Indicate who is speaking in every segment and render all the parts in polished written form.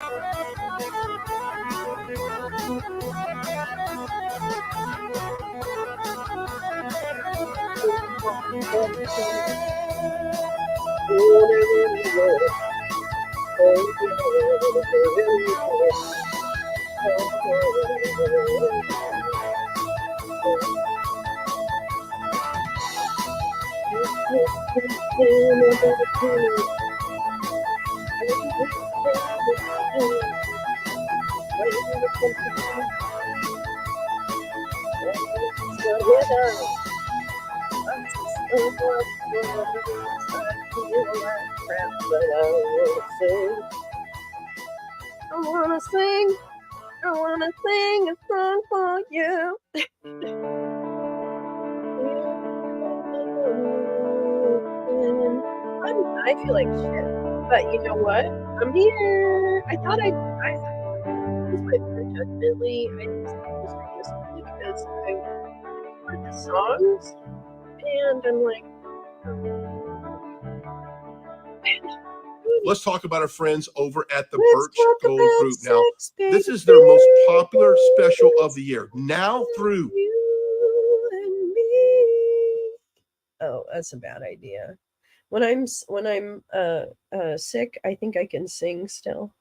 Speaker 1: I wanna sing a song for you. I feel like shit, but you know what? I'm here. I thought I this might be legitimately I just this because I heard the songs and I'm like,
Speaker 2: let's talk about our friends over at the Birch Gold Group now. This is their most popular special of the year. Now through.
Speaker 1: You and me. Oh, that's a bad idea. When I'm sick, I think I can sing still.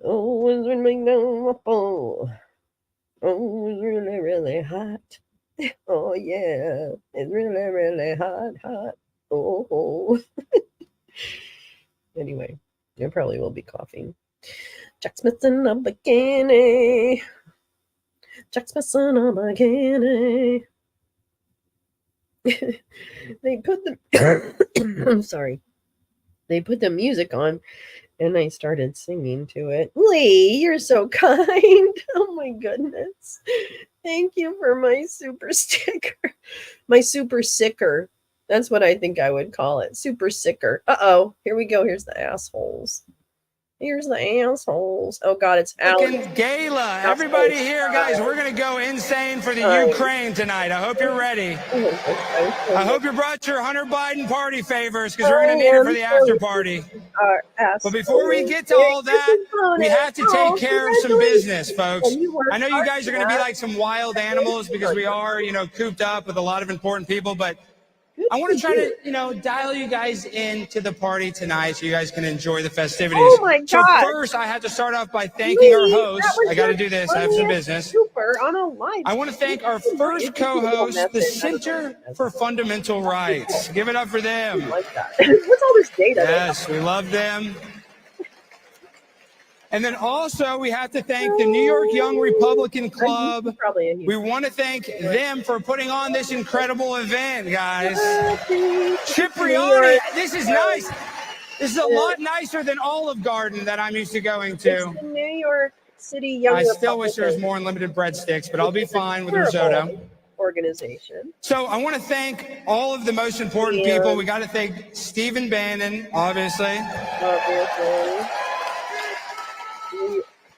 Speaker 1: Oh, it's really oh, it's really, really hot. Oh yeah, it's really, really hot. Oh. Anyway, I probably will be coughing. Jack Smith's in a bikini. Jack Smith's in a bikini. They put the I'm sorry. They put the music on and I started singing to it. Lee, you're so kind. Oh my goodness. Thank you for my super sticker. My super sicker. That's what I think I would call it. Super sicker. Uh-oh. Here we go. Here's the assholes. Here's the assholes. Oh God, it's Alex.
Speaker 3: Gala. Everybody here, guys, we're going to go insane for the Ukraine tonight. I hope you're ready. I hope you brought your Hunter Biden party favors because we're going to need it for the after party. But before we get to all that, we have to take care of some business, folks. I know you guys are going to be like some wild animals because we are, cooped up with a lot of important people, but I want to try to, dial you guys into the party tonight so you guys can enjoy the festivities.
Speaker 1: Oh my God.
Speaker 3: So first, I have to start off by thanking our host. I got to do this. I have some business. I want to thank our first co-host, the Center for Fundamental Rights. Give it up for them.
Speaker 1: What's all this data?
Speaker 3: Yes, we love them. And then also, we have to thank the New York Young Republican Club. We want to thank them for putting on this incredible event, guys. Cipriani, this is nice. This is a lot nicer than Olive Garden that I'm used to going to.
Speaker 1: It's the New York City Young
Speaker 3: I
Speaker 1: Republican.
Speaker 3: still wish there was more unlimited breadsticks, but I'll be fine with risotto.
Speaker 1: Organization.
Speaker 3: So I want to thank all of the most important people. We got to thank Stephen Bannon, obviously.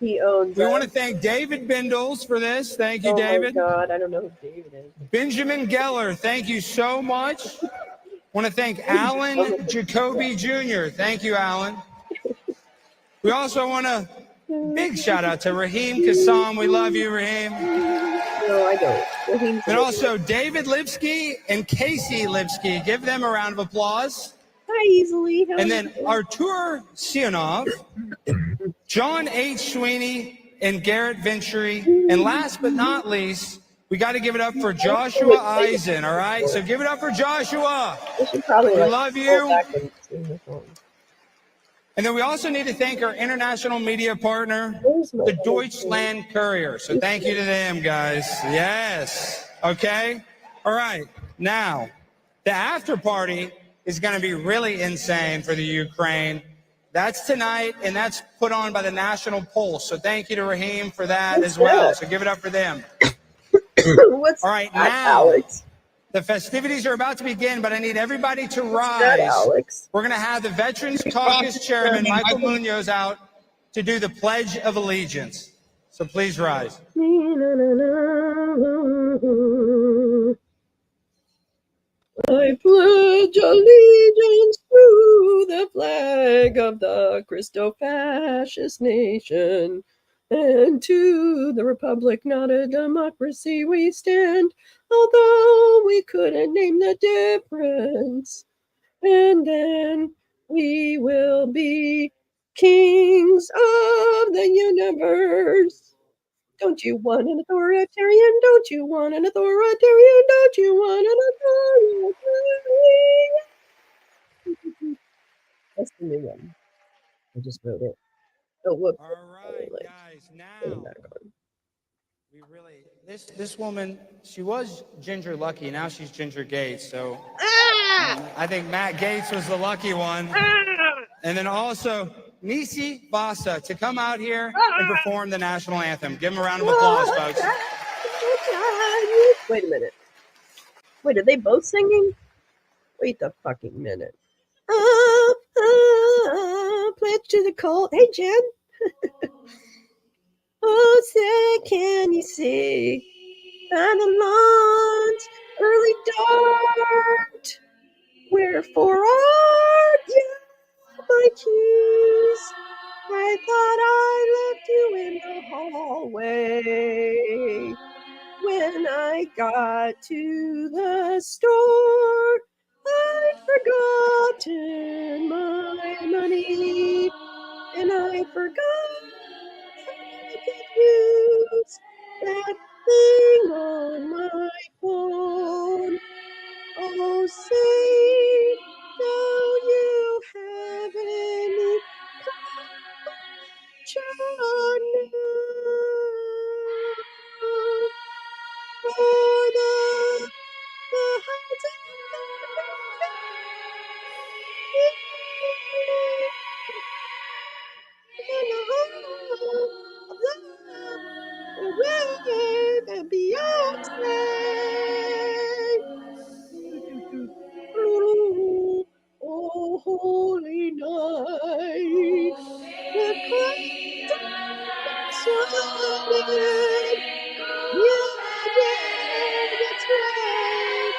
Speaker 1: He owns.
Speaker 3: We want to thank David Bindles for this. Thank you, David.
Speaker 1: Oh my God, I don't know who David is.
Speaker 3: Benjamin Geller, thank you so much. Want to thank Alan Jacoby Jr. Thank you, Alan. We also want to big shout out to Raheem Kassam. We love you, Raheem.
Speaker 1: No, I don't.
Speaker 3: And also David Lipsky and Casey Lipsky. Give them a round of applause.
Speaker 1: Hi, easily.
Speaker 3: And then Artur Sionov, John H. Sweeney, and Garrett Venturi. And last but not least, we got to give it up for Joshua Eisen, all right? So give it up for Joshua. We love you. And then we also need to thank our international media partner, the Deutschland Courier. So thank you to them, guys. Yes. Okay. All right. Now, the after party is going to be really insane for the Ukraine. That's tonight, and that's put on by the National Pulse. So thank you to Raheem for that as well. So give it up for them. All right, now Alex? The festivities are about to begin, but I need everybody to rise.
Speaker 1: Alex?
Speaker 3: We're going to have the Veterans Caucus Chairman, Michael Munoz, out to do the Pledge of Allegiance. So please rise.
Speaker 1: I pledge allegiance to the flag of the Christo-fascist nation, and to the republic, not a democracy, we stand, although we couldn't name the difference. And then we will be kings of the universe. Don't you want an authoritarian? Don't you want an authoritarian? Don't you want an authoritarian? That's the new one. I just wrote it. Oh, whoops.
Speaker 3: All right, guys. Now we really this woman, she was Ginger Lucky. Now she's Ginger Gates. So I think Matt Gates was the lucky one. And then also Nisi Vasa to come out here and perform the national anthem. Give him a round of applause, folks.
Speaker 1: Wait a minute. Wait, are they both singing? Wait the fucking minute. Pledge to the cult. Hey, Jen. Oh, say, can you see by the lawn's early dart? Wherefore art you my keys? I thought I left you in the hallway. When I got to the store, I'd forgotten my money, and I forgot I could use that thing on my phone. Oh, say, do you have any compassion for the hearts of the Beyonce. Oh, holy night, the clouds are solid. Yeah, that's right.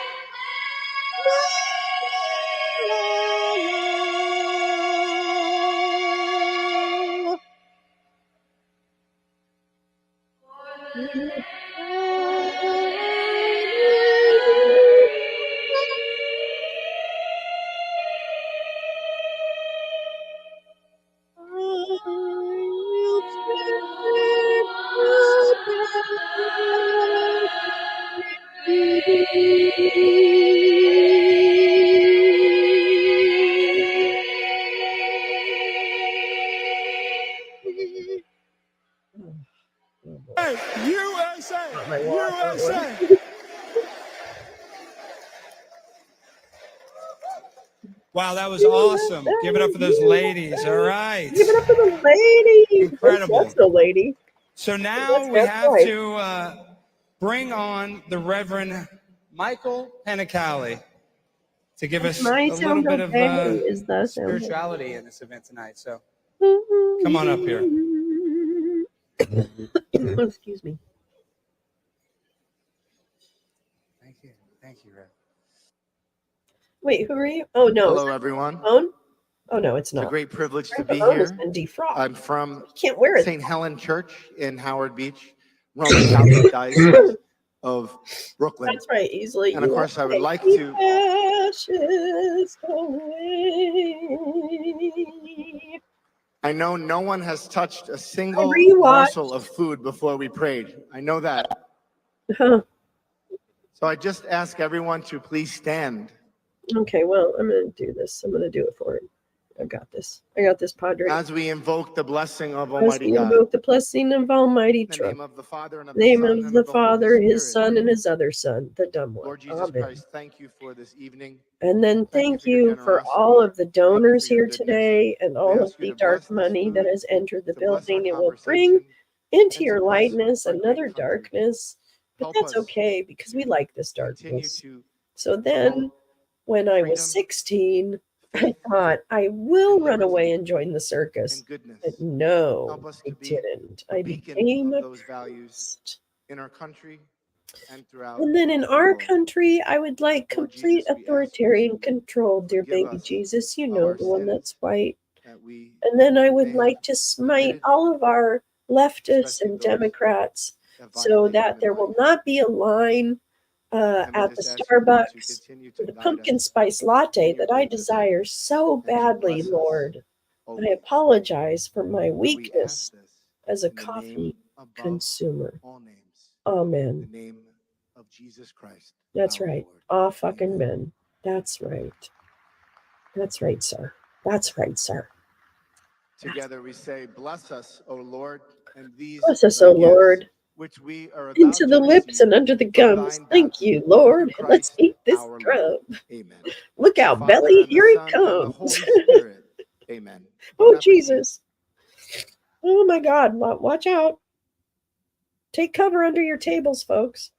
Speaker 3: Hey, USA! USA! Wow, that was awesome. Give it up for those ladies. All right.
Speaker 1: Give it up for the lady.
Speaker 3: Incredible.
Speaker 1: That's the lady.
Speaker 3: So now we have to bring on the Reverend Michael Penicali to give us a little bit of spirituality in this event tonight. So come on up here.
Speaker 1: Excuse me.
Speaker 3: Thank you. Thank you, Rev.
Speaker 1: Wait, who are you? Oh, no.
Speaker 4: Hello, everyone.
Speaker 1: Phone? Oh, no, it's not.
Speaker 4: It's a great privilege to be
Speaker 1: here.
Speaker 4: I'm from
Speaker 1: Can't wear it.
Speaker 4: St. Helen Church in Howard Beach, Roman Catholic Diocese of Brooklyn.
Speaker 1: That's right, easily.
Speaker 4: And of course, I would like to. I know no one has touched a single morsel of food before we prayed. I know that. So I just ask everyone to please stand.
Speaker 1: Okay, well, I'm going to do this. I'm going to do it for him. I got this. I got this, Padre.
Speaker 4: As we invoke the blessing of Almighty God.
Speaker 1: Invoke the blessing of Almighty
Speaker 4: In the name of the Father, and of
Speaker 1: name
Speaker 4: the Son,
Speaker 1: of
Speaker 4: and
Speaker 1: the
Speaker 4: of the
Speaker 1: Father,
Speaker 4: Holy
Speaker 1: his
Speaker 4: Spirit.
Speaker 1: Son, and his other Son, the dumb one.
Speaker 4: Lord Jesus
Speaker 1: Amen.
Speaker 4: Christ, thank you for this evening.
Speaker 1: And then thank you for all of the donors here today and all of the dark money that has entered the building. It will bring into your lightness another darkness, but that's okay because we like this darkness. So then, when I was 16, I thought I will run away and join the circus. But no, I didn't. I became a
Speaker 4: those values in our country and throughout.
Speaker 1: And then in
Speaker 4: the
Speaker 1: our
Speaker 4: world.
Speaker 1: country, I would like
Speaker 4: Lord
Speaker 1: complete
Speaker 4: Jesus, we ask
Speaker 1: authoritarian
Speaker 4: that you
Speaker 1: control, dear
Speaker 4: forgive
Speaker 1: baby
Speaker 4: us
Speaker 1: Jesus. You
Speaker 4: of
Speaker 1: know,
Speaker 4: our
Speaker 1: the one
Speaker 4: sins
Speaker 1: that's white.
Speaker 4: that we
Speaker 1: And then I would
Speaker 4: may
Speaker 1: like
Speaker 4: have
Speaker 1: to smite
Speaker 4: committed,
Speaker 1: all of our leftists
Speaker 4: especially
Speaker 1: and
Speaker 4: those
Speaker 1: Democrats
Speaker 4: that
Speaker 1: so
Speaker 4: violate
Speaker 1: that
Speaker 4: human
Speaker 1: there will
Speaker 4: life.
Speaker 1: not be a line
Speaker 4: And we
Speaker 1: at the
Speaker 4: just ask you, Lord, to
Speaker 1: Starbucks
Speaker 4: continue
Speaker 1: for
Speaker 4: to
Speaker 1: the
Speaker 4: guide
Speaker 1: pumpkin
Speaker 4: us
Speaker 1: spice latte
Speaker 4: in your
Speaker 1: that I
Speaker 4: goodness
Speaker 1: desire so
Speaker 4: and to
Speaker 1: badly,
Speaker 4: bless us
Speaker 1: Lord. I
Speaker 4: always.
Speaker 1: apologize for my
Speaker 4: For we
Speaker 1: weakness
Speaker 4: ask this
Speaker 1: as a
Speaker 4: in the
Speaker 1: coffee
Speaker 4: name above
Speaker 1: consumer.
Speaker 4: all names,
Speaker 1: Amen.
Speaker 4: the name of Jesus Christ.
Speaker 1: That's
Speaker 4: our
Speaker 1: right.
Speaker 4: Lord.
Speaker 1: Ah, fucking
Speaker 4: Amen.
Speaker 1: men. That's right. That's right, sir. That's right, sir.
Speaker 4: Together we say, bless us, O Lord, and these
Speaker 1: Bless us,
Speaker 4: thy
Speaker 1: O
Speaker 4: gifts,
Speaker 1: Lord.
Speaker 4: which we are about
Speaker 1: Into
Speaker 4: to
Speaker 1: the lips
Speaker 4: receive
Speaker 1: and under the
Speaker 4: from
Speaker 1: gums.
Speaker 4: thine
Speaker 1: Thank
Speaker 4: bounty
Speaker 1: you,
Speaker 4: through
Speaker 1: Lord. Let's
Speaker 4: Christ
Speaker 1: eat this
Speaker 4: our
Speaker 1: grub.
Speaker 4: Lord. Amen.
Speaker 1: Look
Speaker 4: The
Speaker 1: out,
Speaker 4: Father,
Speaker 1: belly.
Speaker 4: and the
Speaker 1: Here it
Speaker 4: Son, and the
Speaker 1: comes.
Speaker 4: Holy Spirit. Amen.
Speaker 1: Oh,
Speaker 4: Bon appetit.
Speaker 1: Jesus. Oh, my God. Watch out. Take cover under your tables, folks.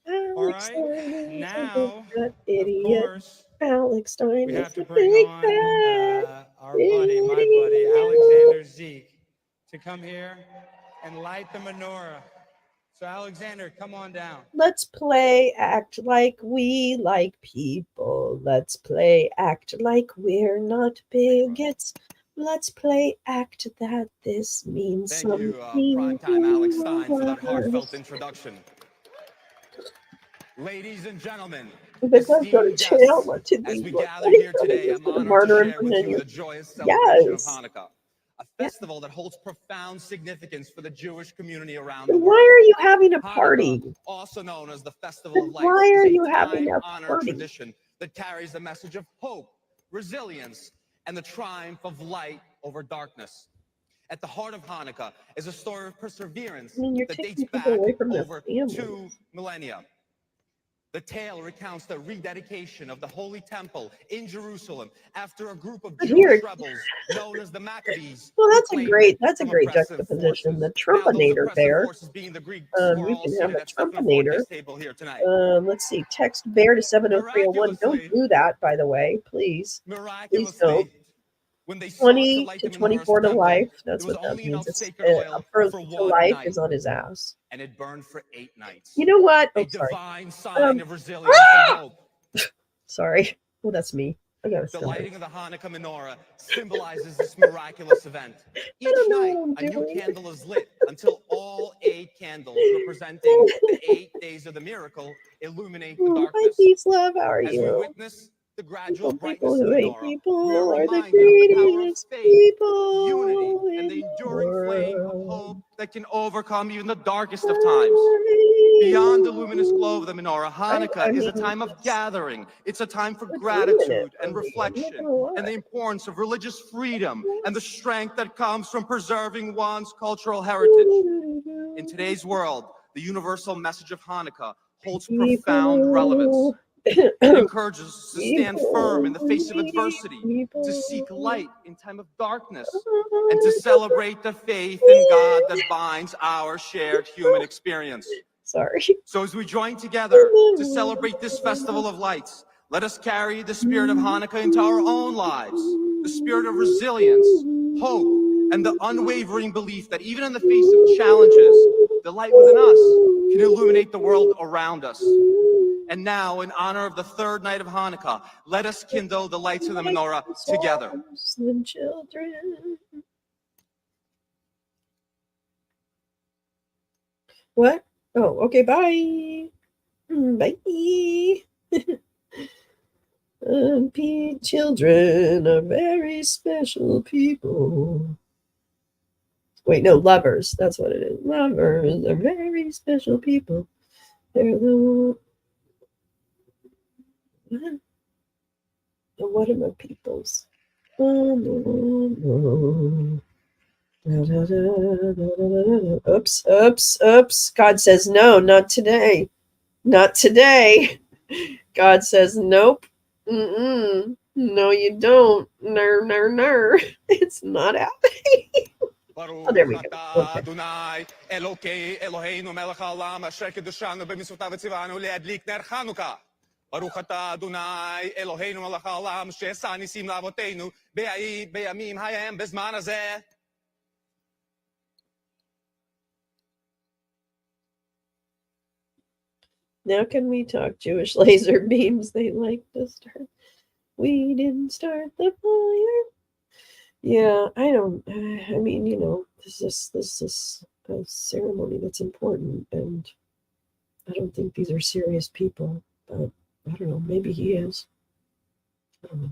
Speaker 3: All
Speaker 1: Alex
Speaker 3: right,
Speaker 1: Stein is
Speaker 3: now,
Speaker 1: that
Speaker 3: of
Speaker 1: idiot.
Speaker 3: course,
Speaker 1: Alex Stein
Speaker 3: we
Speaker 1: is
Speaker 3: have to
Speaker 1: the
Speaker 3: bring
Speaker 1: big
Speaker 3: on
Speaker 1: bad
Speaker 3: our buddy, my buddy,
Speaker 1: idiot.
Speaker 3: Alexander Zeke, to come here and light the menorah. So, Alexander, come on down.
Speaker 1: Let's play act like we like people. Let's play act like we're not bigots. Let's play act that this means
Speaker 5: Thank
Speaker 1: something.
Speaker 5: you, primetime Alex Stein, for that
Speaker 1: to
Speaker 5: heartfelt
Speaker 1: us.
Speaker 5: introduction. Ladies and gentlemen,
Speaker 1: If it does go to
Speaker 5: esteemed
Speaker 1: jail,
Speaker 5: guests,
Speaker 1: what did
Speaker 5: as
Speaker 1: these
Speaker 5: we
Speaker 1: look
Speaker 5: gather
Speaker 1: like?
Speaker 5: here
Speaker 1: Are we
Speaker 5: today,
Speaker 1: just
Speaker 5: I'm
Speaker 1: going to
Speaker 5: honored to
Speaker 1: murder him
Speaker 5: share
Speaker 1: from
Speaker 5: with you
Speaker 1: here?
Speaker 5: the joyous celebration of
Speaker 1: Yes.
Speaker 5: Hanukkah, a
Speaker 1: Yeah.
Speaker 5: festival that holds profound significance for the Jewish community around the
Speaker 1: Then
Speaker 5: world.
Speaker 1: why are you having a
Speaker 5: Hanukkah,
Speaker 1: party?
Speaker 5: also known as the Festival
Speaker 1: Then
Speaker 5: of
Speaker 1: why
Speaker 5: Lights, is
Speaker 1: are
Speaker 5: a
Speaker 1: you having a
Speaker 5: time-honored
Speaker 1: party?
Speaker 5: tradition that carries the message of hope, resilience, and the triumph of light over darkness. At the heart of Hanukkah is a story of perseverance
Speaker 1: I mean, you're
Speaker 5: that dates
Speaker 1: taking people
Speaker 5: back
Speaker 1: away from their
Speaker 5: over
Speaker 1: families.
Speaker 5: 2 millennia. The tale recounts the rededication of the Holy Temple in Jerusalem after a group of Jewish rebels known as the Maccabees
Speaker 1: Well,
Speaker 5: reclaimed it
Speaker 1: that's a
Speaker 5: from
Speaker 1: great
Speaker 5: oppressive
Speaker 1: juxtaposition.
Speaker 5: forces.
Speaker 1: The
Speaker 5: Now, those
Speaker 1: Trumpinator
Speaker 5: oppressive
Speaker 1: bear.
Speaker 5: forces being the Greeks, who are
Speaker 1: You
Speaker 5: all
Speaker 1: can have
Speaker 5: seated
Speaker 1: a
Speaker 5: at Stephen
Speaker 1: Trumpinator.
Speaker 5: Forte's table here tonight.
Speaker 1: Let's see. Text bear to 70301. Don't
Speaker 5: Miraculously,
Speaker 1: do that, by the way. Please. Please don't.
Speaker 5: miraculously, when they sought to
Speaker 1: 20
Speaker 5: light
Speaker 1: to
Speaker 5: the menorah's
Speaker 1: 24 to
Speaker 5: temple,
Speaker 1: life.
Speaker 5: there
Speaker 1: That's
Speaker 5: was
Speaker 1: what that
Speaker 5: only
Speaker 1: means.
Speaker 5: enough
Speaker 1: It's
Speaker 5: sacred oil
Speaker 1: for
Speaker 5: for
Speaker 1: to
Speaker 5: 1
Speaker 1: life
Speaker 5: night,
Speaker 1: is on his ass.
Speaker 5: and it burned for 8 nights.
Speaker 1: You know what?
Speaker 5: A
Speaker 1: Oh, sorry.
Speaker 5: divine sign of resilience and hope.
Speaker 1: Sorry. Well, that's me. I gotta
Speaker 5: The
Speaker 1: stop.
Speaker 5: lighting of the Hanukkah menorah symbolizes this miraculous event. Each
Speaker 1: don't know
Speaker 5: night,
Speaker 1: what I'm
Speaker 5: a new
Speaker 1: doing.
Speaker 5: candle is lit until all 8 candles representing the 8 days of the miracle illuminate the
Speaker 1: Hi,
Speaker 5: darkness.
Speaker 1: peace, love. How are
Speaker 5: As we
Speaker 1: you?
Speaker 5: witness the gradual
Speaker 1: People
Speaker 5: brightness of
Speaker 1: who
Speaker 5: the
Speaker 1: hate
Speaker 5: menorah,
Speaker 1: people
Speaker 5: we are
Speaker 1: are the
Speaker 5: reminded of the power of
Speaker 1: greatest
Speaker 5: faith, unity,
Speaker 1: people
Speaker 5: and
Speaker 1: in
Speaker 5: the
Speaker 1: the
Speaker 5: enduring flame of
Speaker 1: world.
Speaker 5: hope that can overcome even the darkest of times. Beyond the luminous glow of the menorah, Hanukkah is a time of gathering. It's a time for gratitude and reflection, and the importance of religious freedom and the strength that comes from preserving one's cultural heritage. In today's world, the universal message of Hanukkah holds profound relevance. It encourages us to stand firm in the face of adversity, to seek light in time of darkness, and to celebrate the faith in God that binds our shared human experience.
Speaker 1: Sorry.
Speaker 5: So as we join together to celebrate this festival of lights, let us carry the spirit of Hanukkah into our own lives, the spirit of resilience, hope, and the unwavering belief that even in the face of challenges, the light within us can illuminate the world around us. And now, in honor of the third night of Hanukkah, let us kindle the lights of the menorah together.
Speaker 1: And children. What? Oh, okay, bye. Bye. Children are very special people. Wait, no, lovers. That's what it is. Lovers are very special people. They're the what are my peoples? Oops, oops, oops. God says no, not today. Not today. God says nope. Mm-mm. No, you don't. No. It's not happening. Oh, there we go. Okay.
Speaker 5: ברוך אתה אדוני אלוהינו מלך העולם שעשה ניסים לאבותינו בימים ההם בזמן הזה.
Speaker 1: Now can we talk Jewish laser beams? They like to start. We didn't start the fire. Yeah, I don't. I mean, this is a ceremony that's important, and I don't think these are serious people. But I don't know. Maybe he is. I don't know.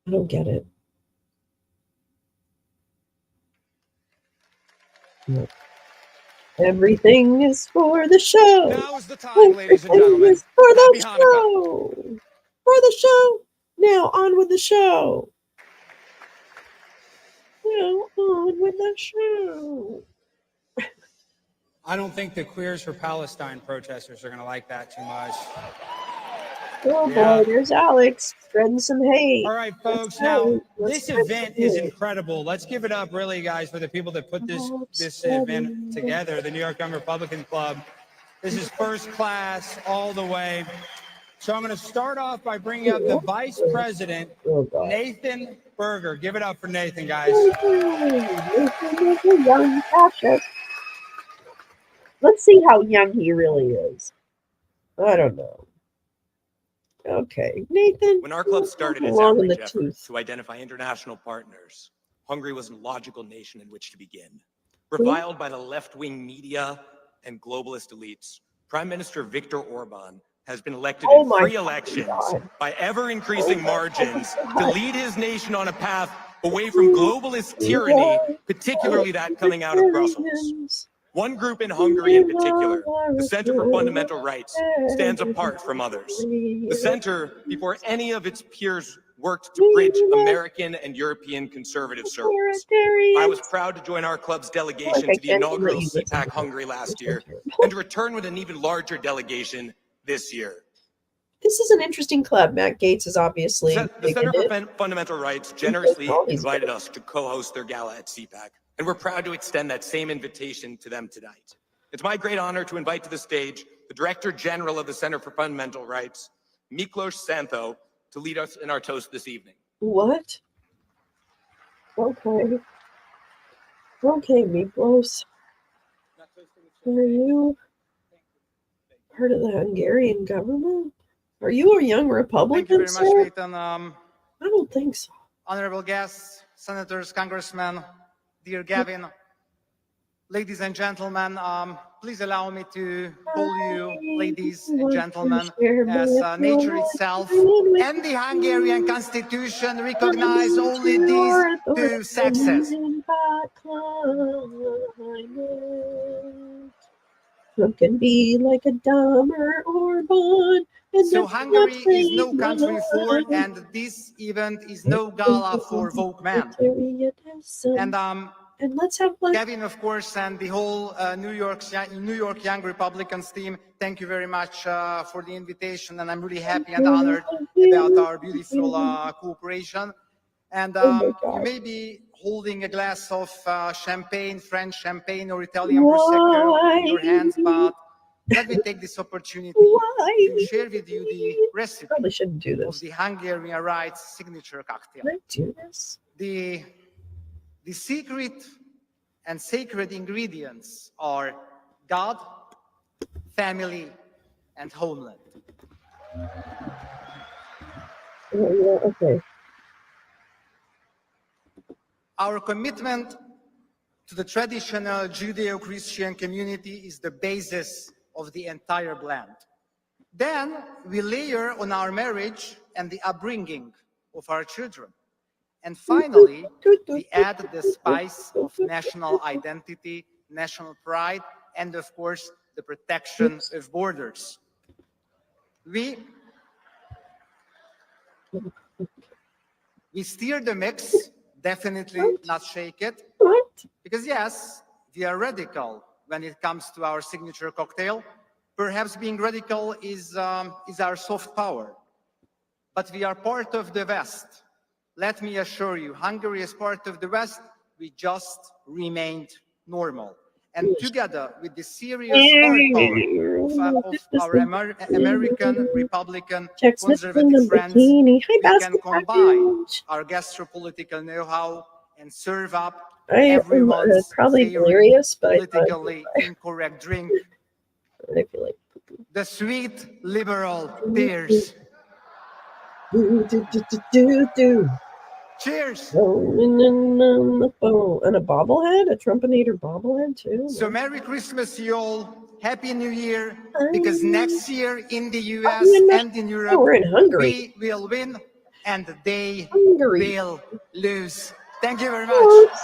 Speaker 1: I don't get it. No. Everything is for the show.
Speaker 3: Now is the time, ladies and
Speaker 1: Everything
Speaker 3: gentlemen.
Speaker 1: is for the
Speaker 3: Happy Hanukkah.
Speaker 1: show. For the show. Now on with the show. Now on with the show.
Speaker 3: I don't think the Queers for Palestine protesters are going to like that too much.
Speaker 1: Oh boy, there's Alex spreading some hate.
Speaker 3: All right, folks. Now, this event is incredible. Let's give it up, really, guys, for the people that put this event together, the New York Young Republican Club. This is first class all the way. So I'm going to start off by bringing up the Vice President, Nathan Berger. Give it up for Nathan, guys.
Speaker 1: Nathan is a young fascist. Let's see how young he really is. I don't know. Okay, Nathan.
Speaker 6: When our club started its outreach efforts to identify international partners, Hungary was a logical nation in which to begin. Reviled by the left-wing media and globalist elites, Prime Minister Viktor Orban has been elected in free elections by ever-increasing margins to lead his nation on a path away from globalist tyranny, particularly that coming out of Brussels. One group in Hungary in particular, the Center for Fundamental Rights, stands apart from others. The Center, before any of its peers, worked to bridge American and European conservative circles. I was proud to join our club's delegation to the inaugural CPAC Hungary last year, and to return with an even larger delegation this year.
Speaker 1: This is an interesting club. Matt Gaetz is obviously
Speaker 6: the Center for Fundamental Rights generously invited us to co-host their gala at CPAC, and we're proud to extend that same invitation to them tonight. It's my great honor to invite to the stage the Director General of the Center for Fundamental Rights, Miklos Santho, to lead us in our toast this evening.
Speaker 1: What? Okay. Okay, Miklos. Are you part of the Hungarian government? Are you a young Republican?
Speaker 7: Thank you very much, Nathan.
Speaker 1: I don't think so.
Speaker 7: Honorable guests, senators, congressmen, dear Gavin, ladies and gentlemen, please allow me to call you ladies and gentlemen, as nature itself and the Hungarian constitution recognize only these two sexes.
Speaker 1: Who can be like a Dahmer or Bond?
Speaker 7: So Hungary is no country for, and this event is no gala for Vogue men.
Speaker 1: And let's have
Speaker 7: Gavin, of course, and the whole New York Young Republicans team, thank you very much for the invitation, and I'm really happy and honored about our beautiful cooperation. And you may be holding a glass of champagne, French champagne or Italian Prosecco in your hands, but let me take this opportunity to share with you the recipe of the Hungarian Rights signature cocktail. The secret and sacred ingredients are God, family, and homeland.
Speaker 1: Okay.
Speaker 7: Our commitment to the traditional Judeo-Christian community is the basis of the entire blend. Then we layer on our marriage and the upbringing of our children. And finally, we add the spice of national identity, national pride, and of course, the protection of borders. We steer the mix, definitely not shake it. Because yes, we are radical when it comes to our signature cocktail. Perhaps being radical is our soft power. But we are part of the West. Let me assure you, Hungary is part of the West. We just remained normal. And together with the serious hard power of our American Republican conservative friends, we can combine our gastropolitical know-how and serve up everyone's
Speaker 1: probably
Speaker 7: favorite
Speaker 1: hilarious, but
Speaker 7: politically incorrect drink,
Speaker 1: I feel like
Speaker 7: the sweet liberal tears. Cheers.
Speaker 1: And a bobblehead, a Trumpinator bobblehead too.
Speaker 7: So Merry Christmas, you all. Happy New Year. Because next year in the US and in Europe,
Speaker 1: we're in Hungary.
Speaker 7: We will win and they
Speaker 1: Hungary.
Speaker 7: will lose. Thank you very much.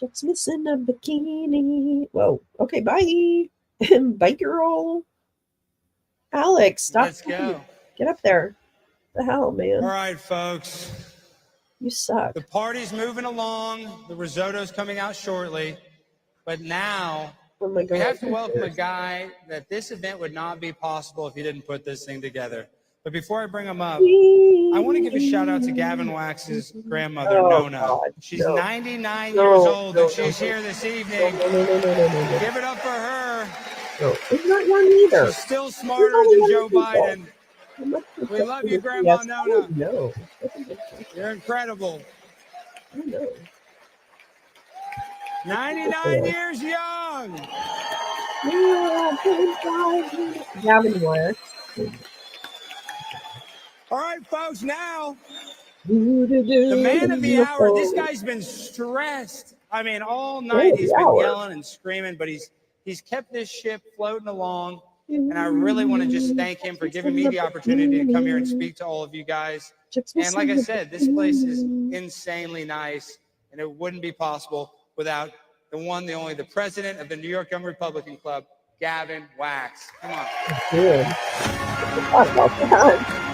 Speaker 1: Just missing a bikini. Whoa. Okay, bye. Bye, girl. Alex, stop.
Speaker 3: Let's go.
Speaker 1: Get up there. The hell, man.
Speaker 3: All right, folks.
Speaker 1: You suck.
Speaker 3: The party's moving along. The risotto's coming out shortly. But now we have to welcome a guy that this event would not be possible if he didn't put this thing together. But before I bring him up, I want to give a shout out to Gavin Wax's grandmother, Nona.
Speaker 1: God,
Speaker 3: she's 99 years old, and she's here this evening.
Speaker 1: No.
Speaker 3: Give it up for her.
Speaker 1: No, it's not young either.
Speaker 3: She's still smarter than Joe Biden. We love you, Grandma Nona.
Speaker 1: No.
Speaker 3: You're incredible.
Speaker 1: I know.
Speaker 3: 99 years young.
Speaker 1: Gavin Wax.
Speaker 3: All right, folks, now the man of the hour. This guy's been stressed. I mean, all night he's been yelling and screaming, but he's kept this ship floating along. And I really want to just thank him for giving me the opportunity to come here and speak to all of you guys. And like I said, this place is insanely nice, and it wouldn't be possible without the one, the only, the president of the New York Young Republican Club, Gavin Wax. Come on.
Speaker 1: Good. What about that?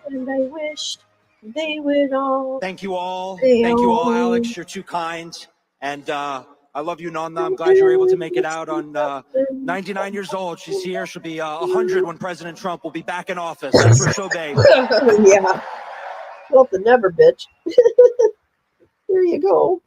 Speaker 1: And I wished they would all.
Speaker 6: Thank you all. Thank you all, Alex. You're too kind. And I love you, Nonna. I'm glad you were able to make it out on 99 years old. She's here. She'll be 100 when President Trump will be back in office. That's for Shobay.
Speaker 1: Yeah. Well, the never, bitch. There you go.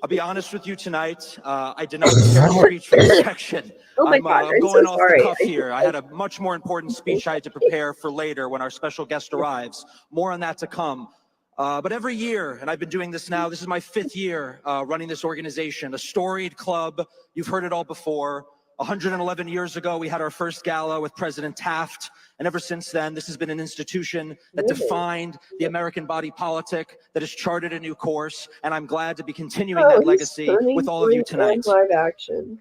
Speaker 6: I'll be honest with you tonight. I did not prepare a speech for this section.
Speaker 1: Oh my God,
Speaker 6: I'm
Speaker 1: I'm
Speaker 6: going
Speaker 1: so
Speaker 6: off
Speaker 1: sorry.
Speaker 6: the cuff here. I had a much more important speech I had to prepare for later when our special guest arrives. More on that to come. But every year, and I've been doing this now, this is my 5th year running this organization, a storied club. You've heard it all before. 111 years ago, we had our first gala with President Taft. And ever since then, this has been an institution that defined the American body politic, that has charted a new course. And I'm glad to be continuing that legacy with all of you tonight.
Speaker 1: Live action.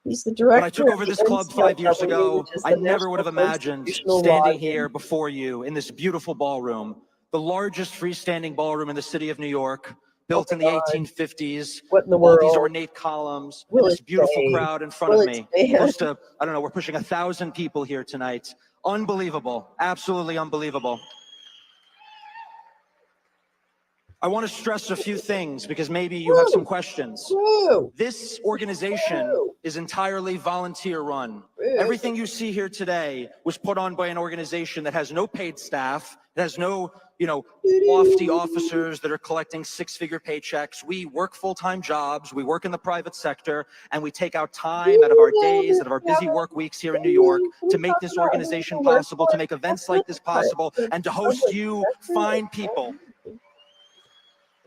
Speaker 1: He's the director.
Speaker 6: When I took over this club 5 years ago, I never would have imagined standing here before you in this beautiful ballroom, the largest freestanding ballroom in the city of New York, built in the 1850s.
Speaker 1: What in the
Speaker 6: all
Speaker 1: world?
Speaker 6: These ornate columns, and this beautiful crowd in front of me. Close to, I don't know, we're pushing 1,000 people here tonight. Unbelievable, absolutely unbelievable. I want to stress a few things because maybe you have some questions. This organization is entirely volunteer run. Everything you see here today was put on by an organization that has no paid staff, that has no, lofty officers that are collecting 6-figure paychecks. We work full-time jobs, we work in the private sector, and we take out time out of our days, out of our busy work weeks here in New York to make this organization possible, to make events like this possible, and to host you fine people.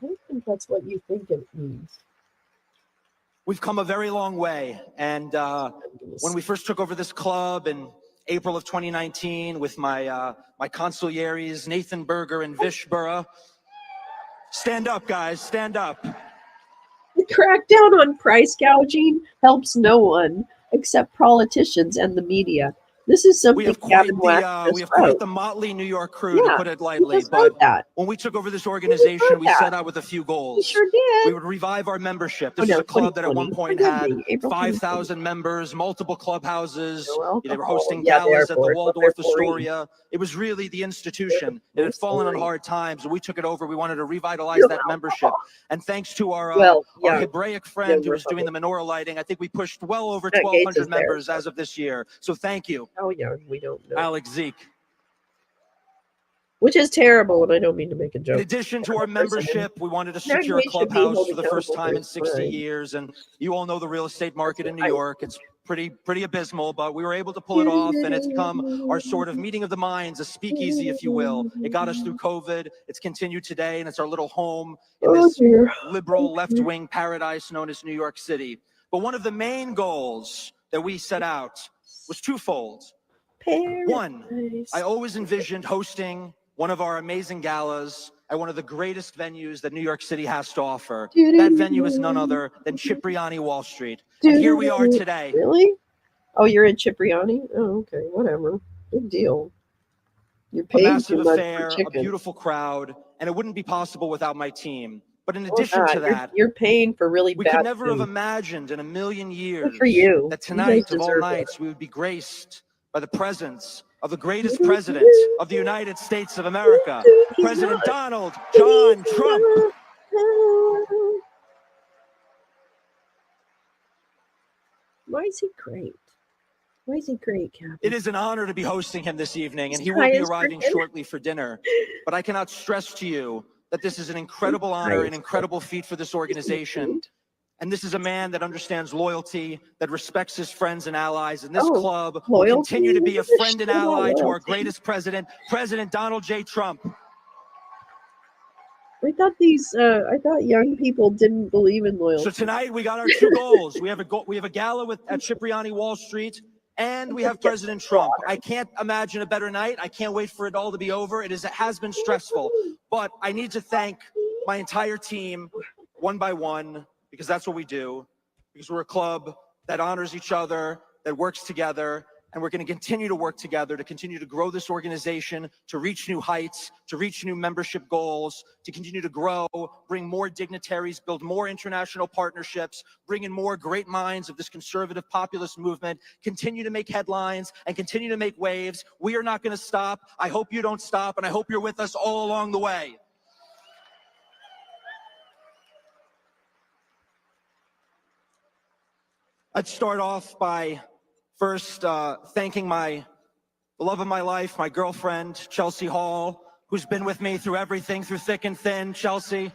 Speaker 1: I don't think that's what you think it means.
Speaker 6: We've come a very long way, and when we first took over this club in April of 2019 with my consiglieres, Nathan Berger and Vish Burra. Stand up, guys, stand up.
Speaker 1: The crackdown on price gouging helps no one except politicians and the media. This is something Gavin Wax
Speaker 6: we have quite the motley New York crew, to put it lightly. But when we took over this organization, we set out with a few goals.
Speaker 1: We sure did.
Speaker 6: We would revive our membership. This is a club that at one point had 5,000 members, multiple clubhouses. They were hosting galas at the Waldorf Astoria. It was really the institution. It had fallen on hard times, and we took it over. We wanted to revitalize that membership. And thanks to our Hebraic friend who was doing the menorah lighting, I think we pushed well over 1,200 members as of this year. So thank you.
Speaker 1: Oh, yeah, we don't know.
Speaker 6: Alex Zeke.
Speaker 1: which is terrible, and I don't mean to make a joke.
Speaker 5: In addition to our membership, we wanted to
Speaker 1: Now
Speaker 5: secure a
Speaker 1: we should be
Speaker 5: clubhouse
Speaker 1: held
Speaker 5: for the first
Speaker 1: accountable
Speaker 5: time
Speaker 1: for
Speaker 5: in
Speaker 1: his
Speaker 5: 60
Speaker 1: crime.
Speaker 5: years, and you all know the real estate market in New York. It's pretty abysmal, but we were able to pull it off, and it's become our sort of meeting of the minds, a speakeasy, if you will. It got us through COVID. It's continued today, and it's our little home in this liberal left-wing paradise known as New York City. But one of the main goals that we set out was twofold. One, I always envisioned hosting one of our amazing galas at one of the greatest venues that New York City has to offer. That venue is none other than Cipriani Wall Street. And here we are today.
Speaker 1: Really? Oh, you're in Cipriani? Oh, okay, whatever. Big deal. You're paying
Speaker 5: a massive
Speaker 1: too much
Speaker 5: affair,
Speaker 1: for chicken.
Speaker 5: a beautiful crowd, and it wouldn't be possible without my team. But in addition to that,
Speaker 1: you're paying for really
Speaker 5: we
Speaker 1: bad
Speaker 5: could never have
Speaker 1: food.
Speaker 5: imagined in a million years
Speaker 1: Good for you.
Speaker 5: that
Speaker 1: You
Speaker 5: tonight,
Speaker 1: guys
Speaker 5: of all
Speaker 1: deserve
Speaker 5: nights,
Speaker 1: it.
Speaker 5: we would be graced by the presence of the greatest president of the United States of America, President Donald John Trump.
Speaker 1: Why is he great? Why is he great, Captain?
Speaker 5: It is an honor to be hosting him this evening, and he will be arriving shortly for dinner. But I cannot stress to you that this is an incredible honor, an incredible feat for this organization. And this is a man that understands loyalty, that respects his friends and allies. And this club will continue to be a friend and ally to our greatest president, President Donald J. Trump.
Speaker 1: I thought young people didn't believe in loyalty.
Speaker 5: So tonight we got our two goals. We have a gala at Cipriani Wall Street, and we have President Trump. I can't imagine a better night. I can't wait for it all to be over. It has been stressful, but I need to thank my entire team one by one, because that's what we do, because we're a club that honors each other, that works together, and we're going to continue to work together to continue to grow this organization, to reach new heights, to reach new membership goals, to continue to grow, bring more dignitaries, build more international partnerships, bring in more great minds of this conservative populist movement, continue to make headlines, and continue to make waves. We are not going to stop. I hope you don't stop, and I hope you're with us all along the way. I'd start off by first thanking the love of my life, my girlfriend, Chelsea Hall, who's been with me through everything, through thick and thin. Chelsea,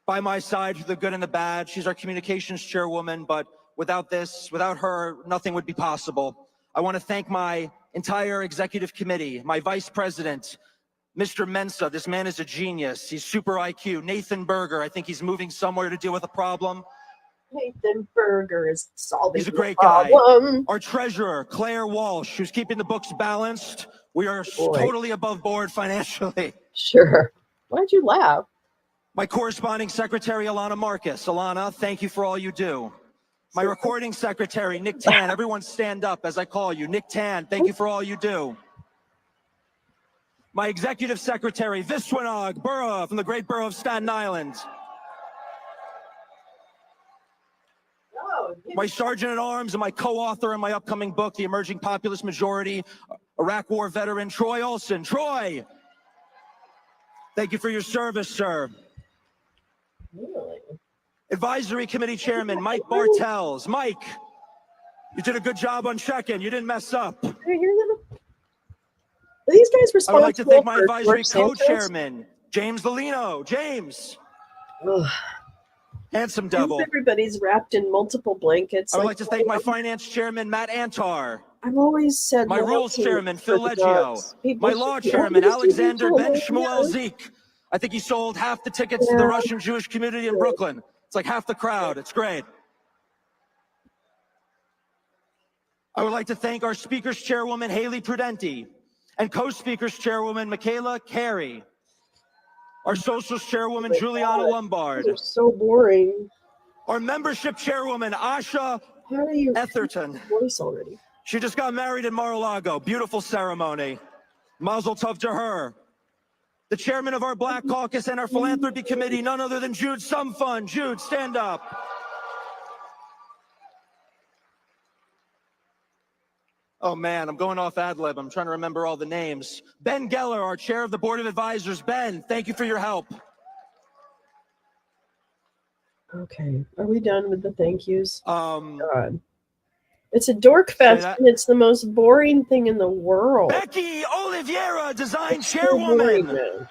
Speaker 5: by my side through the good and the bad. She's our communications chairwoman, but without her, nothing would be possible. I want to thank my entire executive committee, my vice president, Mr. Mensa. This man is a genius. He's super IQ. Nathan Berger, I think he's moving somewhere to deal with a problem.
Speaker 1: Nathan Berger is solving.
Speaker 5: He's a great
Speaker 1: guy.
Speaker 5: Our treasurer, Claire Walsh, who's keeping the books balanced. We are totally above board financially.
Speaker 1: Sure. Why'd you laugh?
Speaker 5: My corresponding secretary, Alana Marcus. Alana, thank you for all you do. My recording secretary, Nick Tan. Everyone stand up as I call you. Nick Tan, thank you for all you do. My executive secretary, Viswanag Burra from the great borough of Staten Island. My sergeant at arms and my co-author in my upcoming book, The Emerging Populist Majority, Iraq War veteran Troy Olson. Troy, thank you for your service, sir.
Speaker 1: Really?
Speaker 5: Advisory Committee Chairman Mike Bartels. Mike, you did a good job on check-in. You didn't mess up.
Speaker 1: Are these guys responsible?
Speaker 5: I would like to thank my advisory co-chairman, James Valino. James. Handsome devil.
Speaker 1: Everybody's wrapped in multiple blankets.
Speaker 5: I would like to thank my finance chairman, Matt Antar.
Speaker 1: I've always said
Speaker 5: my rules chairman, Phil Leggio. My law chairman, Alexander Ben Shmuel Zeke. I think he sold half the tickets to the Russian Jewish community in Brooklyn. It's like half the crowd. It's great. I would like to thank our speakers chairwoman, Haley Prudenti, and co-speakers chairwoman, Michaela Carey. Our socials chairwoman, Juliana Lombard.
Speaker 1: They're so boring.
Speaker 5: Our membership chairwoman, Asha Etherton.
Speaker 1: Voice already.
Speaker 5: She just got married in Mar-a-Lago. Beautiful ceremony. Mazel tov to her. The chairman of our Black Caucus and our philanthropy committee, none other than Jude Sumfun. Jude, stand up. Oh man, I'm going off ad lib. I'm trying to remember all the names. Ben Geller, our chair of the board of advisors. Ben, thank you for your help.
Speaker 1: Okay, are we done with the thank yous?
Speaker 5: God.
Speaker 1: It's a dork fest, and it's the most boring thing in the world.
Speaker 6: Becky Oliveira, design
Speaker 1: it's chairwoman.
Speaker 6: chairwoman.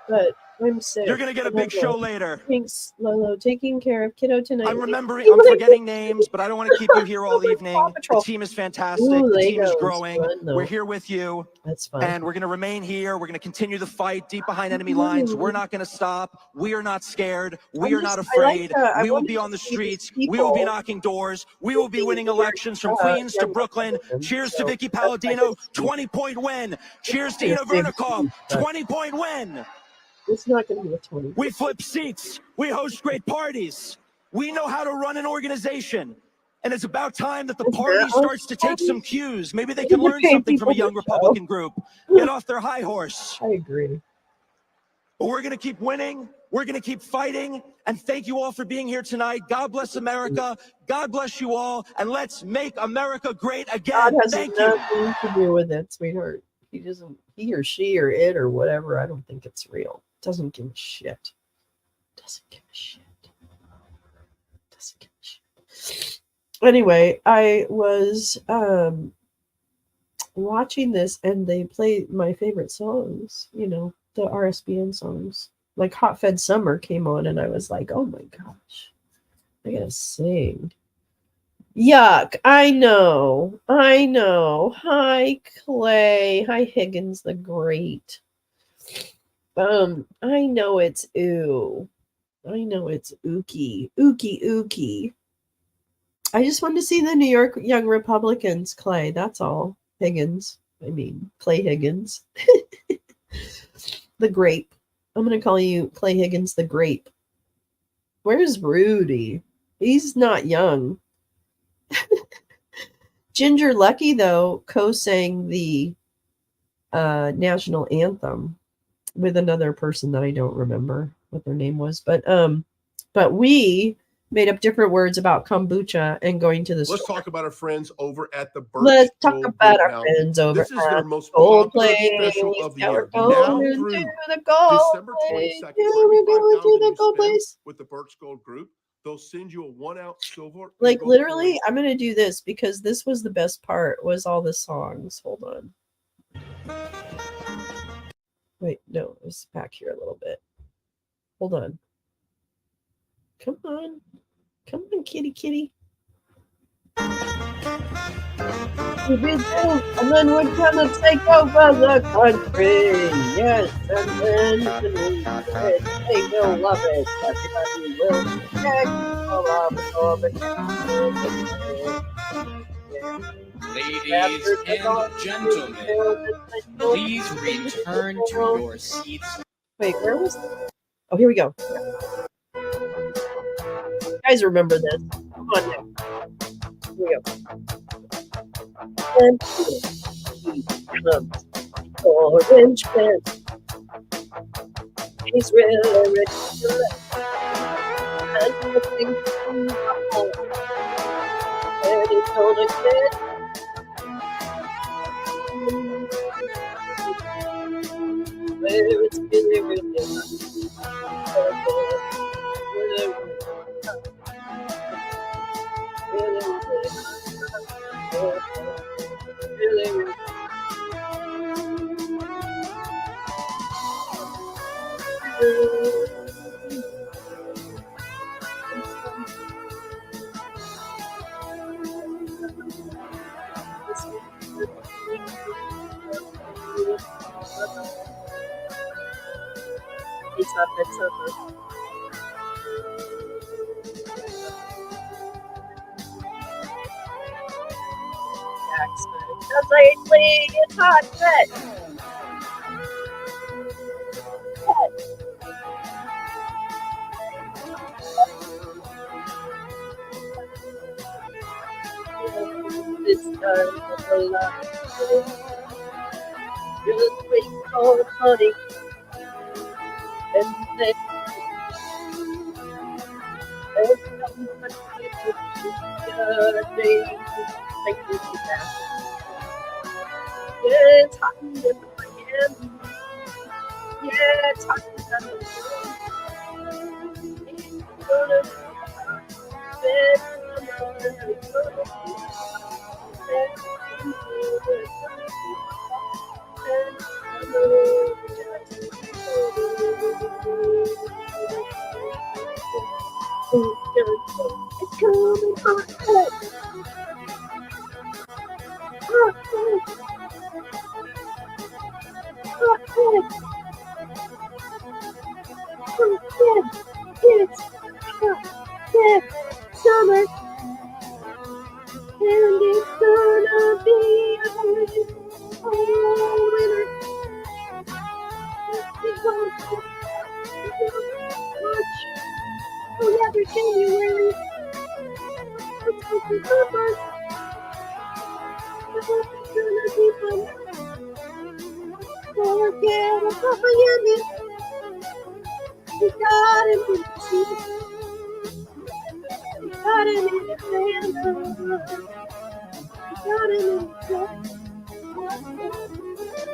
Speaker 1: But I'm sick.
Speaker 6: You're gonna get a big show later.
Speaker 1: Thanks, Lolo. Taking care of kiddo tonight.
Speaker 5: I'm forgetting names, but I don't want to keep you here all evening. The team is fantastic. The team is growing. We're here with you.
Speaker 1: That's fun.
Speaker 5: And we're going to remain here. We're going to continue the fight deep behind enemy lines. We're not going to stop. We are not scared. We are not afraid. We will be on the streets. We will be knocking doors. We will be winning elections from Queens to Brooklyn. Cheers to Vicky Palladino, 20-point win. Cheers to Ina Vernikov, 20-point win.
Speaker 1: It's not going to be a 20.
Speaker 5: We flip seats. We host great parties. We know how to run an organization. And it's about time that the party starts to take some cues. Maybe they can learn something from a young Republican group. Get off their high horse.
Speaker 1: I agree.
Speaker 5: But we're going to keep winning. We're going to keep fighting. And thank you all for being here tonight. God bless America. God bless you all. And let's make America great again.
Speaker 1: God has
Speaker 5: Thank
Speaker 1: nothing
Speaker 5: you.
Speaker 1: to do with it, sweetheart. He or she or it or whatever, I don't think it's real. Doesn't give a shit. Doesn't give a shit. Doesn't give a shit. Anyway, I was watching this and they played my favorite songs, you know, the RSBN songs. Like Hot Fed Summer came on and I was like, oh my gosh, I gotta sing. Yuck, I know. Hi, Clay. Hi, Higgins the Great. I know it's ooh. I know it's ookie. Ookie. I just wanted to see the New York Young Republicans, Clay. That's all. Higgins. I mean, Clay Higgins. The Grape. I'm going to call you Clay Higgins the Grape. Where's Rudy? He's not young. Ginger Lucky, though, co-sang the national anthem with another person that I don't remember what their name was. But we made up different words about kombucha and going to the store.
Speaker 2: Let's talk about our friends over at the Birch.
Speaker 1: Let's talk about our friends over
Speaker 2: This is their most
Speaker 1: Gold
Speaker 2: popular
Speaker 1: Place.
Speaker 2: special of the
Speaker 1: Now
Speaker 2: year.
Speaker 1: we're
Speaker 2: Now
Speaker 1: going
Speaker 2: through
Speaker 1: to the Gold
Speaker 2: December 22nd,
Speaker 1: Place.
Speaker 2: for
Speaker 1: We're going to the
Speaker 2: $5,000
Speaker 1: Gold
Speaker 2: you spend
Speaker 1: Place.
Speaker 2: with the Birch Gold Group, they'll send you a 1-ounce silver.
Speaker 1: Like
Speaker 2: Eagle
Speaker 1: literally,
Speaker 2: coin.
Speaker 1: I'm gonna do this because this was the best part. Was all the songs. Hold on. Wait, no, it's back here a little bit. Hold on. Come on, kitty. We did do, and then we're gonna take over the country. Yes, and then we they will love it. Everybody will check all of the
Speaker 8: Ladies and gentlemen, please return to your seats.
Speaker 1: Wait, where was that? Oh, here we go. You guys remember this. Come on now. Here we go. And he comes orange pen. He's really ridiculous. And nothing can happen. And he's gonna get where it's really ridiculous. It's not that summer. Because lately it's hot set. This time of the life. Just wait for honey. And then it's hot in Miami. Yeah, it's hot in Miami. It's gonna be hot. It's coming hot. It's summer, and it's gonna be a winter. March, oh yeah, there's January. It's gonna be summer. It's gonna be fun. Forget about Miami. We got him in the sea. We got him in Atlanta. We got him in New York.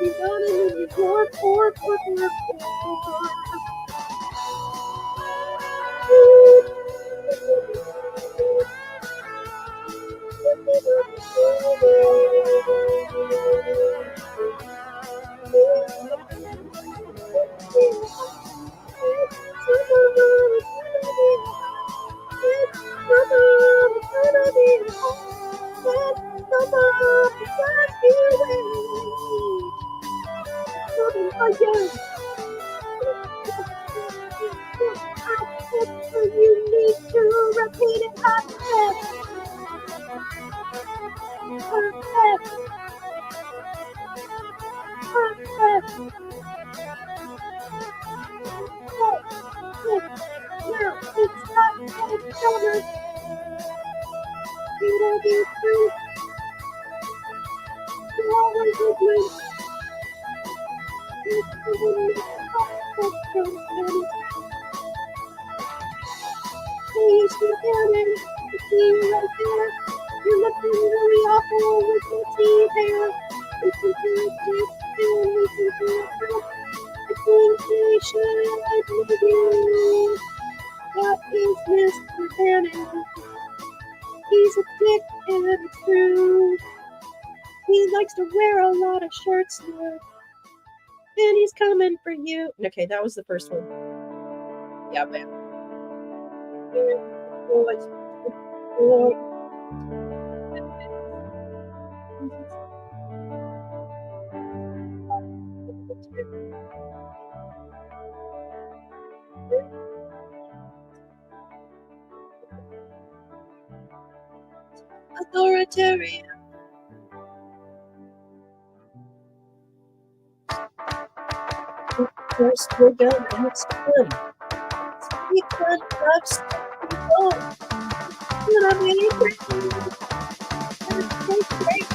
Speaker 1: We got him in New York. You need to repeat it. Now it's hot and summer. It'll be free. You always with me. It's the hot and please be down to see you right there. You're looking really awful with your teeth hair. We can do it and we can do it well. I think we should leave you. That is Mr. Bannon. He's a dick and it's true. He likes to wear a lot of shirts now. And he's coming for you. Okay, that was the first one. Yeah, man. Authoritarian. First, we're done, and it's fun. Speak fun, love, stuff, and fun. And I'm really grateful. And it's so great.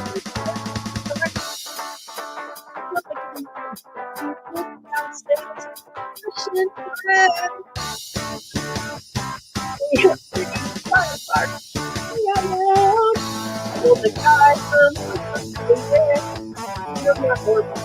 Speaker 1: The guy from you're not working.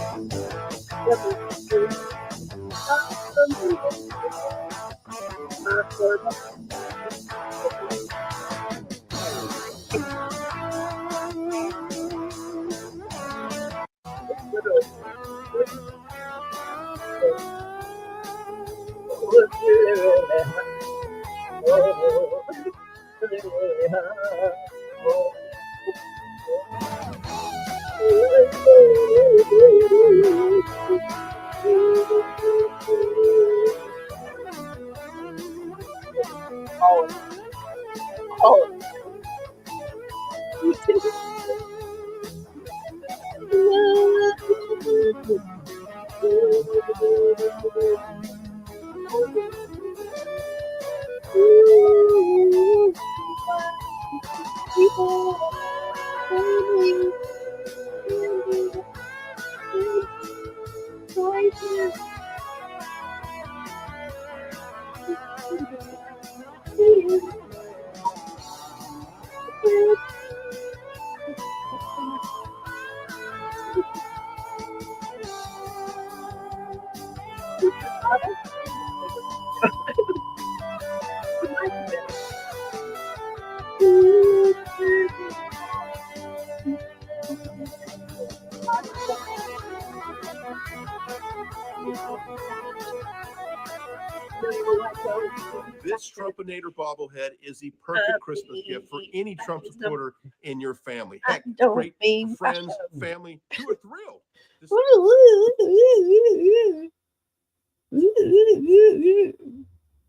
Speaker 2: This Trumpinator bobblehead is the perfect Christmas gift for any Trump supporter in your family. Heck, it's great for friends, family, who are thrilled.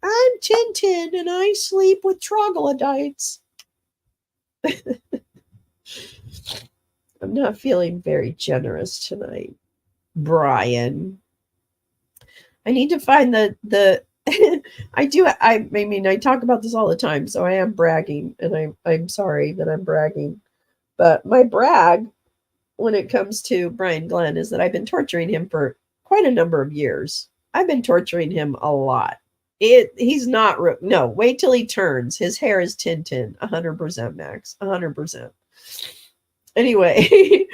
Speaker 1: I'm Tintin and I sleep with troglodytes. I'm not feeling very generous tonight, Brian. I need to find the I mean I talk about this all the time, so I am bragging, and I'm sorry that I'm bragging. But my brag when it comes to Brian Glenn is that I've been torturing him for quite a number of years. I've been torturing him a lot. He's not no, wait till he turns. His hair is Tintin, 100%, Max, 100%. Anyway,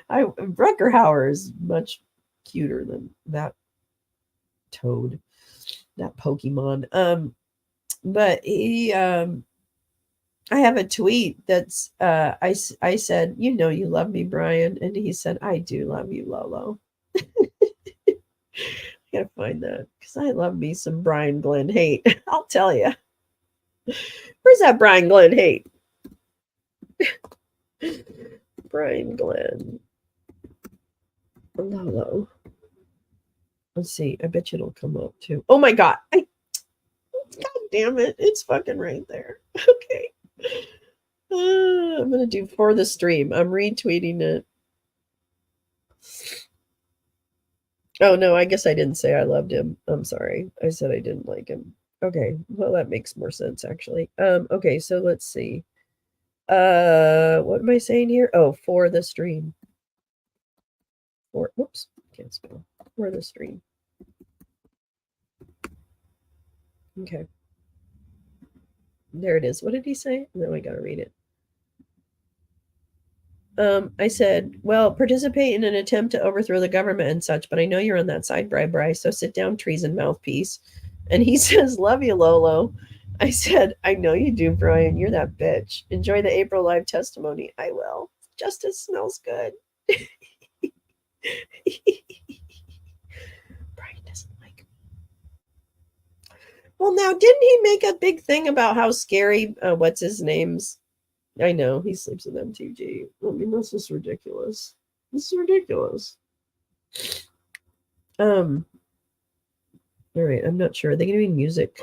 Speaker 1: Rutger Hauer is much cuter than that toad, that Pokemon. But he I have a tweet that's I said, you know you love me, Brian, and he said, I do love you, Lolo. I gotta find that because I love me some Brian Glenn hate. I'll tell you. Where's that Brian Glenn hate? Brian Glenn. Lolo. Let's see. I bet you it'll come up too. Oh my God. God damn it. It's fucking right there. Okay. I'm going to do for the stream. I'm retweeting it. Oh, no, I guess I didn't say I loved him. I'm sorry. I said I didn't like him. Okay. Well, that makes more sense, actually. Okay, so let's see. What am I saying here? Oh, for the stream. Whoops. Can't spell. For the stream. Okay. There it is. What did he say? Now I got to read it. I said, well, participate in an attempt to overthrow the government and such, but I know you're on that side, Bryce, so sit down, treason mouthpiece. And he says, love you, Lolo. I said, I know you do, Brian. You're that bitch. Enjoy the April live testimony. I will. Justice smells good. Brian doesn't like me. Well, now, didn't he make a big thing about how scary, what's his name's? I know, he sleeps with MTG. I mean, this is ridiculous. This is ridiculous. All right, I'm not sure. Are they going to be music?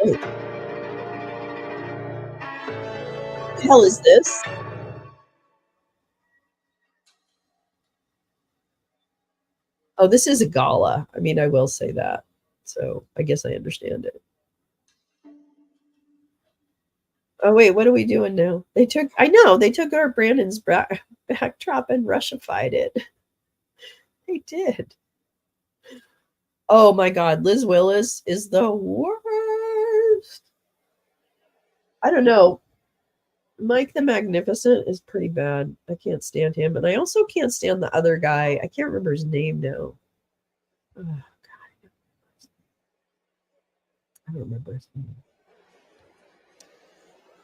Speaker 1: Wait. What the hell is this? Oh, this is a gala. I mean, I will say that. So I guess I understand it. Oh, wait, what are we doing now? They took our Brandon's backdrop and Russified it. They did. Oh my God, Liz Willis is the worst. I don't know. Mike the Magnificent is pretty bad. I can't stand him. And I also can't stand the other guy. I can't remember his name now. Oh, God. I don't remember his name.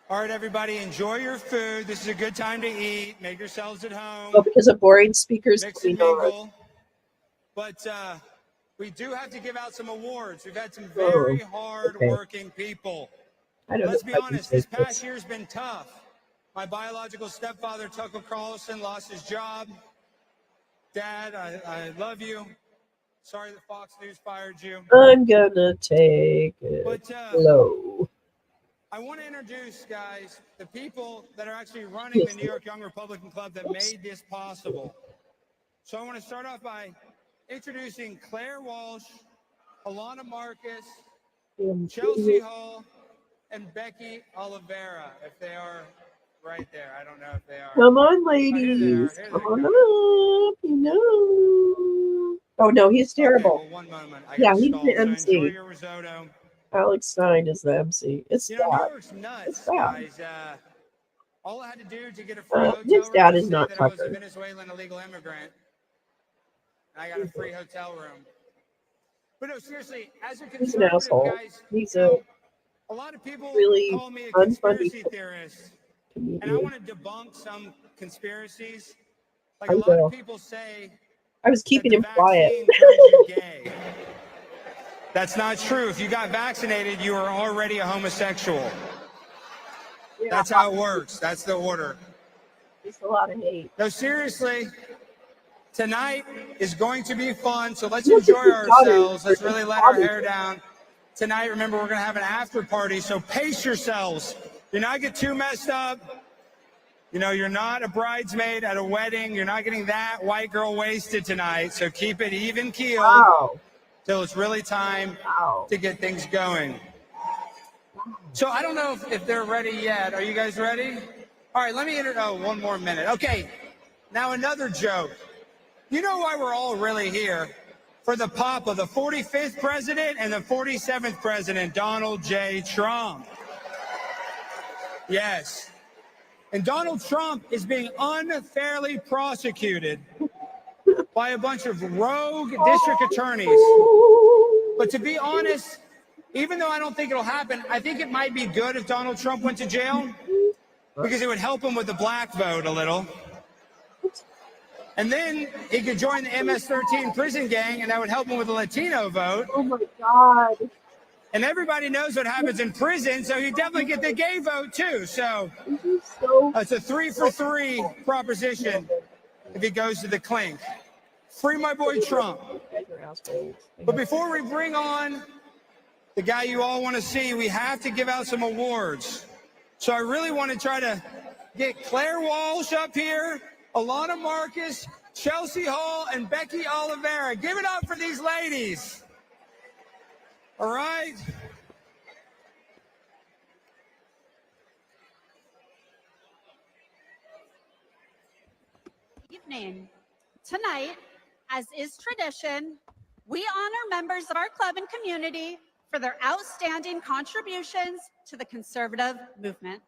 Speaker 3: All right, everybody, enjoy your food. This is a good time to eat. Make yourselves at home.
Speaker 1: Oh, because of boring speakers.
Speaker 3: Mix and mingle. But we do have to give out some awards. We've had some very hard-working people. Let's be honest, this past year's been tough. My biological stepfather, Tucker Carlson, lost his job. Dad, I love you. Sorry that Fox News fired you.
Speaker 1: I'm gonna take it slow.
Speaker 3: I want to introduce, guys, the people that are actually running the New York Young Republican Club that made this possible. So I want to start off by introducing Claire Walsh, Alana Marcus, Chelsea Hall, and Becky Oliveira, if they are right there. I don't know if they are.
Speaker 1: Come on, ladies. Come on up. You know. Oh, no, he's terrible.
Speaker 3: Okay, well, one moment.
Speaker 1: Yeah, he's the
Speaker 3: So
Speaker 1: MC.
Speaker 3: enjoy your risotto.
Speaker 1: Alex Stein is the MC. It's
Speaker 3: New
Speaker 1: sad.
Speaker 3: York's nuts,
Speaker 1: It's sad.
Speaker 3: guys. All I had to do to get a free hotel
Speaker 1: his
Speaker 3: room
Speaker 1: dad
Speaker 3: was
Speaker 1: is
Speaker 3: say
Speaker 1: not
Speaker 3: that I was a
Speaker 1: Tucker.
Speaker 3: Venezuelan illegal immigrant. And I got a free hotel room. But no, seriously, as a
Speaker 1: He's an
Speaker 3: conservative,
Speaker 1: asshole.
Speaker 3: guys,
Speaker 1: He's
Speaker 3: you know, a lot of people
Speaker 1: really
Speaker 3: call me a
Speaker 1: unfunny
Speaker 3: conspiracy theorist. And I
Speaker 1: comedian.
Speaker 3: want to debunk some conspiracies. Like
Speaker 1: I
Speaker 3: a lot
Speaker 1: will.
Speaker 3: of people say
Speaker 1: I was keeping him quiet.
Speaker 3: Vaccine turns you gay. That's not true. If you got vaccinated, you are already a homosexual. That's how it works. That's the order.
Speaker 1: Just a lot of hate.
Speaker 3: No, seriously, tonight is going to be fun, so let's enjoy ourselves. Let's really let our hair down. Tonight, remember, we're going to have an after party, so pace yourselves. Do not get too messed up. You know, you're not a bridesmaid at a wedding. You're not getting that white girl wasted tonight, so keep it even keeled till it's really time to get things going. So I don't know if they're ready yet. Are you guys ready? All right, let me one more minute. Okay, now another joke. You know why we're all really here? For the pop of the 45th president and the 47th president, Donald J. Trump. Yes. And Donald Trump is being unfairly prosecuted by a bunch of rogue district attorneys. But to be honest, even though I don't think it'll happen, I think it might be good if Donald Trump went to jail because it would help him with the black vote a little. And then he could join the MS-13 prison gang, and that would help him with the Latino vote.
Speaker 1: Oh my God.
Speaker 3: And everybody knows what happens in prison, so he'd definitely get the gay vote too. So it's a 3-for-3 proposition if he goes to the clink. Free my boy Trump. But before we bring on the guy you all want to see, we have to give out some awards. So I really want to try to get Claire Walsh up here, Alana Marcus, Chelsea Hall, and Becky Oliveira. Give it up for these ladies. All right.
Speaker 9: Evening. Tonight, as is tradition, we honor members of our club and community for their outstanding contributions to the conservative movement.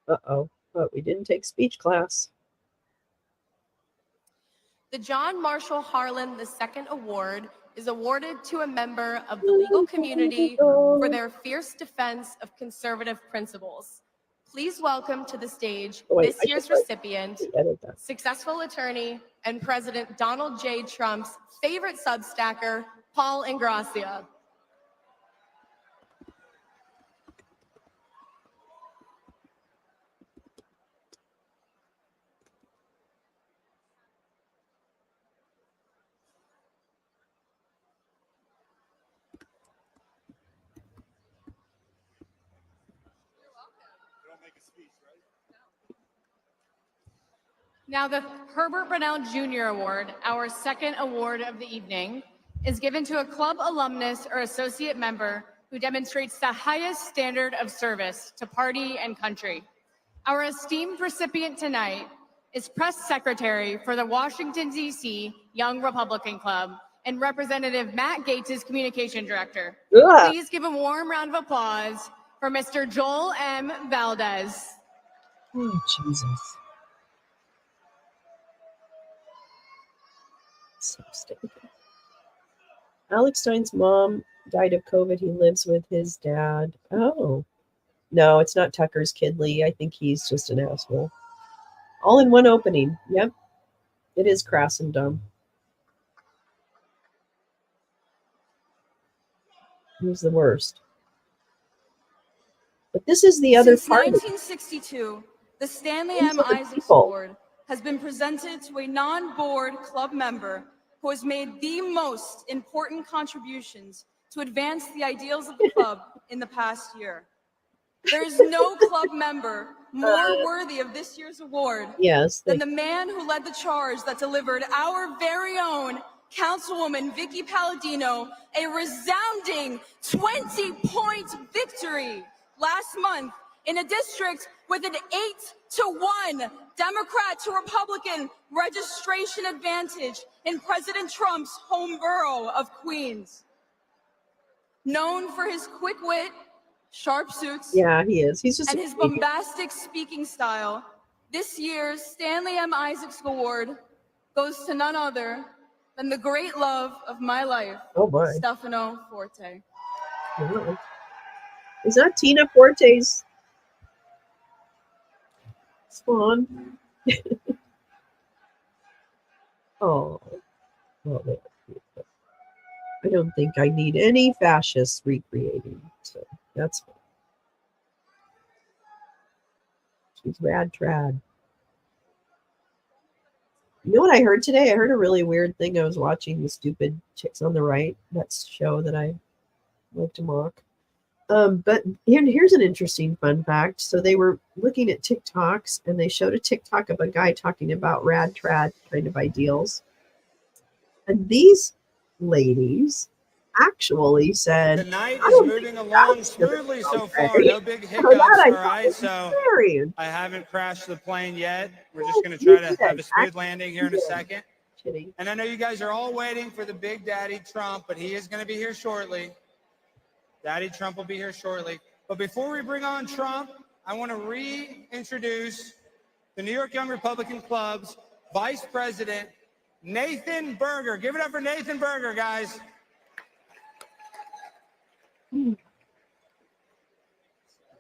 Speaker 1: Uh-oh, but we didn't take speech class.
Speaker 10: The John Marshall Harlan II Award is awarded to a member of the legal community for their fierce defense of conservative principles. Please welcome to the stage this year's recipient, successful attorney and President Donald J. Trump's favorite substacker, Paul Ingrassia. Now, the Herbert Brunel Jr. Award, our second award of the evening, is given to a club alumnus or associate member who demonstrates the highest standard of service to party and country. Our esteemed recipient tonight is press secretary for the Washington, D.C. Young Republican Club and Representative Matt Gaetz' communication director. Please give a warm round of applause for Mr. Joel M. Valdez.
Speaker 1: Oh, Jesus. So stinking. Alex Stein's mom died of COVID. He lives with his dad. Oh. No, it's not Tucker's kid, Lee. I think he's just an asshole. All in one opening. Yep. It is crass and dumb. Who's the worst? But this is the other
Speaker 10: Since
Speaker 1: party.
Speaker 10: 1962, the Stanley M. Isaacs Award has been presented to a non-board club member who has made the most important contributions to advance the ideals of the club in the past year. There is no club member more worthy of this year's award than the man who led the charge that delivered our very own Councilwoman Vicky Palladino a resounding 20-point victory last month in a district with an 8-to-1 Democrat to Republican registration advantage in President Trump's home borough of Queens. Known for his quick wit, sharp suits,
Speaker 1: yeah, he is. He's just
Speaker 10: and his bombastic speaking style, this year's Stanley M. Isaacs Award goes to none other than the great love of my life, Stefano Forte.
Speaker 1: Oh. Is that Tina Forte's spawn? Oh, well, I don't think I need any fascists recreating, so that's fine. She's rad trad. You know what I heard today? I heard a really weird thing. I was watching the Stupid Chicks on the Right, that show that I like to mock. But here's an interesting fun fact. So they were looking at TikToks, and they showed a TikTok of a guy talking about rad trad kind of ideals. And these ladies actually said,
Speaker 3: The night is moving along smoothly so far. No big hiccups. All right, so I haven't crashed the plane yet. We're just going to try to have a smooth landing here in a second. And I know you guys are all waiting for the big daddy Trump, but he is going to be here shortly. Daddy Trump will be here shortly. But before we bring on Trump, I want to reintroduce the New York Young Republican Club's Vice President, Nathan Berger. Give it up for Nathan Berger, guys.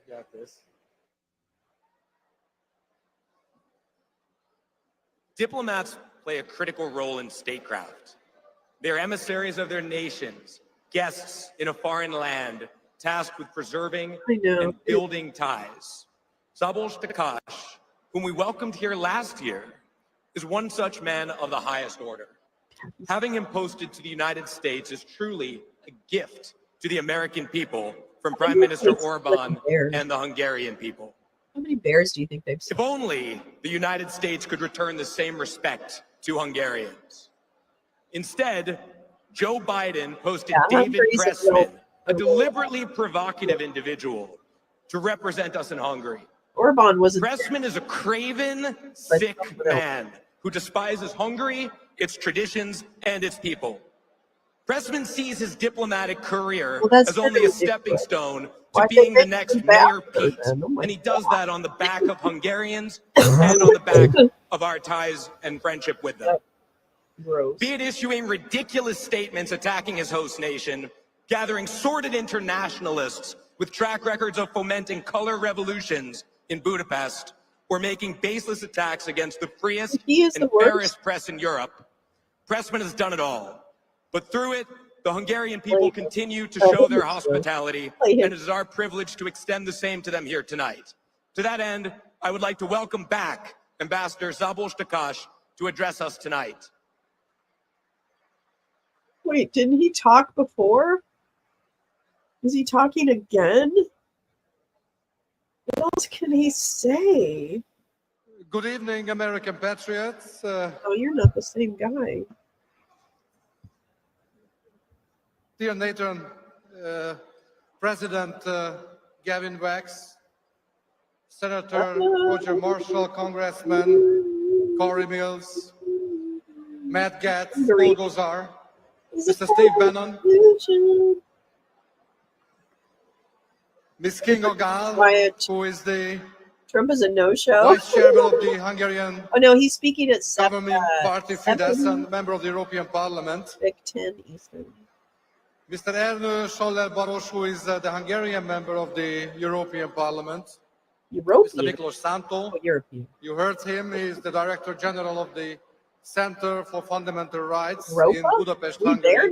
Speaker 3: Got this.
Speaker 6: Diplomats play a critical role in statecraft. They're emissaries of their nations, guests in a foreign land, tasked with preserving and building ties. Szabolcs Takacs, whom we welcomed here last year, is one such man of the highest order. Having him posted to the United States is truly a gift to the American people from Prime Minister Orban and the Hungarian people.
Speaker 1: How many bears do you think they've seen?
Speaker 6: If only the United States could return the same respect to Hungarians. Instead, Joe Biden posted David Pressman, a deliberately provocative individual, to represent us in Hungary.
Speaker 1: Orban wasn't.
Speaker 6: Pressman is a craven, sick man who despises Hungary, its traditions, and its people. Pressman sees his diplomatic career as only a stepping stone to being the next Mayor Pete, and he does that on the back of Hungarians and on the back of our ties and friendship with them. Be it issuing ridiculous statements attacking his host nation, gathering sordid internationalists with track records of fomenting color revolutions in Budapest, or making baseless attacks against the freest and fairest press in Europe, Pressman has done it all. But through it, the Hungarian people continue to show their hospitality, and it is our privilege to extend the same to them here tonight. To that end, I would like to welcome back Ambassador Szabolcs Takacs to address us tonight.
Speaker 1: Wait, didn't he talk before? Is he talking again? What else can he say?
Speaker 11: Good evening, American patriots.
Speaker 1: Oh, you're not the same guy.
Speaker 11: Dear Nathan, President Gavin Wax, Senator Roger Marshall, Congressman Corey Mills, Matt Gaetz, Paul Gosar, Mr. Steve Bannon, Ms. Kinga Gál, who is the
Speaker 1: Trump is a no-show.
Speaker 11: Vice Chairman of the Hungarian
Speaker 1: Oh no, he's speaking at
Speaker 11: Governing Party Fidesz and member of the European Parliament.
Speaker 1: 10 Eastern.
Speaker 11: Mr. Ernő Soller-Baros, who is the Hungarian member of the European Parliament. Mr. Miklos Szanto, you heard him, he is the Director General of the Center for Fundamental Rights in Budapest, Hungary,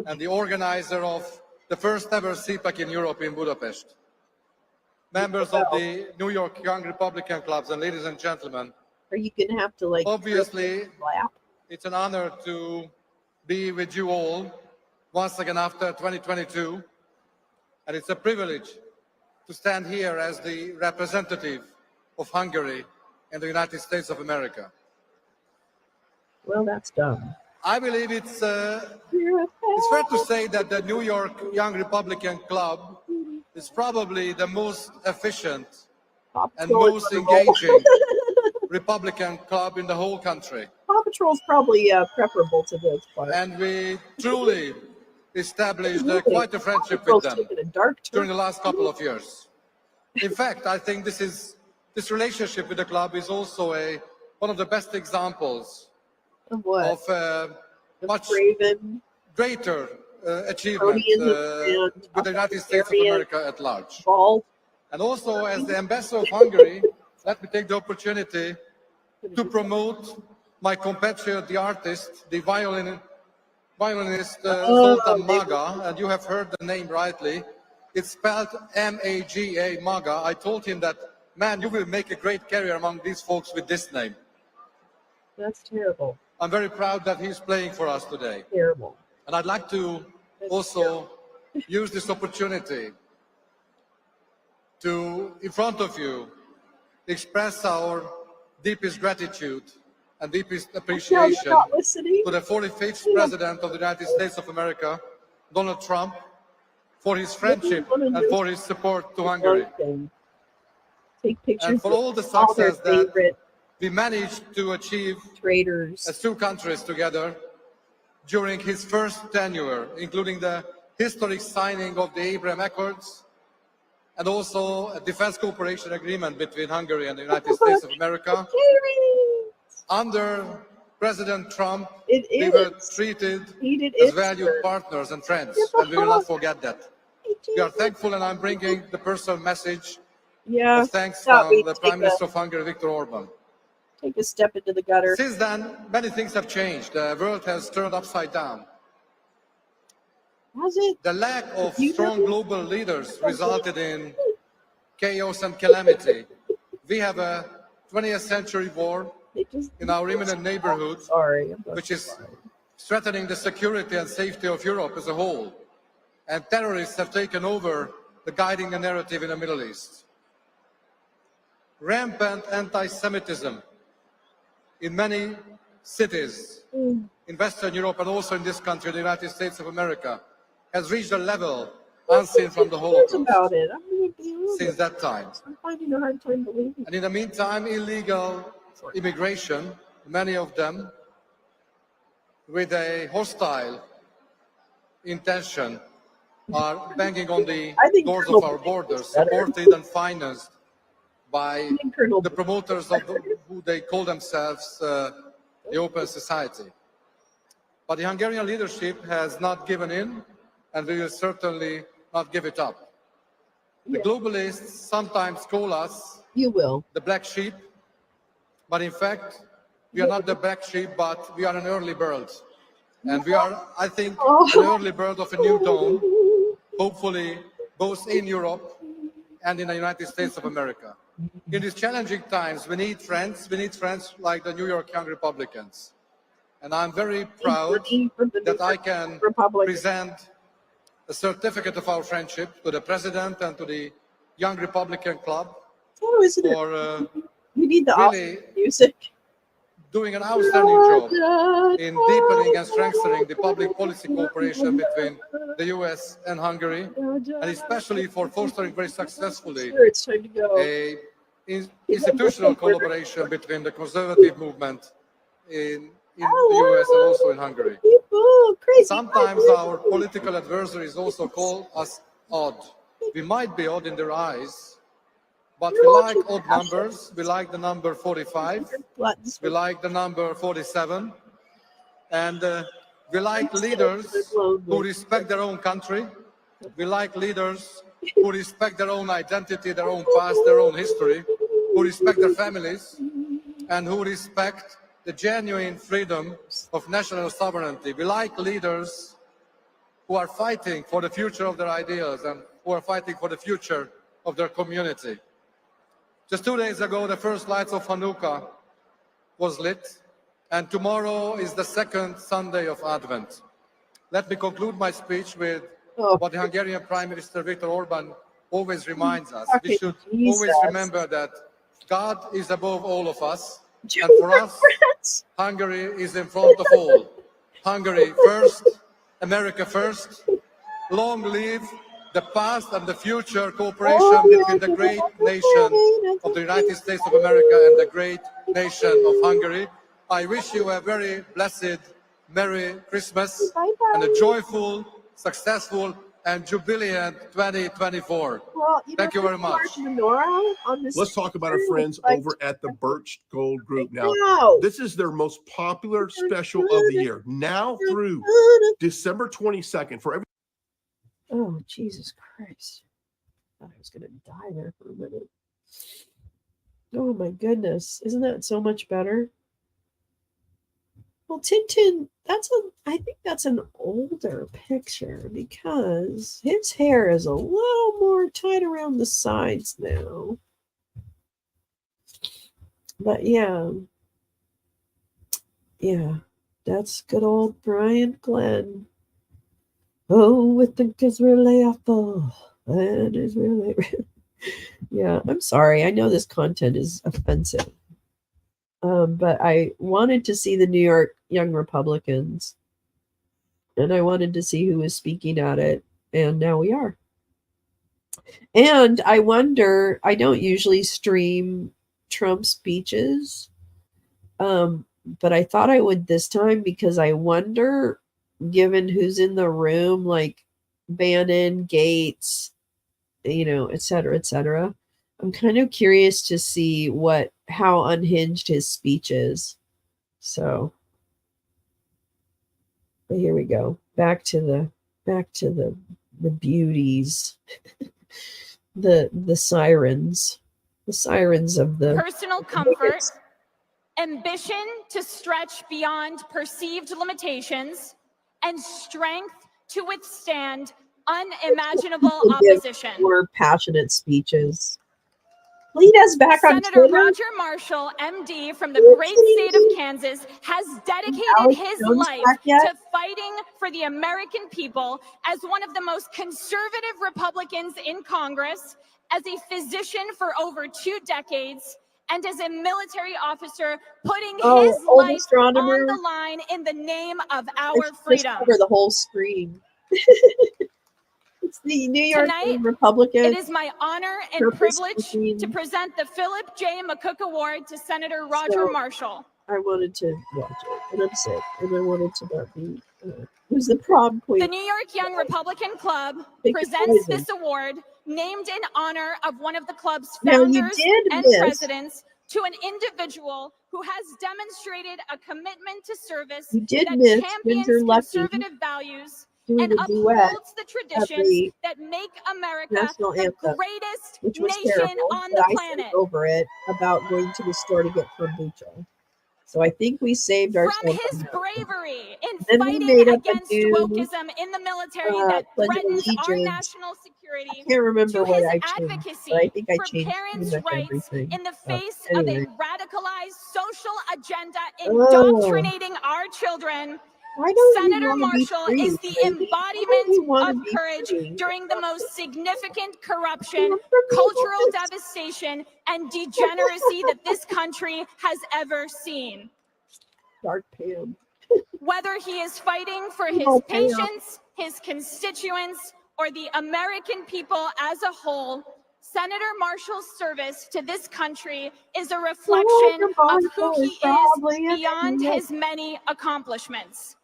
Speaker 11: and the organizer of the first ever CPAC in Europe in Budapest. Members of the New York Young Republican Clubs, and ladies and gentlemen,
Speaker 1: are you going to have to like
Speaker 11: obviously it's an honor to be with you all once again after 2022, and it's a privilege to stand here as the representative of Hungary in the United States of America.
Speaker 1: Well, that's dumb.
Speaker 11: I believe it's fair to say that the New York Young Republican Club is probably the most efficient and most engaging Republican club in the whole country.
Speaker 1: Paw Patrol's probably preferable to this part.
Speaker 11: And we truly established quite a friendship with them during the last couple of years. In fact, I think this relationship with the club is also one of the best examples
Speaker 1: of
Speaker 11: much greater achievement with the United States of America at large. And also, as the ambassador of Hungary, let me take the opportunity to promote my compatriot, the artist, the violinist Zoltan Maga, and you have heard the name rightly. It's spelled M-A-G-A, Maga. I told him that, man, you will make a great career among these folks with this name.
Speaker 1: That's terrible.
Speaker 11: I'm very proud that he's playing for us today.
Speaker 1: Terrible.
Speaker 11: And I'd like to also use this opportunity to, in front of you, express our deepest gratitude and deepest appreciation to the 45th President of the United States of America, Donald Trump, for his friendship and for his support to Hungary.
Speaker 1: Take pictures
Speaker 11: and for all the success that we managed to achieve as two countries together during his first tenure, including the historic signing of the Abraham Accords and also a defense cooperation agreement between Hungary and the United States of America. Under President Trump, we were treated as valued partners and friends, and we will not forget that. We are thankful, and I'm bringing the personal message of thanks from the Prime Minister of Hungary, Viktor Orban.
Speaker 1: Take a step into the gutter.
Speaker 11: Since then, many things have changed. The world has turned upside down.
Speaker 1: Has it?
Speaker 11: The lack of strong global leaders resulted in chaos and calamity. We have a 20th century war in our imminent neighborhood, which is threatening the security and safety of Europe as a whole. And terrorists have taken over the guiding narrative in the Middle East. Rampant anti-Semitism in many cities in Western Europe and also in this country, the United States of America, has reached a level unseen from the Holocaust since that time.
Speaker 1: I'm finding a hard time believing.
Speaker 11: And in the meantime, illegal immigration, many of them with a hostile intention, are banging on the doors of our borders, supported and financed by the promoters of who they call themselves the open society. But the Hungarian leadership has not given in, and we will certainly not give it up. The globalists sometimes call us the black sheep, but in fact, we are not the black sheep, but we are an early bird. And we are, I think, an early bird of a new dawn, hopefully both in Europe and in the United States of America. In these challenging times, we need friends like the New York Young Republicans. And I'm very proud that I can present a certificate of our friendship to the President and to the Young Republican Club for really doing an outstanding job in deepening and strengthening the public policy cooperation between the US and Hungary, and especially for fostering very successfully an institutional collaboration between the conservative movement in the US and also in Hungary. Sometimes our political adversaries also call us odd. We might be odd in their eyes, but we like odd numbers. We like the number 45. We like the number 47. And we like leaders who respect their own country. We like leaders who respect their own identity, their own past, their own history, who respect their families, and who respect the genuine freedom of national sovereignty. We like leaders who are fighting for the future of their ideas and who are fighting for the future of their community. Just 2 days ago, the first lights of Hanukkah was lit, and tomorrow is the second Sunday of Advent. Let me conclude my speech with what the Hungarian Prime Minister Viktor Orban always reminds us. We should always remember that God is above all of us, and for us, Hungary is in front of all. Hungary first, America first. Long live the past and the future cooperation between the great nation of the United States of America and the great nation of Hungary. I wish you a very blessed, Merry Christmas and a joyful, successful and jubilant 2024. Thank you very much.
Speaker 2: Let's talk about our friends over at the Birch Gold Group. Now, this is their most popular special of the year. Now through December 22nd for every.
Speaker 1: Oh, Jesus Christ. I thought I was going to die there for a minute. Oh, my goodness. Isn't that so much better? Well, Tintin, I think that's an older picture because his hair is a little more tied around the sides now. But yeah, that's good old Brian Glenn. Oh, with the really awful, and is really. Yeah, I'm sorry. I know this content is offensive. But I wanted to see the New York Young Republicans, and I wanted to see who was speaking at it, and now we are. And I wonder, I don't usually stream Trump speeches, but I thought I would this time because I wonder, given who's in the room, like Bannon, Gates, et cetera, I'm kind of curious to see how unhinged his speech is. So, but here we go. Back to the beauties, the sirens, of the
Speaker 12: personal comfort, ambition to stretch beyond perceived limitations, and strength to withstand unimaginable opposition.
Speaker 1: More passionate speeches. Lead us back on
Speaker 12: Senator
Speaker 1: Twitter.
Speaker 12: Roger Marshall, MD, from the great state of Kansas, has dedicated his life to fighting for the American people as one of the most conservative Republicans in Congress, as a physician for over 2 decades, and as a military officer, putting his life on the line in the name of our freedom.
Speaker 1: Cover the whole screen. It's the New York Republican.
Speaker 12: It is my honor and privilege to present the Philip J. McCook Award to Senator Roger Marshall.
Speaker 1: I wanted to watch it, and I'm sick, and I wanted to not be. Who's the prom queen?
Speaker 12: The New York Young Republican Club presents this award, named in honor of one of the club's founders and presidents, to an individual who has demonstrated a commitment to service that champions conservative values and upholds the traditions that make America the greatest nation on the planet.
Speaker 1: I over it about going to the store to get kombucha. So I think we saved ourselves.
Speaker 12: From his bravery in fighting against wokeism in the military that threatens our national security,
Speaker 1: I can't remember
Speaker 12: to
Speaker 1: what
Speaker 12: his
Speaker 1: I changed,
Speaker 12: advocacy
Speaker 1: but I think I
Speaker 12: for
Speaker 1: changed
Speaker 12: parents' rights
Speaker 1: everything.
Speaker 12: in the face of a radicalized social agenda indoctrinating our children. Senator Marshall is the embodiment of courage during the most significant corruption, cultural devastation, and degeneracy that this country has ever seen.
Speaker 1: Dark Pam.
Speaker 12: Whether he is fighting for his patients, his constituents, or the American people as a whole, Senator Marshall's service to this country is a reflection of who he is beyond his many accomplishments.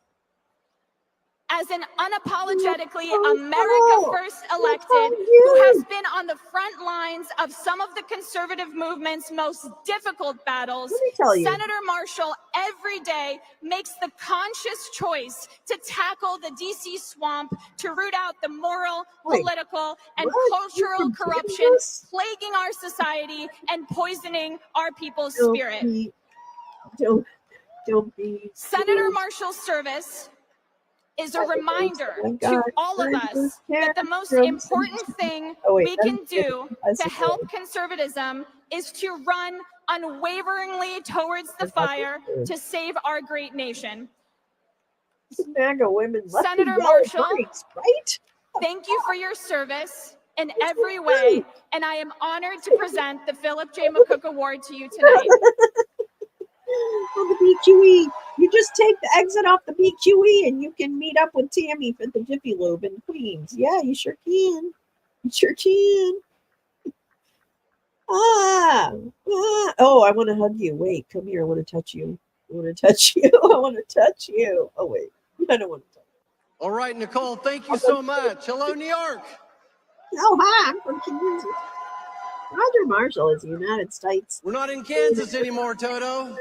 Speaker 12: As an unapologetically America First elected who has been on the front lines of some of the conservative movement's most difficult battles, Senator Marshall every day makes the conscious choice to tackle the DC swamp, to root out the moral, political, and cultural corruption plaguing our society and poisoning our people's spirit. Senator Marshall's service is a reminder to all of us that the most important thing we can do to help conservatism is to run unwaveringly towards the fire to save our great nation. Senator Marshall, thank you for your service in every way, and I am honored to present the Philip J. McCook Award to you tonight.
Speaker 1: On the BQE. You just take the exit off the BQE and you can meet up with Tammy at the Jiffy Lube in Queens. Yeah, you sure can. You sure can. Oh, I want to hug you. Wait, come here. I want to touch you. I want to touch you. I want to touch you. Oh, wait. I don't want to touch you.
Speaker 13: All right, Nicole, thank you so much. Hello, New York.
Speaker 1: Oh, hi. I'm from Kansas. Roger Marshall is the United States.
Speaker 13: We're not in Kansas anymore, Toto.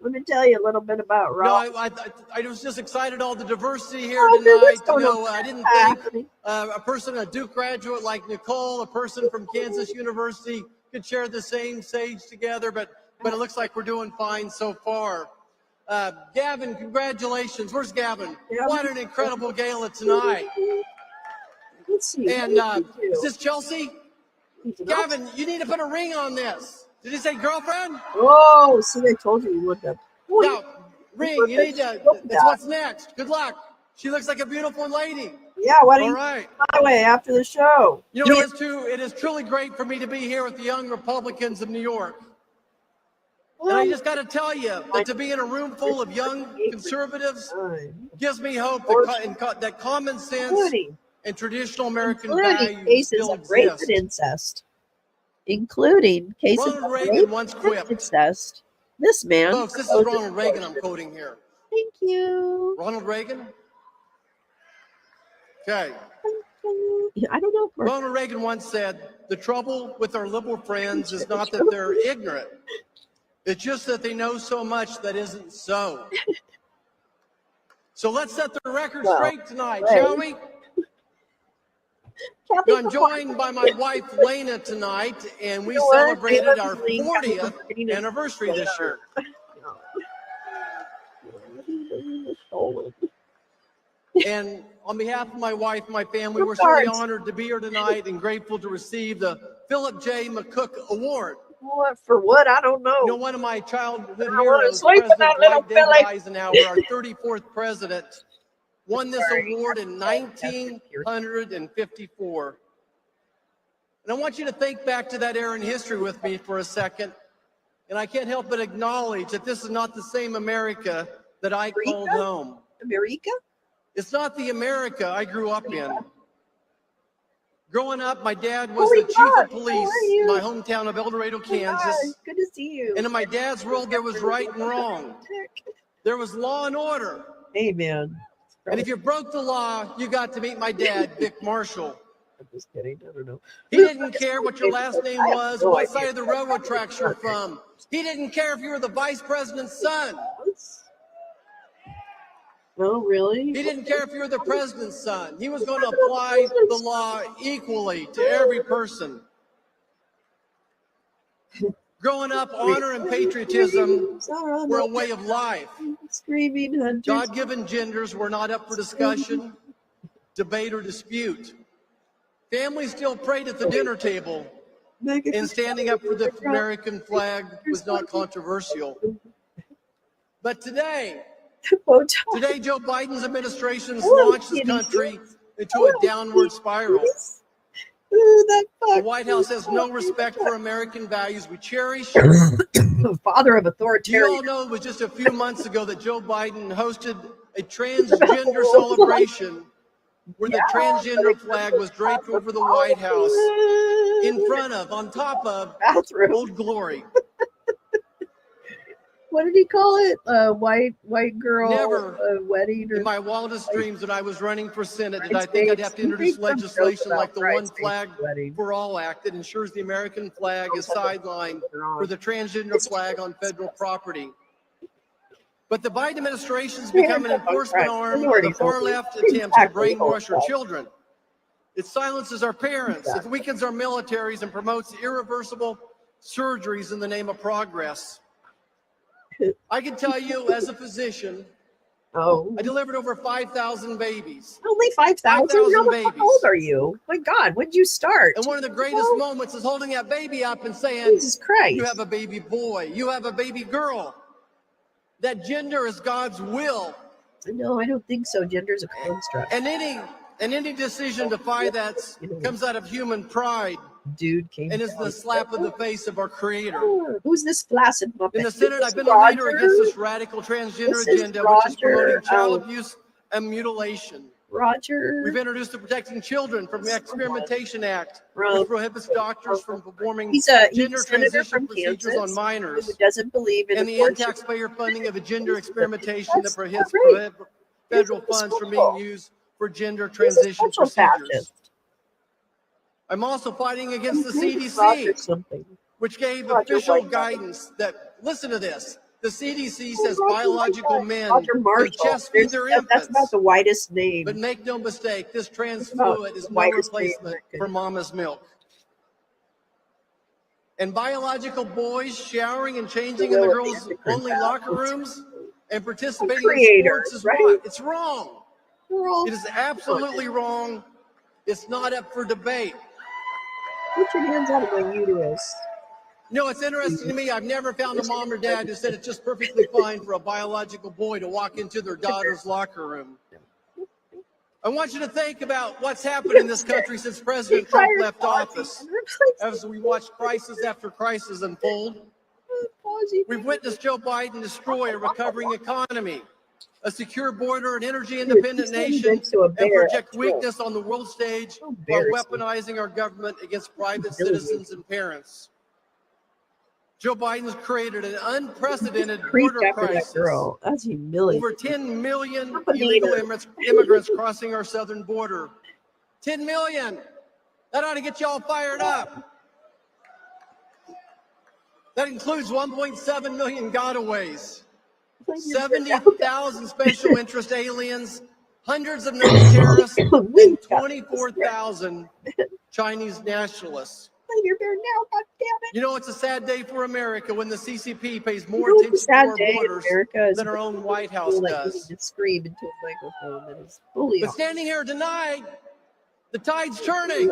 Speaker 1: Let me tell you a little bit about Ross.
Speaker 13: No, I was just excited all the diversity here tonight. I didn't think a person, a Duke graduate like Nicole, a person from Kansas University could share the same stage together, but it looks like we're doing fine so far. Gavin, congratulations. Where's Gavin? What an incredible gala tonight.
Speaker 1: Let's see.
Speaker 13: And is this Chelsea? Gavin, you need to put a ring on this. Did he say girlfriend?
Speaker 1: Oh, see, I told you would have.
Speaker 13: No, ring. You need to. That's what's next. Good luck. She looks like a beautiful lady.
Speaker 1: Yeah, why don't
Speaker 13: All
Speaker 1: you
Speaker 13: right.
Speaker 1: highway after the show?
Speaker 13: You know, it is truly great for me to be here with the young Republicans of New York. And I just got to tell you that to be in a room full of young conservatives gives me hope that common sense and traditional American values
Speaker 1: cases
Speaker 13: still
Speaker 1: of rape
Speaker 13: exist.
Speaker 1: and incest. Including cases
Speaker 13: Ronald
Speaker 1: of
Speaker 13: Reagan
Speaker 1: rape
Speaker 13: once
Speaker 1: and
Speaker 13: quipped.
Speaker 1: incest. This man.
Speaker 13: Folks, this is Ronald Reagan I'm quoting here.
Speaker 1: Thank you.
Speaker 13: Ronald Reagan? Okay.
Speaker 1: I don't know.
Speaker 13: Ronald Reagan once said, the trouble with our liberal friends is not that they're ignorant. It's just that they know so much that isn't so. So let's set the record straight tonight, shall we? I'm joined by my wife, Lena, tonight, and we celebrated our 40th anniversary this year. And on behalf of my wife and my family, we're certainly honored to be here tonight and grateful to receive the Philip J. McCook Award.
Speaker 1: What for what? I don't know.
Speaker 13: You know, one of my childhood heroes, President Dwight David Eisenhower, our 34th president, won this award in 1954. And I want you to think back to that era in history with me for a second. And I can't help but acknowledge that this is not the same America that I called home.
Speaker 1: America?
Speaker 13: It's not the America I grew up in. Growing up, my dad was the chief of police in my hometown of El Dorado, Kansas.
Speaker 1: Good to see you.
Speaker 13: And in my dad's world, there was right and wrong. There was law and order.
Speaker 1: Hey, man.
Speaker 13: And if you broke the law, you got to meet my dad, Vic Marshall.
Speaker 1: I'm just kidding. I don't know.
Speaker 13: He didn't care what your last name was, what side of the railroad tracks you're from. He didn't care if you were the vice president's son.
Speaker 1: Oh, really?
Speaker 13: He didn't care if you were the president's son. He was going to apply the law equally to every person. Growing up, honor and patriotism were a way of life.
Speaker 1: Screaming hunters.
Speaker 13: God-given genders were not up for discussion, debate, or dispute. Families still prayed at the dinner table, and standing up for the American flag was not controversial. But today, Joe Biden's administration has launched this country into a downward spiral. The White House has no respect for American values we cherish.
Speaker 1: Father of authoritarian.
Speaker 13: You all know it was just a few months ago that Joe Biden hosted a transgender celebration where the transgender flag was draped over the White House in front of, on top of, Old Glory.
Speaker 1: What did he call it? White girl
Speaker 13: Never
Speaker 1: wedding?
Speaker 13: In my wildest dreams when I was running for Senate did I think I'd have to introduce legislation like the One Flag for All Act that ensures the American flag is sidelined for the transgender flag on federal property. But the Biden administration has become an enforcement arm of the far left attempts to brainwash our children. It silences our parents, it weakens our militaries, and promotes irreversible surgeries in the name of progress. I can tell you as a physician, I delivered over 5,000 babies.
Speaker 1: Only 5,000? How old are you? My God, when did you start?
Speaker 13: And one of the greatest moments is holding that baby up and saying,
Speaker 1: Jesus Christ.
Speaker 13: You have a baby boy, you have a baby girl. That gender is God's will.
Speaker 1: No, I don't think so. Gender is a construct.
Speaker 13: And any decision to fight that comes out of human pride. And is the slap in the face of our Creator.
Speaker 1: Who's this flaccid muppet?
Speaker 13: In the Senate, I've been a leader against this radical transgender agenda, which is promoting child abuse and mutilation.
Speaker 1: Roger.
Speaker 13: We've introduced the Protecting Children from the Experimentation Act, which prohibits doctors from performing gender transition procedures on minors.
Speaker 1: Who doesn't believe in
Speaker 13: and the end taxpayer funding of the gender experimentation that prohibits federal funds from being used for gender transition procedures. I'm also fighting against the CDC, which gave official guidance that, listen to this, the CDC says biological men can chest feed their infants.
Speaker 1: That's about the whitest name.
Speaker 13: But make no mistake, this trans fluid is no replacement for mama's milk. And biological boys showering and changing in the girls' only locker rooms and participating in sports is what? It's wrong. It is absolutely wrong. It's not up for debate.
Speaker 1: Put your hands out of my uterus.
Speaker 13: You know, it's interesting to me. I've never found a mom or dad who said it's just perfectly fine for a biological boy to walk into their daughter's locker room. I want you to think about what's happened in this country since President Trump left office. As we watch crisis after crisis unfold, we've witnessed Joe Biden destroy a recovering economy, a secure border, an energy-independent nation, and project weakness on the world stage while weaponizing our government against private citizens and parents. Joe Biden's created an unprecedented border crisis.
Speaker 1: That's humiliating.
Speaker 13: Over 10 million illegal immigrants crossing our southern border. 10 million. That ought to get you all fired up. That includes 1.7 million gotaways, 70,000 special interest aliens, hundreds of known terrorists, and 24,000 Chinese nationalists.
Speaker 1: You're there now, God damn it.
Speaker 13: You know, it's a sad day for America when the CCP pays more attention to our borders than our own White House does.
Speaker 1: To scream into a microphone that is fully
Speaker 13: But standing here tonight, the tide's turning.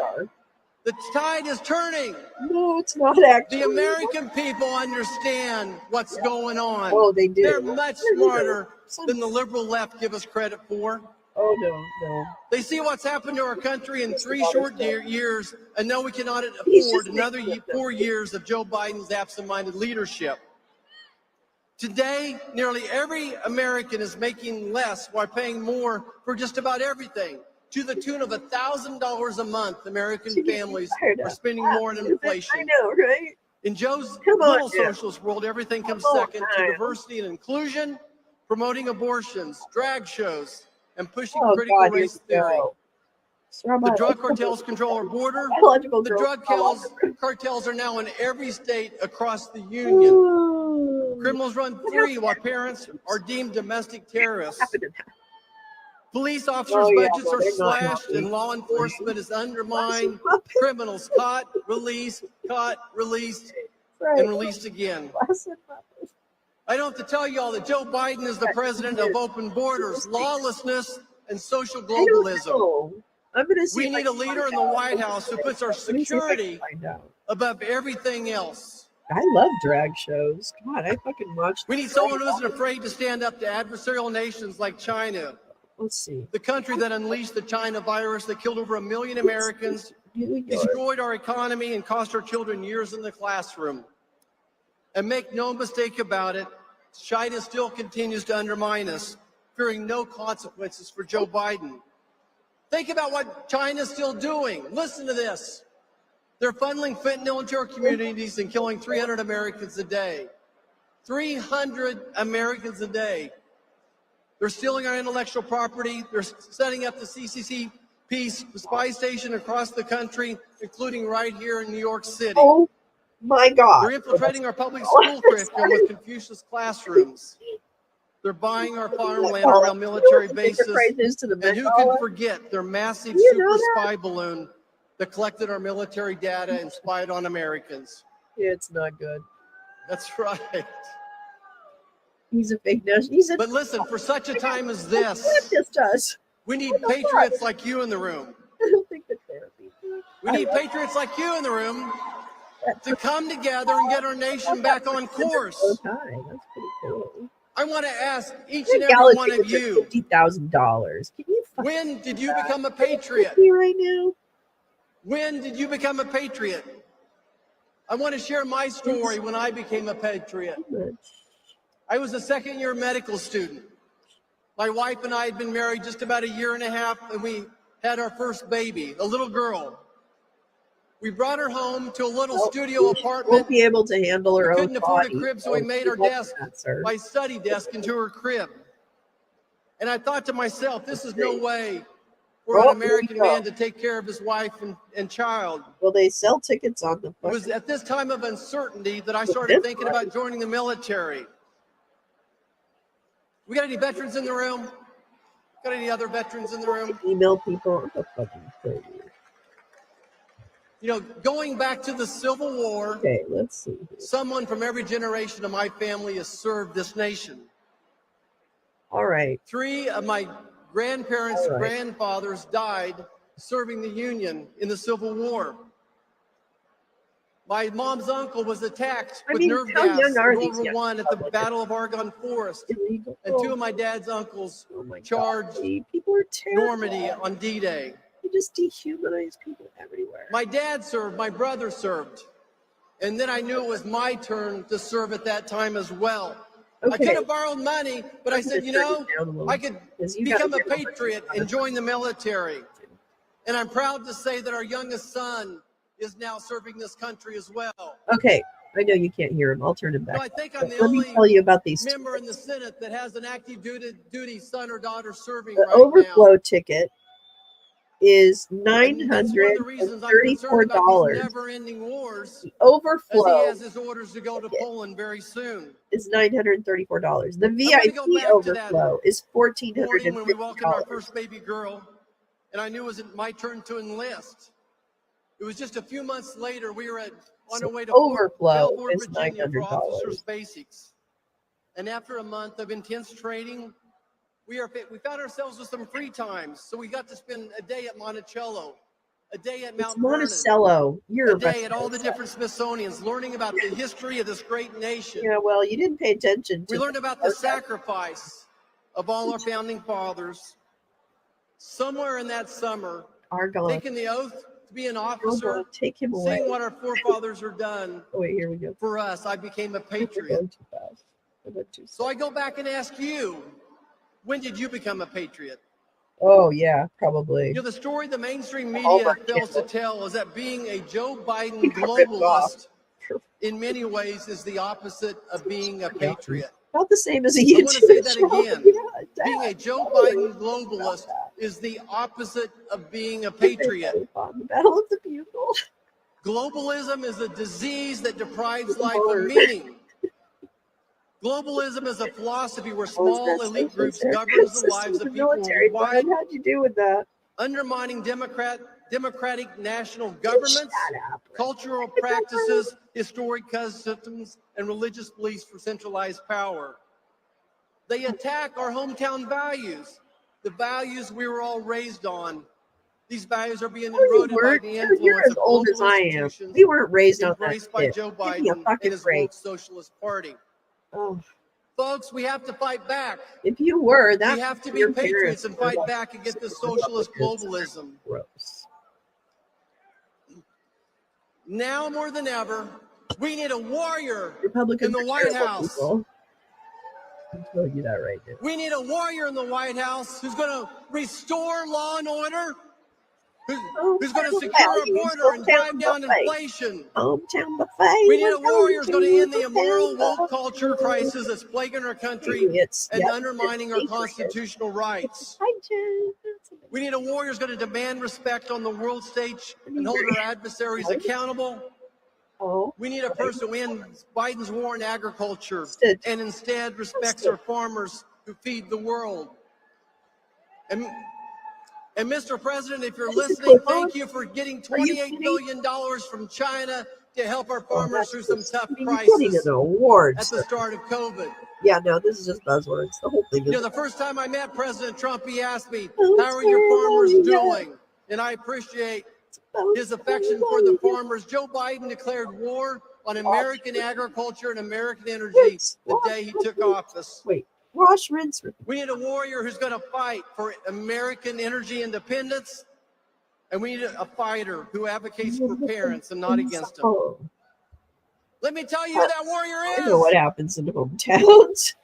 Speaker 13: The tide is turning.
Speaker 1: No, it's not actually.
Speaker 13: The American people understand what's going on.
Speaker 1: Oh, they do.
Speaker 13: They're much smarter than the liberal left give us credit for.
Speaker 1: Oh, no.
Speaker 13: They see what's happened to our country in 3 short years and know we cannot afford another 4 years of Joe Biden's absent-minded leadership. Today, nearly every American is making less while paying more for just about everything. To the tune of $1,000 a month, American families are spending more on inflation.
Speaker 1: I know, right?
Speaker 13: In Joe's little socialist world, everything comes second to diversity and inclusion, promoting abortions, drag shows, and pushing critical race theory. The drug cartels control our border. The drug cartels are now in every state across the union. Criminals run free while parents are deemed domestic terrorists. Police officers' budgets are slashed and law enforcement is undermined. Criminals caught, released, and released again. I don't have to tell you all that Joe Biden is the president of open borders, lawlessness, and social globalism. We need a leader in the White House who puts our security above everything else.
Speaker 1: I love drag shows. God, I fucking watch.
Speaker 13: We need someone who isn't afraid to stand up to adversarial nations like China.
Speaker 1: Let's see.
Speaker 13: The country that unleashed the China virus that killed over 1 million Americans, destroyed our economy, and cost our children years in the classroom. And make no mistake about it, China still continues to undermine us, fearing no consequences for Joe Biden. Think about what China's still doing. Listen to this. They're funneling fentanyl into our communities and killing 300 Americans a day. 300 Americans a day. They're stealing our intellectual property. They're setting up the CCP spy station across the country, including right here in New York City.
Speaker 1: Oh my God.
Speaker 13: They're infiltrating our public school curriculum with Confucius classrooms. They're buying our farmland around military bases. And who can forget their massive super spy balloon that collected our military data and spied on Americans?
Speaker 1: Yeah, it's not good.
Speaker 13: That's right.
Speaker 1: He's a fake national.
Speaker 13: But listen, for such a time as this, we need patriots like you in the room.
Speaker 1: I don't think that therapy.
Speaker 13: We need patriots like you in the room to come together and get our nation back on course.
Speaker 1: That's pretty cool.
Speaker 13: I want to ask each and every one of you,
Speaker 1: $50,000.
Speaker 13: When did you become a patriot?
Speaker 1: Right now.
Speaker 13: When did you become a patriot? I want to share my story when I became a patriot. I was a second-year medical student. My wife and I had been married just about 1.5 years, and we had our first baby, a little girl. We brought her home to a little studio apartment.
Speaker 1: Won't be able to handle her own
Speaker 13: couldn't afford
Speaker 1: body.
Speaker 13: a crib, so we made our desk, my study desk, into her crib. And I thought to myself, this is no way for an American man to take care of his wife and child.
Speaker 1: Well, they sell tickets on the.
Speaker 13: It was at this time of uncertainty that I started thinking about joining the military. We got any veterans in the room? Got any other veterans in the room?
Speaker 1: Email people. I'm a fucking crazy.
Speaker 13: You know, going back to the Civil War,
Speaker 1: okay, let's see.
Speaker 13: Someone from every generation of my family has served this nation.
Speaker 1: All right.
Speaker 13: 3 of my grandparents' grandfathers died serving the Union in the Civil War. My mom's uncle was attacked with nerve gas in World War I at the Battle of Argonne Forest.
Speaker 1: Illegal.
Speaker 13: And 2 of my dad's uncles charged Normandy on D-Day.
Speaker 1: They just dehumanize people everywhere.
Speaker 13: My dad served, my brother served. And then I knew it was my turn to serve at that time as well.
Speaker 1: Okay.
Speaker 13: I could have borrowed money, but I said, you know, I could become a patriot and join the military. And I'm proud to say that our youngest son is now serving this country as well.
Speaker 1: Okay, I know you can't hear him. I'll turn him back.
Speaker 13: No, I think I'm the
Speaker 1: Let me
Speaker 13: only
Speaker 1: tell you about these
Speaker 13: member in the Senate that has an active duty son or daughter serving
Speaker 1: the
Speaker 13: right
Speaker 1: overflow
Speaker 13: now.
Speaker 1: ticket is $934.
Speaker 13: Never-ending wars.
Speaker 1: The overflow
Speaker 13: as he has his orders to go to Poland very soon.
Speaker 1: Is $934. The VIP overflow is $1,450.
Speaker 13: When we welcomed our first baby girl, and I knew it was my turn to enlist. It was just a few months later, we were on our way to
Speaker 1: overflow
Speaker 13: Belfort,
Speaker 1: is
Speaker 13: Virginia for
Speaker 1: $900.
Speaker 13: officers' basics. And after a month of intense training, we found ourselves with some free time. So we got to spend a day at Monticello, a day at Mount Vernon,
Speaker 1: Monticello. You're
Speaker 13: a day at all the different Smithsonians, learning about the history of this great nation.
Speaker 1: Yeah, well, you didn't pay attention to
Speaker 13: We learned about the sacrifice of all our founding fathers. Somewhere in that summer, taking the oath to be an officer,
Speaker 1: take him away.
Speaker 13: seeing what our forefathers are done
Speaker 1: here we go.
Speaker 13: for us, I became a patriot. So I go back and ask you, when did you become a patriot?
Speaker 1: Oh, yeah, probably.
Speaker 13: You know, the story the mainstream media fails to tell is that being a Joe Biden globalist in many ways is the opposite of being a patriot.
Speaker 1: Not the same as a
Speaker 13: YouTube. I want to say that
Speaker 1: show.
Speaker 13: again.
Speaker 1: Yeah,
Speaker 13: being a Joe Biden globalist is the opposite of being a patriot.
Speaker 1: The Battle of the Bugle.
Speaker 13: Globalism is a disease that deprives life of meaning. Globalism is a philosophy where small elite groups govern the lives of people worldwide.
Speaker 1: How'd you do with that?
Speaker 13: Undermining democratic national governments, cultural practices, historic customs, and religious beliefs for centralized power. They attack our hometown values, the values we were all raised on. These values are being eroded by the influence
Speaker 1: You're as old as I am. We weren't raised on that
Speaker 13: embraced by Joe Biden and his woke Socialist Party.
Speaker 1: Oh.
Speaker 13: Folks, we have to fight back.
Speaker 1: If you were,
Speaker 13: we have to be patriots and fight back against the socialist globalism.
Speaker 1: Gross.
Speaker 13: Now more than ever, we need a warrior
Speaker 1: Republicans
Speaker 13: in the White House.
Speaker 1: People. I'm telling you that right now.
Speaker 13: We need a warrior in the White House who's going to restore law and order, who's going to secure our border and drive down inflation.
Speaker 1: Hometown buffet.
Speaker 13: We need a warrior who's going to end the immoral woke culture crisis that's plaguing our country and undermining our constitutional rights. We need a warrior who's going to demand respect on the world stage and hold our adversaries accountable. We need a person who ends Biden's war on agriculture and instead respects our farmers who feed the world. And Mr. President, if you're listening, thank you for getting $28 billion from China to help our farmers through some tough crises at the start of COVID.
Speaker 1: Yeah, no, this is just buzzwords. The whole thing is.
Speaker 13: You know, the first time I met President Trump, he asked me, how are your farmers doing? And I appreciate his affection for the farmers. Joe Biden declared war on American agriculture and American energy the day he took office.
Speaker 1: Wash, rinse.
Speaker 13: We need a warrior who's going to fight for American energy independence, and we need a fighter who advocates for parents and not against them. Let me tell you who that warrior is.
Speaker 1: I know what happens in hometowns.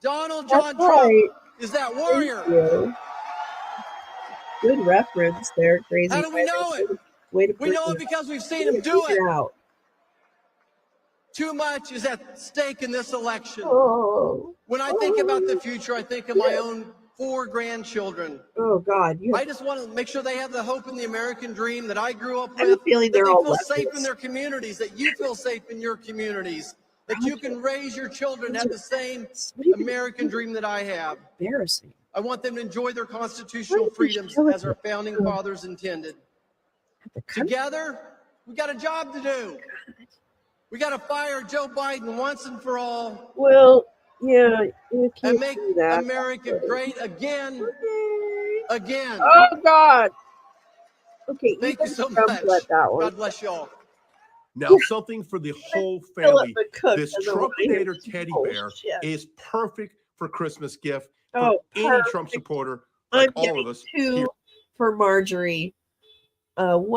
Speaker 13: Donald John Trump is that warrior.
Speaker 1: Good reference there, crazy.
Speaker 13: How do we know it? We know it because we've seen him do it. Too much is at stake in this election. When I think about the future, I think of my own 4 grandchildren.
Speaker 1: Oh, God.
Speaker 13: I just want to make sure they have the hope in the American dream that I grew up with.
Speaker 1: I have a feeling
Speaker 13: that
Speaker 1: they're all
Speaker 13: feel safe in their communities, that you feel safe in your communities, that you can raise your children to have the same American dream that I have.
Speaker 1: Embarrassing.
Speaker 13: I want them to enjoy their constitutional freedoms as our founding fathers intended. Together, we got a job to do. We got to fire Joe Biden once and for all.
Speaker 1: Well, Yeah, you can't
Speaker 13: and make
Speaker 1: do that.
Speaker 13: America great again. Again.
Speaker 1: Oh, God. Okay,
Speaker 13: Thank you so
Speaker 1: Trump
Speaker 13: much.
Speaker 1: let that one.
Speaker 13: God bless you all.
Speaker 2: Now, something for the whole family. This Trumpinator teddy bear is perfect for Christmas gift for any Trump supporter, like all of us.
Speaker 1: 2 for Marjorie. I'm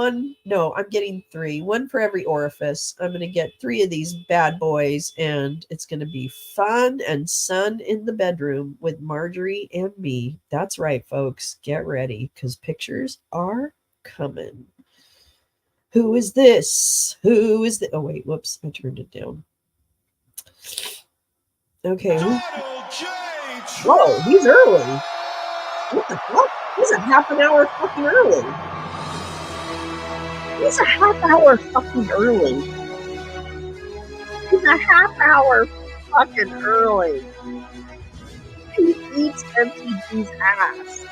Speaker 1: getting 3. 1 for every orifice. I'm going to get 3 of these bad boys, and it's going to be fun and sun in the bedroom with Marjorie and me. That's right, folks. Get ready, because pictures are coming. Who is this? Who is the? Oh, wait. Whoops. I turned it down. Okay. Whoa, he's early. What the fuck? He's a half an hour fucking early. He's a half hour fucking early. He's a half hour fucking early. He eats MTG's ass.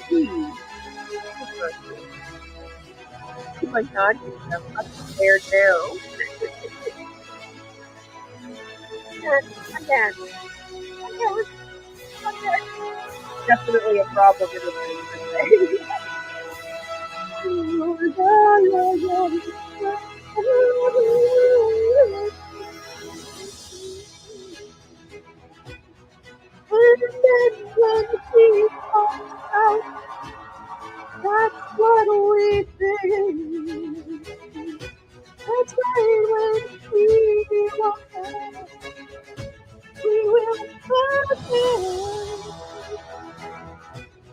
Speaker 1: Jeez. Oh my God, he's a fucking bear now. Again. Definitely a problem in the today. And then when he comes out, that's what we think. That's right, when we walk out, we will forget.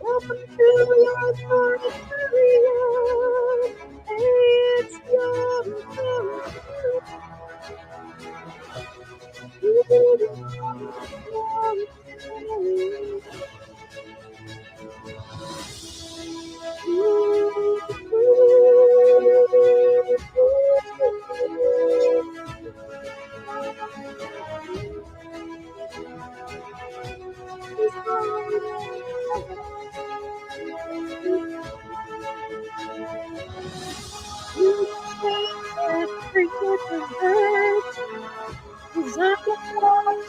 Speaker 1: Welcome to your moratorium. It's your moratorium.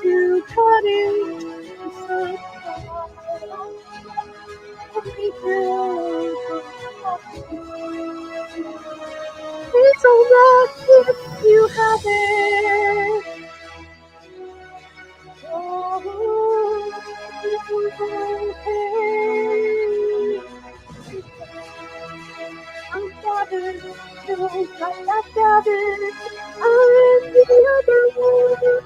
Speaker 1: To cut it, it's alright if you have it. I'm gathered, no, not gathered. I'm the other one.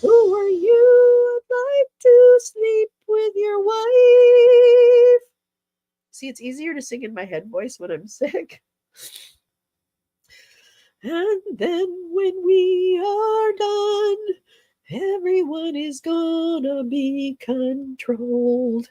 Speaker 1: Who are you? I'd like to sleep with your wife. See, it's easier to sing in my head voice when I'm sick. And then when we are done, everyone is gonna be controlled.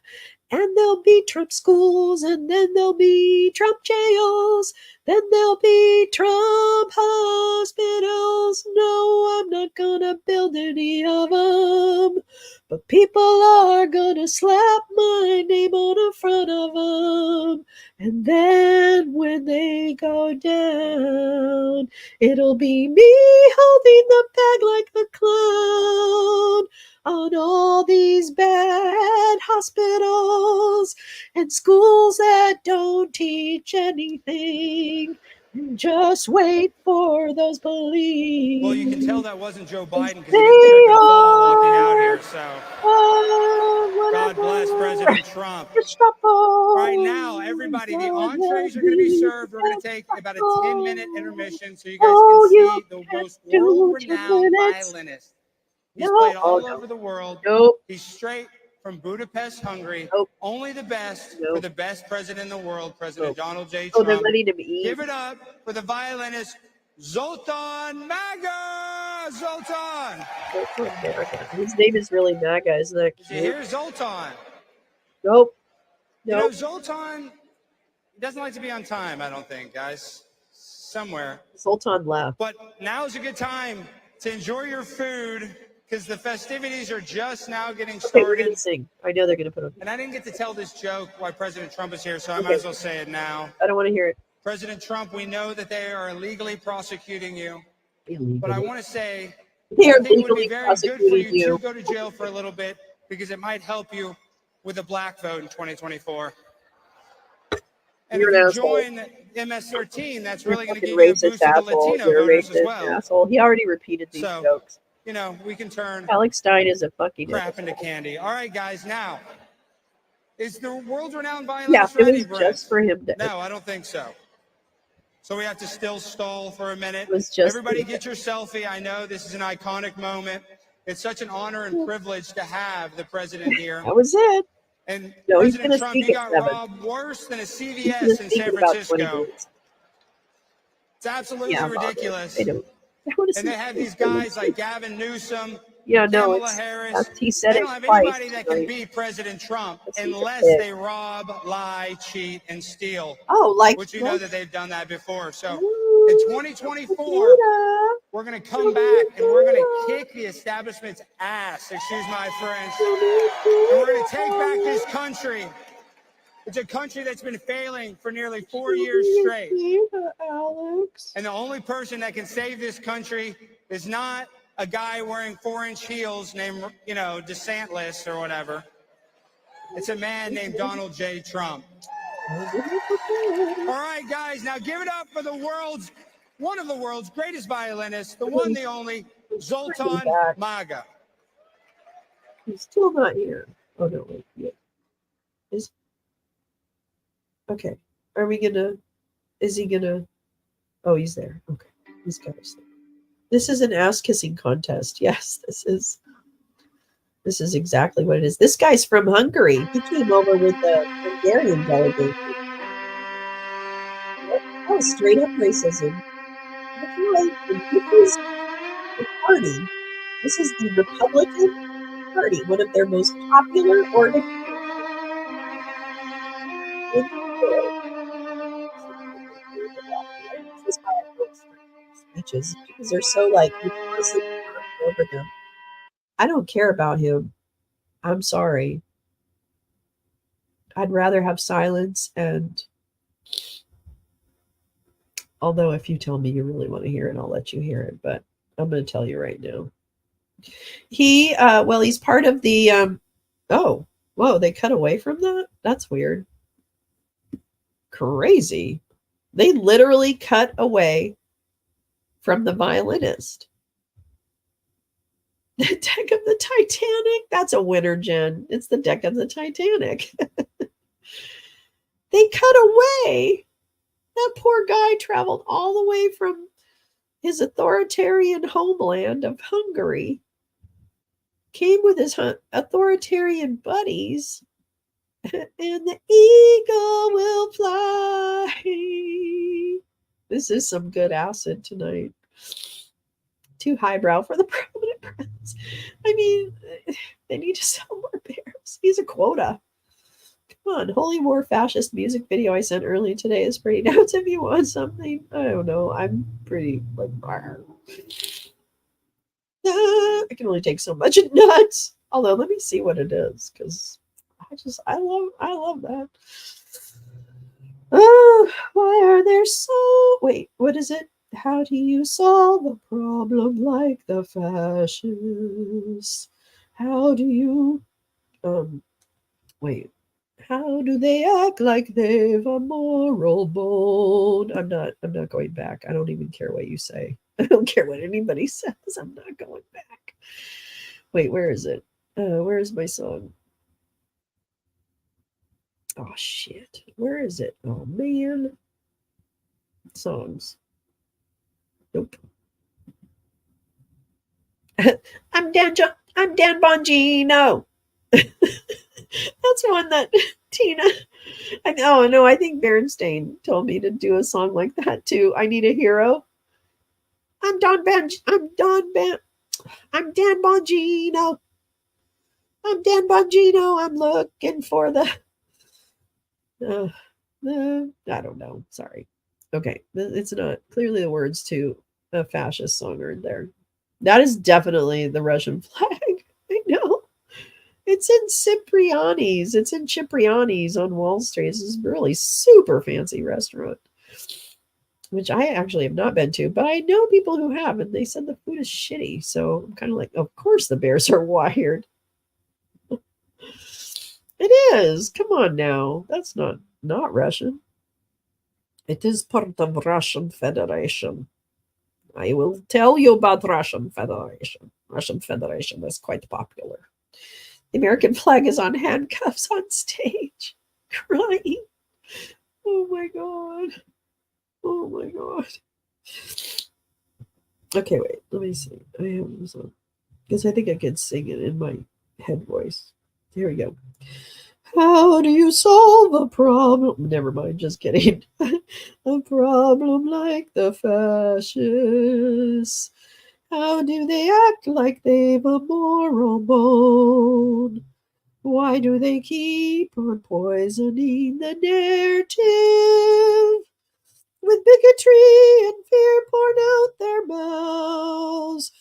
Speaker 1: And there'll be Trump schools, and then there'll be Trump jails, then there'll be Trump hospitals. No, I'm not gonna build any of them, but people are gonna slap my name on the front of them. And then when they go down, it'll be me holding the bag like the clown on all these bad hospitals and schools that don't teach anything. Just wait for those police.
Speaker 3: Well, you can tell that wasn't Joe Biden because he didn't trip and fall walking out here. So God bless President Trump. Right now, everybody, the entrees are going to be served. We're going to take about a 10-minute intermission so you guys can see the most world-renowned violinist. He's played all over the world. He's straight from Budapest, Hungary. Only the best for the best president in the world, President Donald J. Trump.
Speaker 1: They're letting him eat.
Speaker 3: Give it up for the violinist, Zoltan Maga! Zoltan!
Speaker 1: His name is really Maga, isn't that cute?
Speaker 3: Here's Zoltan.
Speaker 1: Nope.
Speaker 3: You know, Zoltan, he doesn't like to be on time, I don't think, guys. somewhere.
Speaker 1: Sultan left.
Speaker 3: But now's a good time to enjoy your food because the festivities are just now getting started.
Speaker 1: Okay, we're going to sing. I know they're going to put on.
Speaker 3: And I didn't get to tell this joke while President Trump is here, so I might as well say it now.
Speaker 1: I don't want to hear it.
Speaker 3: President Trump, we know that they are illegally prosecuting you.
Speaker 1: Illegally.
Speaker 3: But I want to say,
Speaker 1: they are
Speaker 3: I think it would be
Speaker 1: legally
Speaker 3: very good for
Speaker 1: prosecuting
Speaker 3: you
Speaker 1: you.
Speaker 3: to go to jail for a little bit because it might help you with the black vote in 2024. And
Speaker 1: You're
Speaker 3: if
Speaker 1: an
Speaker 3: you
Speaker 1: asshole.
Speaker 3: join MS-13, that's really going to
Speaker 1: Fucking
Speaker 3: give you a
Speaker 1: racist
Speaker 3: boost to the
Speaker 1: asshole.
Speaker 3: Latino
Speaker 1: You're a
Speaker 3: voters as
Speaker 1: racist
Speaker 3: well.
Speaker 1: asshole. He already repeated these
Speaker 3: So,
Speaker 1: jokes.
Speaker 3: you know, we can turn
Speaker 1: Alex Stein is a fucking
Speaker 3: crap
Speaker 1: asshole.
Speaker 3: into candy. All right, guys, now, is the world-renowned
Speaker 1: Yeah,
Speaker 3: violinist
Speaker 1: it
Speaker 3: ready,
Speaker 1: was
Speaker 3: Brent?
Speaker 1: just for him to.
Speaker 3: No, I don't think so. So we have to still stall for a minute.
Speaker 1: It was just
Speaker 3: Everybody get your selfie. I know this is an iconic moment. It's such an honor and privilege to have the president here.
Speaker 1: That was it.
Speaker 3: And
Speaker 1: No, he's
Speaker 3: President
Speaker 1: gonna
Speaker 3: Trump,
Speaker 1: speak
Speaker 3: you
Speaker 1: at
Speaker 3: got
Speaker 1: 7.
Speaker 3: robbed worse than a
Speaker 1: He's gonna
Speaker 3: CVS in
Speaker 1: speak
Speaker 3: San
Speaker 1: in about 20
Speaker 3: Francisco.
Speaker 1: minutes.
Speaker 3: It's absolutely
Speaker 1: Yeah,
Speaker 3: ridiculous.
Speaker 1: I don't. I wanna
Speaker 3: And
Speaker 1: see
Speaker 3: they have these guys like Gavin Newsom,
Speaker 1: Yeah, no,
Speaker 3: Kamala
Speaker 1: it's.
Speaker 3: Harris.
Speaker 1: He said
Speaker 3: They
Speaker 1: it
Speaker 3: don't have
Speaker 1: twice.
Speaker 3: anybody that can
Speaker 1: tonight.
Speaker 3: beat President Trump
Speaker 1: Let's see the
Speaker 3: unless
Speaker 1: bit.
Speaker 3: they rob, lie, cheat, and steal.
Speaker 1: Oh, like
Speaker 3: which you know that they've done that before. So
Speaker 1: Ooh,
Speaker 3: in 2024, we're going to come back and we're going to kick the establishment's ass, excuse my French, and we're going to take back this country. It's a country that's been failing for nearly 4 years straight.
Speaker 1: Alex.
Speaker 3: And the only person that can save this country is not a guy wearing 4-inch heels named, you know, DeSantis or whatever. It's a man named Donald J. Trump. All right, guys, now give it up for one of the world's greatest violinists, the one, the only, Zoltan Maga.
Speaker 1: He's still not here. Oh, no, wait. Yeah. Okay. Are we gonna, is he gonna, oh, he's there. Okay. He's got us there. This is an ass kissing contest. Yes, this is exactly what it is. This guy's from Hungary. He came over with the Hungarian delegation. Oh, straight up racism. That's right. And this is the party. This is the Republican Party, one of their most popular organizations in the world. This is why I vote for speeches, because they're so like notoriously over them. I don't care about him. I'm sorry. I'd rather have silence. And although if you tell me you really want to hear it, I'll let you hear it. But I'm going to tell you right now. He's part of the, oh, whoa, they cut away from that? That's weird. Crazy. They literally cut away from the violinist. The deck of the Titanic. That's a winner, Jen. It's the deck of the Titanic. They cut away. That poor guy traveled all the way from his authoritarian homeland of Hungary, came with his authoritarian buddies, and the eagle will fly. This is some good acid tonight. Too highbrow for the prominent press. I mean, they need to sell more bears. He's a quota. Come on, Holy War fascist music video I sent earlier today is pretty nuts. If you want something, I don't know. I'm pretty like, I can only take so much nuts. Although, let me see what it is, because I love that. Oh, why are there so? Wait, what is it? How do you solve a problem like the fascists? How do you, wait, how do they act like they've a moral bone? I'm not going back. I don't even care what you say. I don't care what anybody says. I'm not going back. Wait, where is it? Where is my song? Oh, shit. Where is it? Oh, man. Songs. Nope. I'm Dan Bongino. That's one that Tina. I know. I think Berenstain told me to do a song like that too. I need a hero. I'm Dan Bongino. I'm Dan Bongino. I'm looking for the. I don't know. Sorry. Okay, it's not. Clearly the words to a fascist song are in there. That is definitely the Russian flag. I know. It's in Cipriani's. It's in Cipriani's on Wall Street. It's this really super fancy restaurant, which I actually have not been to, but I know people who have, and they said the food is shitty. So I'm kind of like, of course the Bears are wired. It is. Come on now. That's not Russian. It is part of Russian Federation. I will tell you about Russian Federation. Russian Federation is quite popular. The American flag is on handcuffs on stage, crying. Oh my god. Oh my god. Okay, wait. Let me see. I have this on because I think I can sing it in my head voice. Here we go. How do you solve a problem? Never mind, just kidding. A problem like the fascists. How do they act like they've a moral bone? Why do they keep on poisoning the narrative? With bigotry and fear poured out their mouths.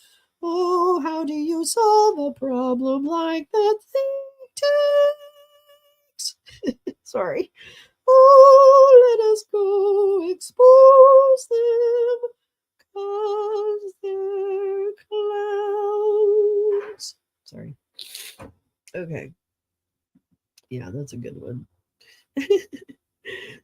Speaker 1: Oh, how do you solve a problem like that think tanks? Sorry. Oh, let us go expose them, 'cause they're clowns. Sorry. Okay. Yeah, that's a good one.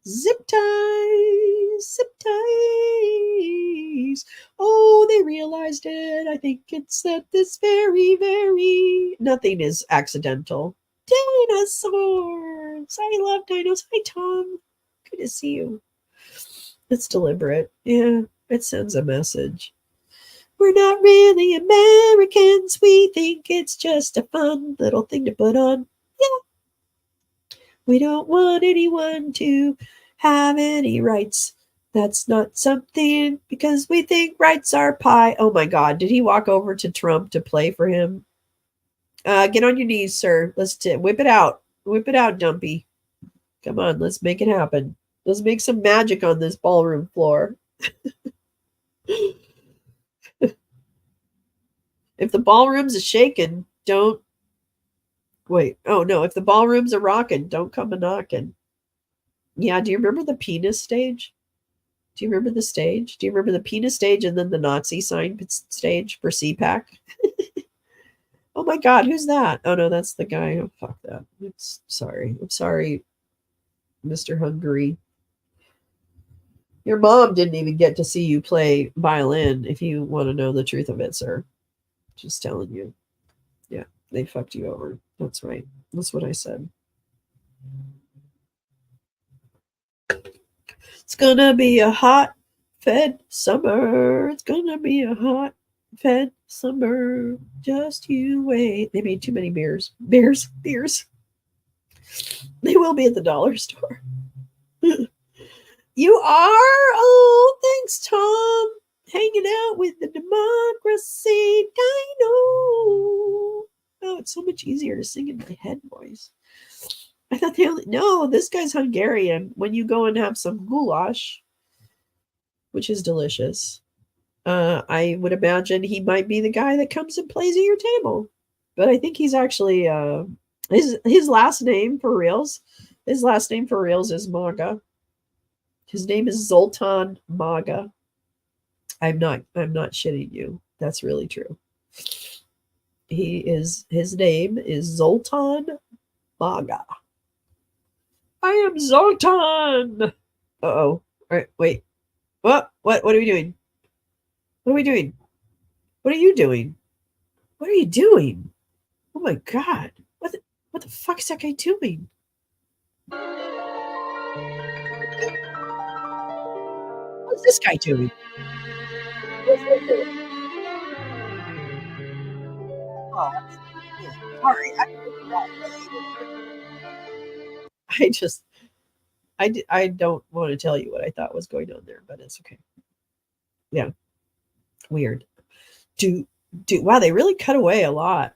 Speaker 1: Zip ties, zip ties. Oh, they realized it. I think it's that this very, very nothing is accidental. Dinosaurs. I love dinosaurs. Hi, Tom. Good to see you. It's deliberate. Yeah, it sends a message. We're not really Americans. We think it's just a fun little thing to put on. Yeah. We don't want anyone to have any rights. That's not something because we think rights are pie. Oh my God. Did he walk over to Trump to play for him? Get on your knees, sir. Let's whip it out. Whip it out, Dumpy. Come on. Let's make it happen. Let's make some magic on this ballroom floor. If the ballrooms are shaking, don't wait. Oh no, if the ballrooms are rocking, don't come a knocking. Yeah, do you remember the penis stage? Do you remember the stage? Do you remember the penis stage and then the Nazi sign stage for CPAC? Oh my God, who's that? Oh no, that's the guy. Oh fuck that. I'm sorry, Mr. Hungary. Your mom didn't even get to see you play violin, if you want to know the truth of it, sir. Just telling you. Yeah, they fucked you over. That's right. That's what I said. It's gonna be a hot fed summer. It's gonna be a hot fed summer. Just you wait. They made too many beers. Beers. They will be at the dollar store. You are? Oh, thanks, Tom. Hanging out with the democracy dino. Oh, it's so much easier to sing in my head voice. I thought no, this guy's Hungarian. When you go and have some goulash, which is delicious, I would imagine he might be the guy that comes and plays at your table. But I think he's actually his last name for reals. His last name for reals is Maga. His name is Zoltan Maga. I'm not shitting you. That's really true. His name is Zoltan Maga. I am Zoltan. Uh-oh. All right, wait. What are we doing? What are we doing? What are you doing? What are you doing? Oh my God. What the fuck is that guy doing? What's this guy doing? Oh, sorry. I don't want to tell you what I thought was going on there, but it's okay. Yeah. Weird. Wow, they really cut away a lot.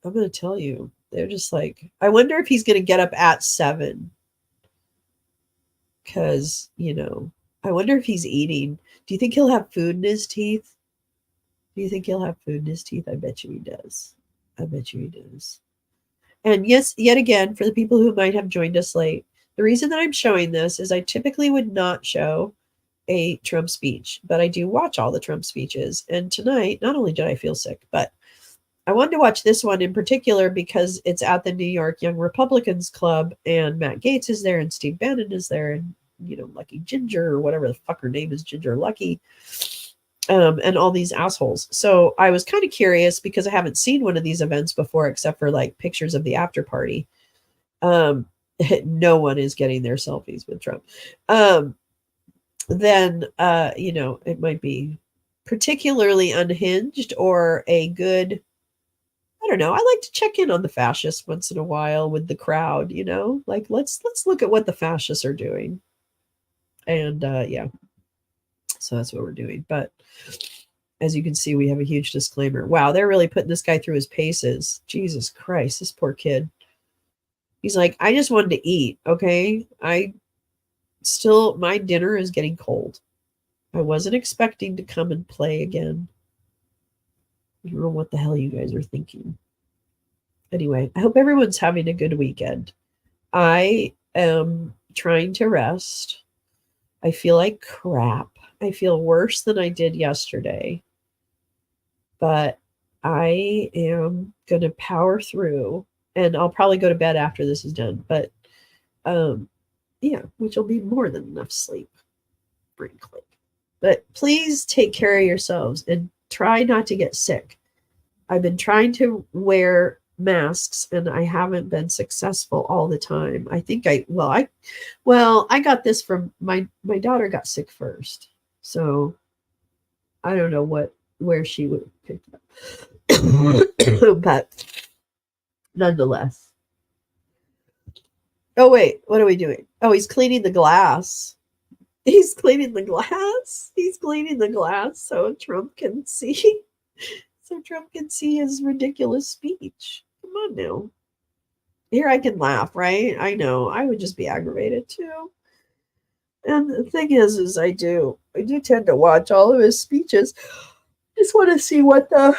Speaker 1: I'm going to tell you. They're just like, I wonder if he's going to get up at 7. Because, I wonder if he's eating. Do you think he'll have food in his teeth? Do you think he'll have food in his teeth? I bet you he does. I bet you he does. And yes, yet again, for the people who might have joined us late, the reason that I'm showing this is I typically would not show a Trump speech, but I do watch all the Trump speeches. And tonight, not only did I feel sick, but I wanted to watch this one in particular because it's at the New York Young Republicans Club, and Matt Gaetz is there, and Steve Bannon is there, and Lucky Ginger, or whatever the fuck her name is, Ginger Lucky, and all these assholes. So I was kind of curious because I haven't seen one of these events before, except for like pictures of the after party. No one is getting their selfies with Trump. Then it might be particularly unhinged or a good, I don't know. I like to check in on the fascists once in a while with the crowd, like let's look at what the fascists are doing. And yeah, so that's what we're doing. But as you can see, we have a huge disclaimer. Wow, they're really putting this guy through his paces. Jesus Christ, this poor kid. He's like, I just wanted to eat, okay? My dinner is getting cold. I wasn't expecting to come and play again. I don't know what the hell you guys are thinking. Anyway, I hope everyone's having a good weekend. I am trying to rest. I feel like crap. I feel worse than I did yesterday. But I am going to power through, and I'll probably go to bed after this is done. But yeah, which will be more than enough sleep, frankly. But please take care of yourselves and try not to get sick. I've been trying to wear masks and I haven't been successful all the time. I think I got this from my daughter got sick first. So I don't know where she would pick it up. But nonetheless. Oh wait, what are we doing? Oh, he's cleaning the glass. He's cleaning the glass. He's cleaning the glass so Trump can see. So Trump can see his ridiculous speech. Come on now. Here I can laugh, right? I know. I would just be aggravated too. And the thing is I do tend to watch all of his speeches. Just want to see what the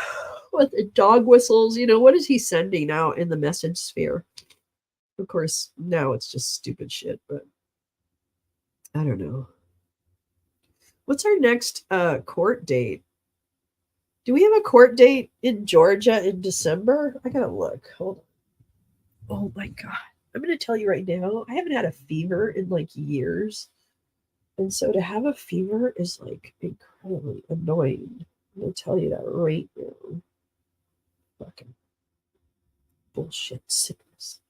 Speaker 1: dog whistles, what is he sending out in the message sphere? Of course, now it's just stupid shit, but I don't know. What's our next court date? Do we have a court date in Georgia in December? I gotta look. Hold on. Oh my God. I'm going to tell you right now, I haven't had a fever in like years. And so to have a fever is like incredibly annoying. I'm going to tell you that right now. Fucking bullshit sickness.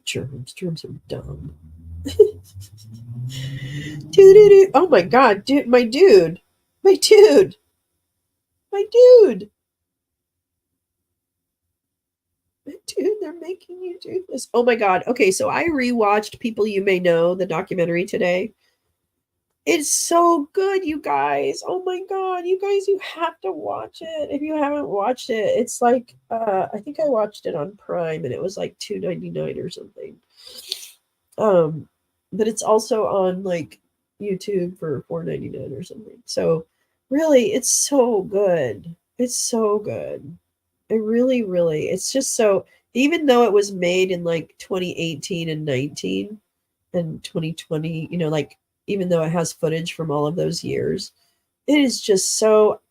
Speaker 1: Germs are dumb. Oh my God, dude, my dude, they're making you do this. Oh my God. Okay, so I rewatched People You May Know, the documentary today. It's so good, you guys. Oh my God, you guys, you have to watch it. If you haven't watched it, it's like I think I watched it on Prime and it was like $2.99 or something. But it's also on like YouTube for $4.99 or something. So really, it's so good. It's so good. It really, really, it's just so, even though it was made in like 2018 and 19 and 2020, like even though it has footage from all of those years, it is just so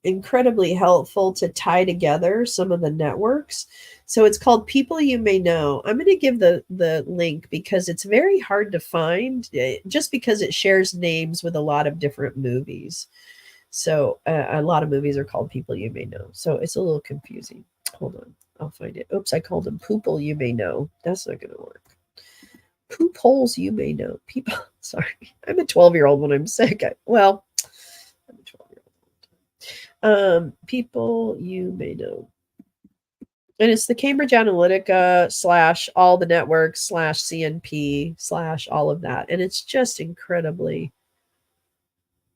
Speaker 1: incredibly helpful to tie together some of the networks. So it's called People You May Know. I'm going to give the link because it's very hard to find just because it shares names with a lot of different movies. So a lot of movies are called People You May Know. So it's a little confusing. Hold on. I'll find it. Oops, I called them Poople You May Know. That's not going to work. Poop holes you may know. People, sorry. I'm a 12-year-old when I'm sick. I'm a 12-year-old. People You May Know. And it's the Cambridge Analytica / all the networks / CNP / all of that. And it's just incredibly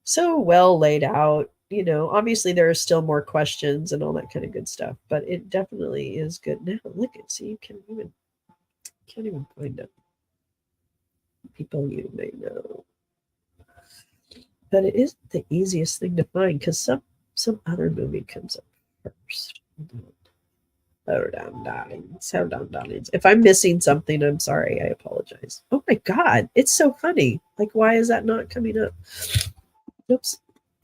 Speaker 1: so well laid out. Obviously there are still more questions and all that kind of good stuff, but it definitely is good. Now look at, see, you can't even find it. people you may know. But it is the easiest thing to find because some other movie comes up first. Hold on, darlings. Hold on, darlings. If I'm missing something, I'm sorry. I apologize. Oh my God. It's so funny. Like, why is that not coming up? Oops.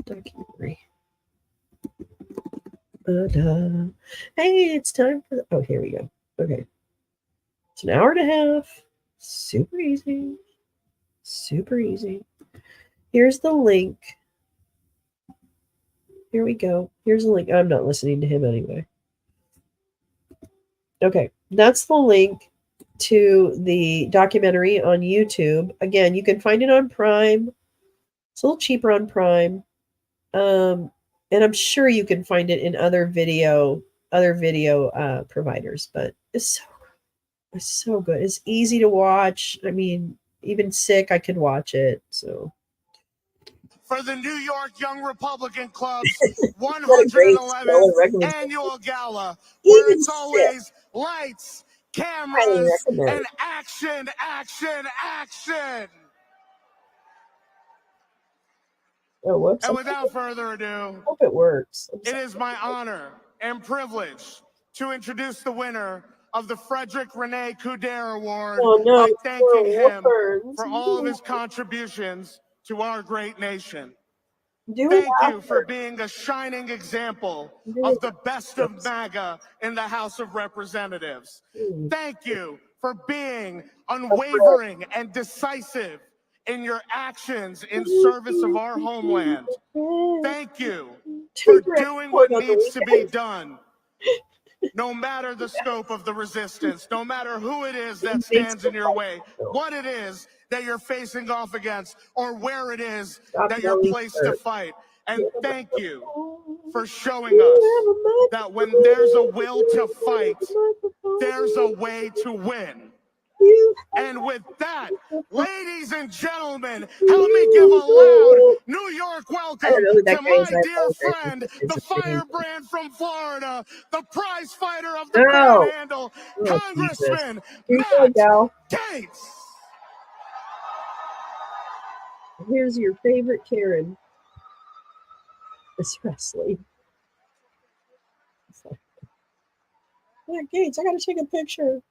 Speaker 1: Documentary. Hey, it's time for oh, here we go. Okay. It's an hour and a half. Super easy. Super easy. Here's the link. Here we go. Here's the link. I'm not listening to him anyway. Okay. That's the link to the documentary on YouTube. Again, you can find it on Prime. It's a little cheaper on Prime. And I'm sure you can find it in other video providers, but it's so good. It's easy to watch. I mean, even sick, I could watch it. So
Speaker 14: for the New York Young Republican Club's 111th annual gala, where it's always lights, cameras, and action, action, action.
Speaker 1: Oh, whoops.
Speaker 14: And without further ado,
Speaker 1: hope it works.
Speaker 14: It is my honor and privilege to introduce the winner of the Frederick Rene Couder Award by thanking him for all of his contributions to our great nation. Thank you for being a shining example of the best of MAGA in the House of Representatives. Thank you for being unwavering and decisive in your actions in service of our homeland. Thank you for doing what needs to be done, no matter the scope of the resistance, no matter who it is that stands in your way, what it is that you're facing off against, or where it is that you're placed to fight. And thank you for showing us that when there's a will to fight, there's a way to win. And with that, ladies and gentlemen, help me give a loud New York welcome to my dear friend, the firebrand from Florida, the prize fighter of the Panhandle, Congressman Matt Gaetz.
Speaker 1: Here's your favorite Karen, Miss Presley. Matt Gaetz, I gotta take a picture.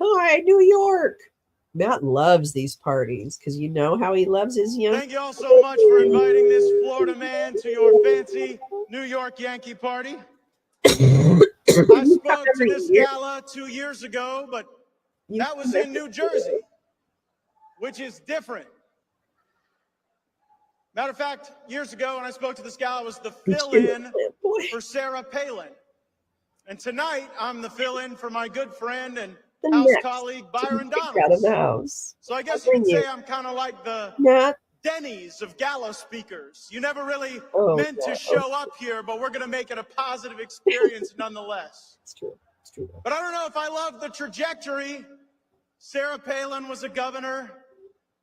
Speaker 1: Hi, New York. Matt loves these parties because you know how he loves his young.
Speaker 15: Thank you all so much for inviting this Florida man to your fancy New York Yankee party. I spoke to this gala 2 years ago, but that was in New Jersey, which is different. Matter of fact, years ago when I spoke to this gala, I was the fill-in for Sarah Palin. And tonight, I'm the fill-in for my good friend and House colleague Byron Donalds. So I guess you could say I'm kind of like the Denny's of gala speakers. You never really meant to show up here, but we're going to make it a positive experience nonetheless.
Speaker 1: It's true. It's true.
Speaker 15: But I don't know if I love the trajectory. Sarah Palin was a governor.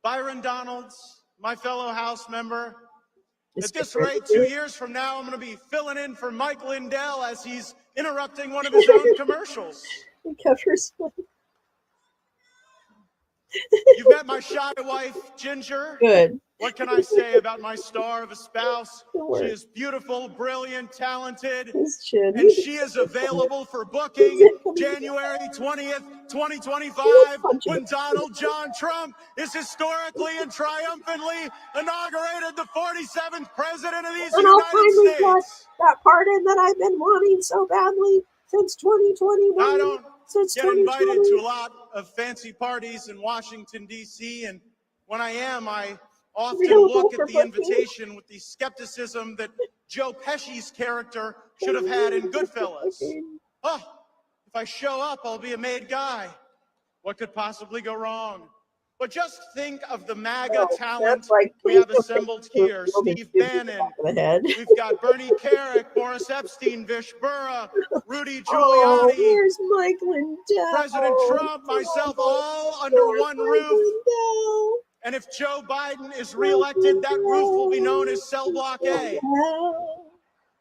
Speaker 15: Byron Donalds, my fellow House member. At this rate, 2 years from now, I'm going to be filling in for Mike Lindell as he's interrupting one of his own commercials. You've met my shy wife, Ginger.
Speaker 1: Good.
Speaker 15: What can I say about my star of a spouse? She is beautiful, brilliant, talented, and she is available for booking January 20th, 2025, when Donald John Trump is historically and triumphantly inaugurated the 47th president of these United States.
Speaker 1: That pardon that I've been wanting so badly since 2021.
Speaker 15: I don't get invited to a lot of fancy parties in Washington, D.C., and when I am, I often look at the invitation with the skepticism that Joe Pesci's character should have had in Goodfellas. Oh, if I show up, I'll be a made guy. What could possibly go wrong? But just think of the MAGA talent we have assembled here. Steve Bannon, we've got Bernie Kerik, Boris Epstein, Vish Burra, Rudy Giuliani,
Speaker 1: here's Mike Lindell,
Speaker 15: President Trump, myself, all under one roof. And if Joe Biden is reelected, that roof will be known as Cell Block A.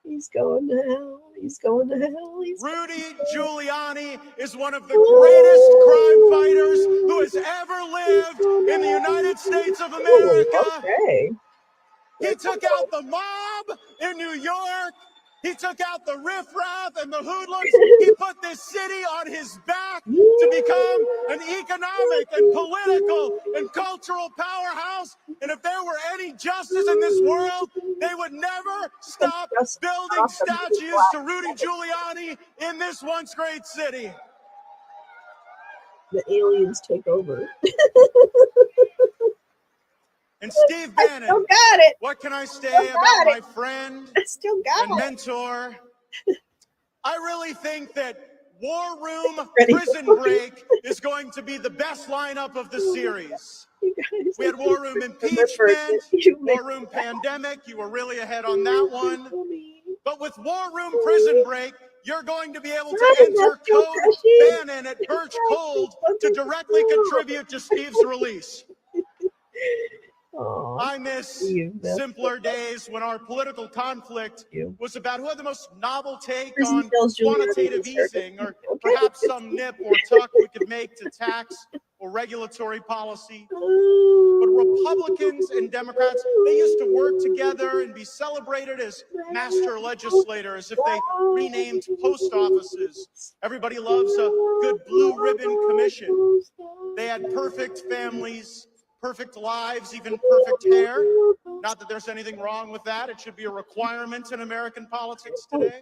Speaker 1: He's going to hell. He's going to hell.
Speaker 15: Rudy Giuliani is one of the greatest crime fighters who has ever lived in the United States of America.
Speaker 1: Okay.
Speaker 15: He took out the mob in New York. He took out the riffraff and the hoodlums. He put this city on his back to become an economic and political and cultural powerhouse. And if there were any justice in this world, they would never stop building statues to Rudy Giuliani in this once great city.
Speaker 1: The aliens take over.
Speaker 15: And Steve Bannon,
Speaker 1: got it.
Speaker 15: What can I say about my friend and mentor? I really think that War Room Prison Break is going to be the best lineup of the series. We had War Room Impeachment, War Room Pandemic. You were really ahead on that one. But with War Room Prison Break, you're going to be able to enter code Bannon at Birch Cold to directly contribute to Steve's release. I miss simpler days when our political conflict was about who had the most novel take on quantitative easing, or perhaps some nip or tuck we could make to tax or regulatory policy. But Republicans and Democrats, they used to work together and be celebrated as master legislators if they renamed post offices. Everybody loves a good blue ribbon commission. They had perfect families, perfect lives, even perfect hair. Not that there's anything wrong with that. It should be a requirement in American politics today.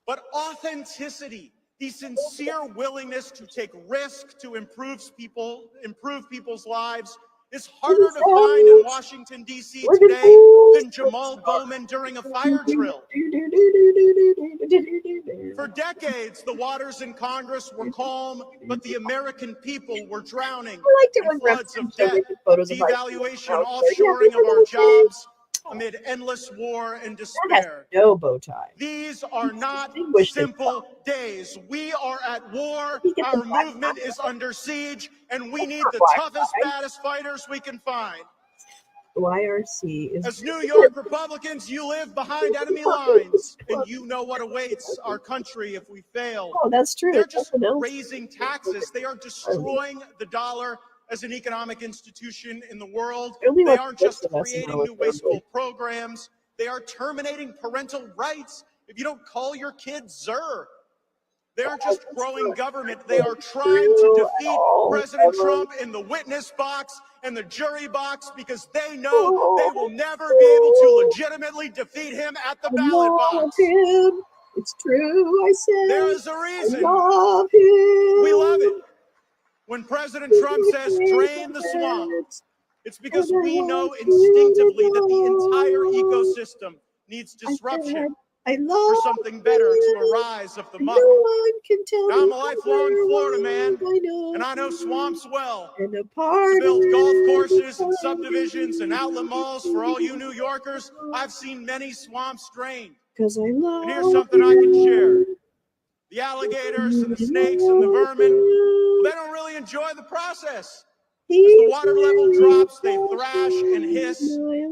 Speaker 15: But authenticity, the sincere willingness to take risk to improve people's lives, is harder to find in Washington, D.C. today than Jamal Bowman during a fire drill. For decades, the waters in Congress were calm, but the American people were drowning in floods of debt, devaluation, offshoring of our jobs, amid endless war and despair.
Speaker 1: No bow tie.
Speaker 15: These are not simple days. We are at war. Our movement is under siege, and we need the toughest, baddest fighters we can find.
Speaker 1: YRC is.
Speaker 15: As New York Republicans, you live behind enemy lines, and you know what awaits our country if we fail.
Speaker 1: Oh, that's true.
Speaker 15: They're just raising taxes. They are destroying the dollar as an economic institution in the world. They aren't just creating new wasteful programs. They are terminating parental rights if you don't call your kids Sir. They're just growing government. They are trying to defeat President Trump in the witness box and the jury box because they know they will never be able to legitimately defeat him at the ballot box.
Speaker 1: It's true, I said.
Speaker 15: There is a reason.
Speaker 1: We love it.
Speaker 15: When President Trump says drain the swamp, it's because we know instinctively that the entire ecosystem needs disruption for something better to arise of the muck. Now, I'm a lifelong Florida man, and I know swamps well. To build golf courses and subdivisions and outlet malls for all you New Yorkers, I've seen many swamps drained. And here's something I can share. The alligators and the snakes and the vermin, they don't really enjoy the process. As the water level drops, they thrash and hiss,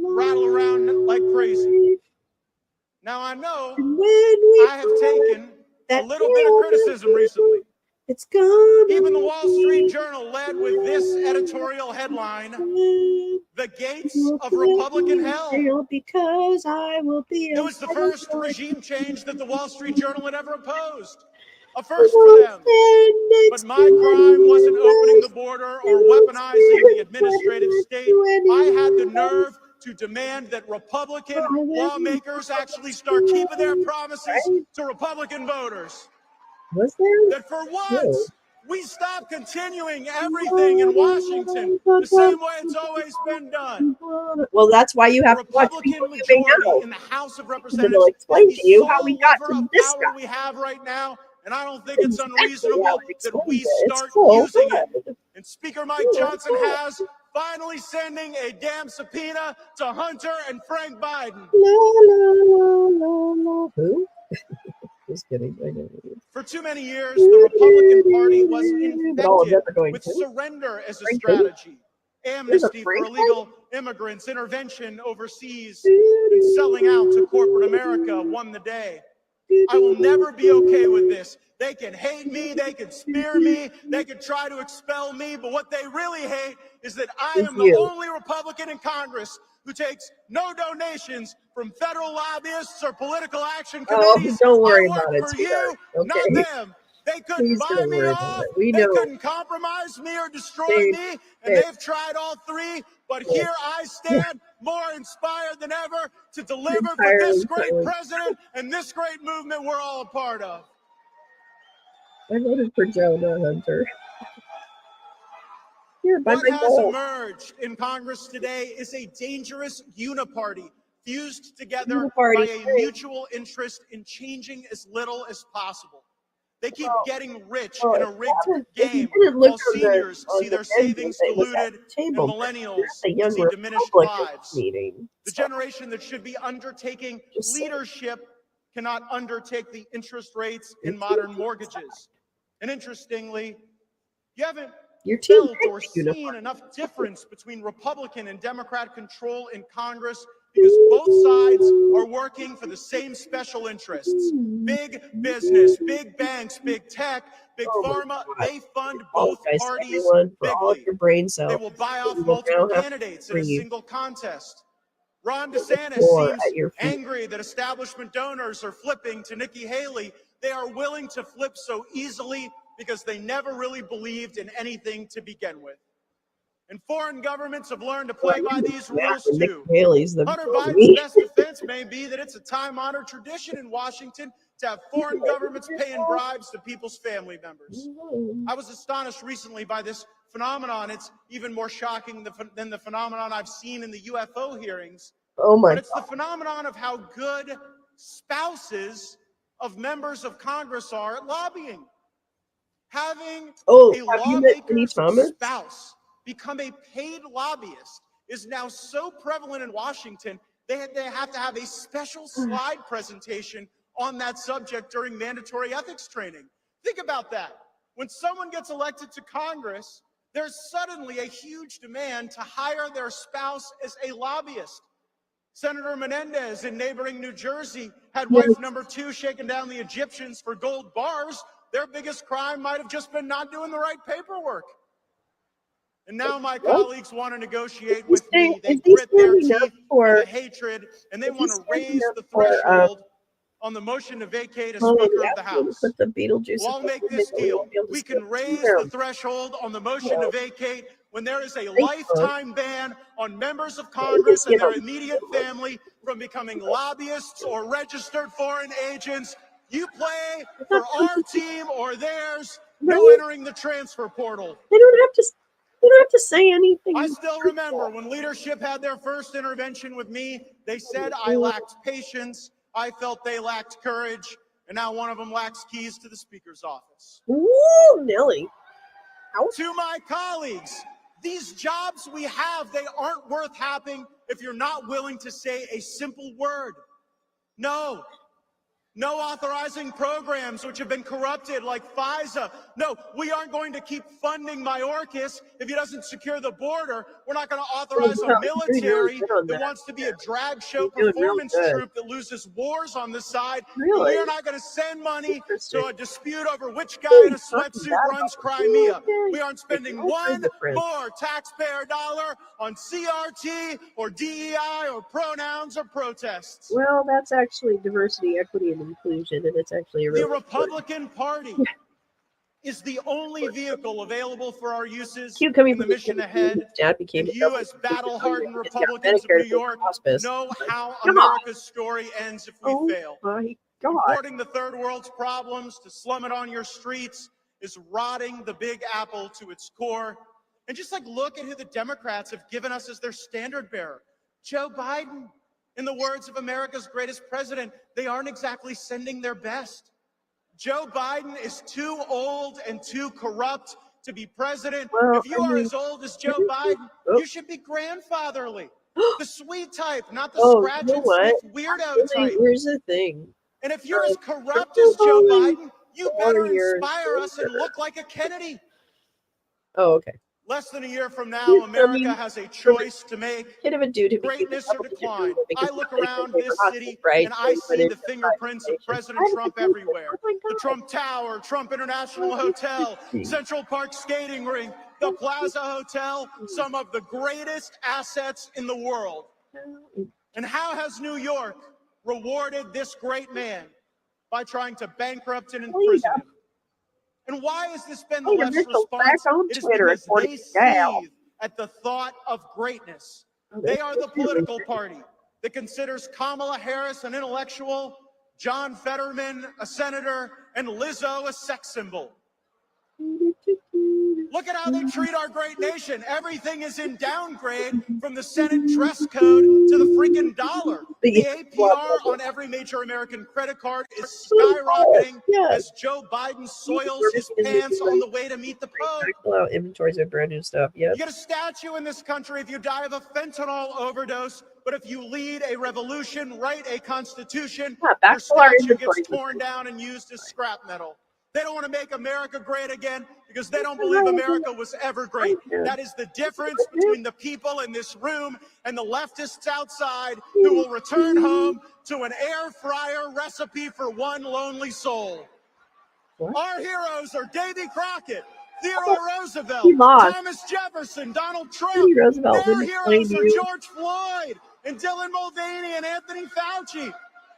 Speaker 15: rattle around like crazy. Now, I know I have taken a little bit of criticism recently. Even the Wall Street Journal led with this editorial headline, "The Gates of Republican Hell." It was the first regime change that the Wall Street Journal had ever opposed. A first for them. But my crime wasn't opening the border or weaponizing the administrative state. I had the nerve to demand that Republican lawmakers actually start keeping their promises to Republican voters. That for once, we stop continuing everything in Washington the same way it's always been done.
Speaker 1: Well, that's why you have to watch
Speaker 15: Republican majority in the House of Representatives
Speaker 1: explain to you how we got to this
Speaker 15: power we have right now, and I don't think it's unreasonable that we start using it. And Speaker Mike Johnson has finally sending a damn subpoena to Hunter and Frank Biden.
Speaker 1: Who? Just kidding.
Speaker 15: For too many years, the Republican Party was infected with surrender as a strategy. Amnesty for illegal immigrants, intervention overseas, and selling out to corporate America won the day.
Speaker 14: I will never be okay with this. They can hate me, they can smear me, they can try to expel me, but what they really hate is that I am the only Republican in Congress who takes no donations from federal lobbyists or political action committees.
Speaker 1: Don't worry
Speaker 14: I work
Speaker 1: about it,
Speaker 14: for you, not them. They couldn't buy me off. They couldn't compromise me or destroy me, and they've tried all three. But here I stand, more inspired than ever, to deliver for this great president and this great movement we're all a part of.
Speaker 1: I voted for Joe, not Hunter.
Speaker 14: What has emerged in Congress today is a dangerous uniparty fused together by a mutual interest in changing as little as possible. They keep getting rich in a rigged game while seniors see their savings diluted and millennials see diminished lives. The generation that should be undertaking leadership cannot undertake the interest rates in modern mortgages. And interestingly, you haven't felt or seen enough difference between Republican and Democrat control in Congress because both sides are working for the same special interests. Big business, big banks, big tech, big pharma, they fund both parties bigly. They will buy off multiple candidates in a single contest. Ron DeSantis seems angry that establishment donors are flipping to Nikki Haley. They are willing to flip so easily because they never really believed in anything to begin with. And foreign governments have learned to play by these rules too. Hunter Biden's best defense may be that it's a time-honored tradition in Washington to have foreign governments paying bribes to people's family members. I was astonished recently by this phenomenon. It's even more shocking than the phenomenon I've seen in the UFO hearings. But it's the phenomenon of how good spouses of members of Congress are at lobbying. Having a lawmaker's spouse become a paid lobbyist is now so prevalent in Washington, they have to have a special slide presentation on that subject during mandatory ethics training. Think about that. When someone gets elected to Congress, there's suddenly a huge demand to hire their spouse as a lobbyist. Senator Menendez in neighboring New Jersey had wife number 2 shaking down the Egyptians for gold bars. Their biggest crime might have just been not doing the right paperwork. And now my colleagues want to negotiate with me. They grit their teeth for the hatred, and they want to raise the threshold on the motion to vacate as Speaker of the House. Well, I'll make this deal. We can raise the threshold on the motion to vacate when there is a lifetime ban on members of Congress and their immediate family from becoming lobbyists or registered foreign agents. You play for our team or theirs, no entering the transfer portal.
Speaker 1: They don't have to say anything.
Speaker 14: I still remember when leadership had their first intervention with me, they said I lacked patience. I felt they lacked courage. And now one of them lacks keys to the Speaker's office.
Speaker 1: Ooh, Nelly.
Speaker 14: To my colleagues, these jobs we have, they aren't worth having if you're not willing to say a simple word. No. No authorizing programs which have been corrupted like FISA. No, we aren't going to keep funding Mayorkas if he doesn't secure the border. We're not going to authorize a military that wants to be a drag show performance troupe that loses wars on the side. We are not going to send money to a dispute over which guy in a sweatsuit runs Crimea. We aren't spending one more taxpayer dollar on CRT or DEI or pronouns or protests.
Speaker 1: Well, that's actually diversity, equity, and inclusion, and it's actually a
Speaker 14: the Republican Party is the only vehicle available for our uses in the mission ahead. And you, as battle-hardened Republicans of New York, know how America's story ends if we fail. Importing the third world's problems to slum it on your streets is rotting the Big Apple to its core. And just look at who the Democrats have given us as their standard bearer. Joe Biden. In the words of America's greatest president, they aren't exactly sending their best. Joe Biden is too old and too corrupt to be president. If you are as old as Joe Biden, you should be grandfatherly. The sweet type, not the scratch and sniff weirdo type.
Speaker 1: Here's the thing.
Speaker 14: And if you're as corrupt as Joe Biden, you better inspire us and look like a Kennedy.
Speaker 1: Oh, okay.
Speaker 15: Less than a year from now, America has a choice to make:
Speaker 1: kid of a dude who
Speaker 15: greatness or decline. I look around
Speaker 1: became
Speaker 15: this city
Speaker 1: right?
Speaker 15: and I
Speaker 1: But
Speaker 15: see
Speaker 1: it's
Speaker 15: the fingerprints of President Trump everywhere. The Trump Tower, Trump International Hotel, Central Park Skating Rink, the Plaza Hotel, some of the greatest assets in the world. And how has New York rewarded this great man? By trying to bankrupt and imprison him. And why has this been the left's response? It is because they seethe at the thought of greatness. They are the political party that considers Kamala Harris an intellectual, John Fetterman a senator, and Lizzo a sex symbol. Look at how they treat our great nation. Everything is in downgrade, from the Senate dress code to the freaking dollar. The APR on every major American credit card is skyrocketing as Joe Biden soils his pants on the way to meet the Pope.
Speaker 1: Inventories of brand new stuff. Yeah.
Speaker 15: You get a statue in this country if you die of a fentanyl overdose, but if you lead a revolution, write a constitution, your statue gets torn down and used as scrap metal. They don't want to make America great again because they don't believe America was ever great. That is the difference between the people in this room and the leftists outside who will return home to an air fryer recipe for one lonely soul. Our heroes are Davy Crockett, Theodore Roosevelt, Thomas Jefferson, Donald Trump. Their heroes are George Floyd and Dylan Mulvaney and Anthony Fauci.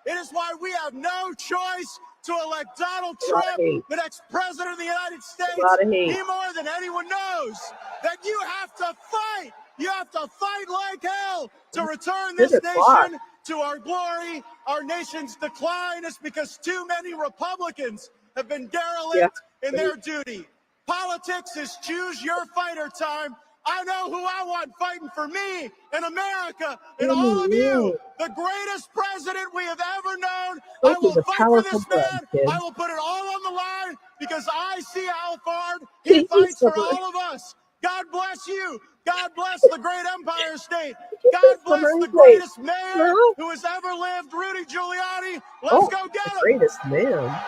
Speaker 15: It is why we have no choice to elect Donald Trump, the next president of the United States. He more than anyone knows that you have to fight. You have to fight like hell to return this nation to our glory. Our nation's decline is because too many Republicans have been derelict in their duty. Politics is choose your fighter time. I know who I want fighting for me and America and all of you. The greatest president we have ever known. I will fight for this man. I will put it all on the line because I see how hard he fights for all of us. God bless you. God bless the great Empire State. God bless the greatest mayor who has ever lived, Rudy Giuliani. Let's go get him.
Speaker 1: The greatest man.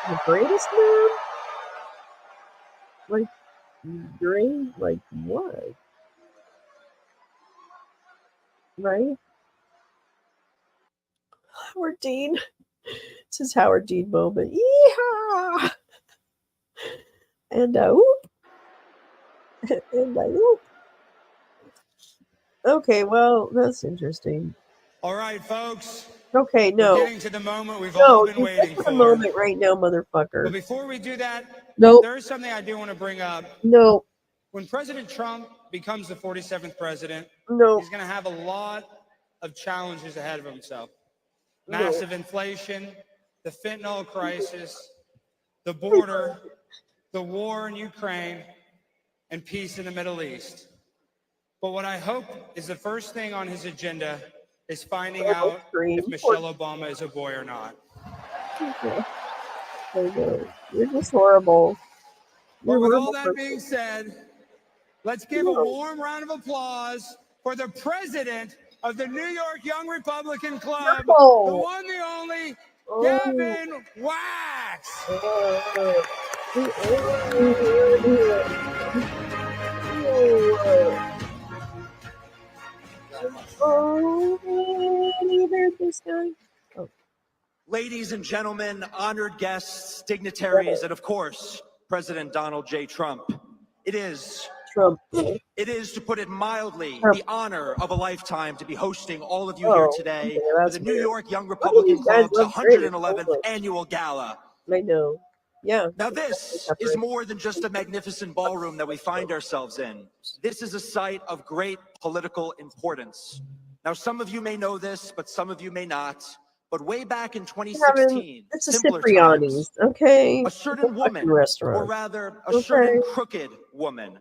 Speaker 1: The greatest man? Like, great? Like what? Right? Howard Dean. This is Howard Dean moment. Yeehaw! And and okay, well, that's interesting.
Speaker 3: All right, folks.
Speaker 1: Okay, no.
Speaker 3: We're getting to the moment we've all been waiting for.
Speaker 1: The moment right now, motherfucker.
Speaker 3: But before we do that,
Speaker 1: nope.
Speaker 3: There is something I do want to bring up.
Speaker 1: No.
Speaker 3: When President Trump becomes the 47th president,
Speaker 1: no.
Speaker 3: He's going to have a lot of challenges ahead of himself. Massive inflation, the fentanyl crisis, the border, the war in Ukraine, and peace in the Middle East. But what I hope is the first thing on his agenda is finding out if Michelle Obama is a boy or not.
Speaker 1: You're just horrible.
Speaker 3: But with all that being said, let's give a warm round of applause for the president of the New York Young Republican Club, the one, the only, Gavin Wax.
Speaker 6: Ladies and gentlemen, honored guests, dignitaries, and of course, President Donald J. Trump. It is, to put it mildly, the honor of a lifetime to be hosting all of you here today for the New York Young Republican Club's 111th annual gala.
Speaker 1: I know. Yeah.
Speaker 6: Now this is more than just a magnificent ballroom that we find ourselves in. This is a site of great political importance. Now some of you may know this, but some of you may not. But way back in 2016,
Speaker 1: it's a Cipriani's, okay?
Speaker 6: A certain woman, or rather, a certain crooked woman,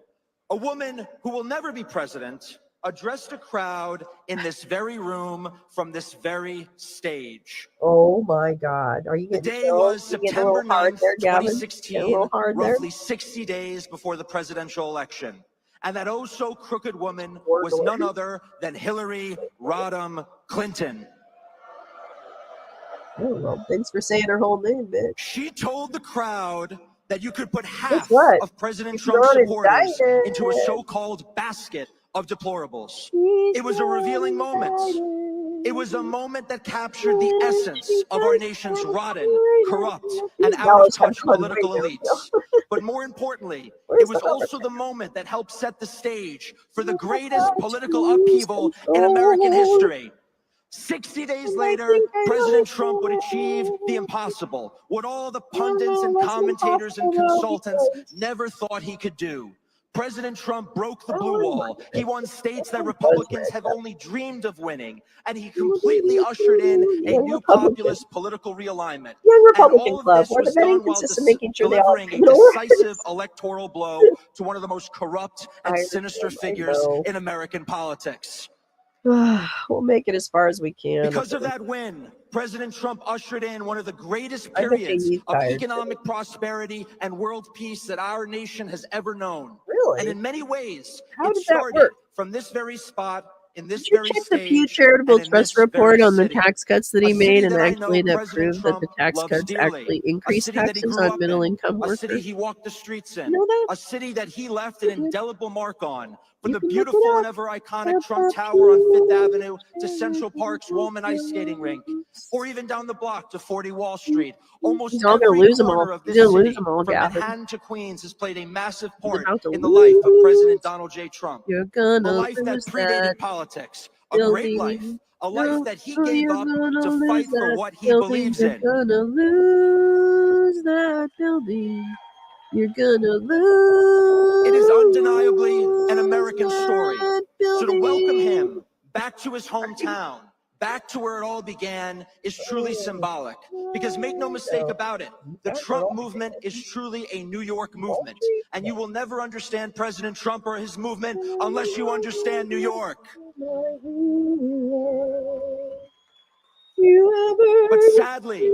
Speaker 6: a woman who will never be president, addressed a crowd in this very room from this very stage.
Speaker 1: Oh my God. Are you getting
Speaker 6: The day was September 9th, 2016, roughly 60 days before the presidential election. And that oh so crooked woman was none other than Hillary Rodham Clinton.
Speaker 1: Oh, well, thanks for saying her whole name, bitch.
Speaker 6: She told the crowd that you could put half of President Trump's supporters into a so-called basket of deplorables. It was a revealing moment. It was a moment that captured the essence of our nation's rotten, corrupt, and out-of-touch political elites. But more importantly, it was also the moment that helped set the stage for the greatest political upheaval in American history. 60 days later, President Trump would achieve the impossible, what all the pundits and commentators and consultants never thought he could do. President Trump broke the blue wall. He won states that Republicans have only dreamed of winning, and he completely ushered in a new populist political realignment. And all of this was done while delivering a decisive electoral blow to one of the most corrupt and sinister figures in American politics.
Speaker 1: We'll make it as far as we can.
Speaker 6: Because of that win, President Trump ushered in one of the greatest periods of economic prosperity and world peace that our nation has ever known.
Speaker 1: Really?
Speaker 6: And in many ways,
Speaker 1: how
Speaker 6: it started from this very spot, in this very stage.
Speaker 1: Did you check the Pew Charitable Trust report on the tax cuts that he made, and actually that proved that the tax cuts actually increased taxes on middle-income workers?
Speaker 6: A city he walked the streets in, a city that he left an indelible mark on. From the beautiful and ever iconic Trump Tower on Fifth Avenue to Central Park's Woman Ice Skating Rink, or even down the block to 40 Wall Street. Almost every corner of this city, from Manhattan to Queens, has played a massive part in the life of President Donald J. Trump. A life that predated politics, a great life, a life that he gave up to fight for what he believes in.
Speaker 1: You're gonna lose that building. You're gonna lose.
Speaker 6: It is undeniably an American story. So to welcome him back to his hometown, back to where it all began, is truly symbolic. Because make no mistake about it, the Trump movement is truly a New York movement. And you will never understand President Trump or his movement unless you understand New York. But sadly,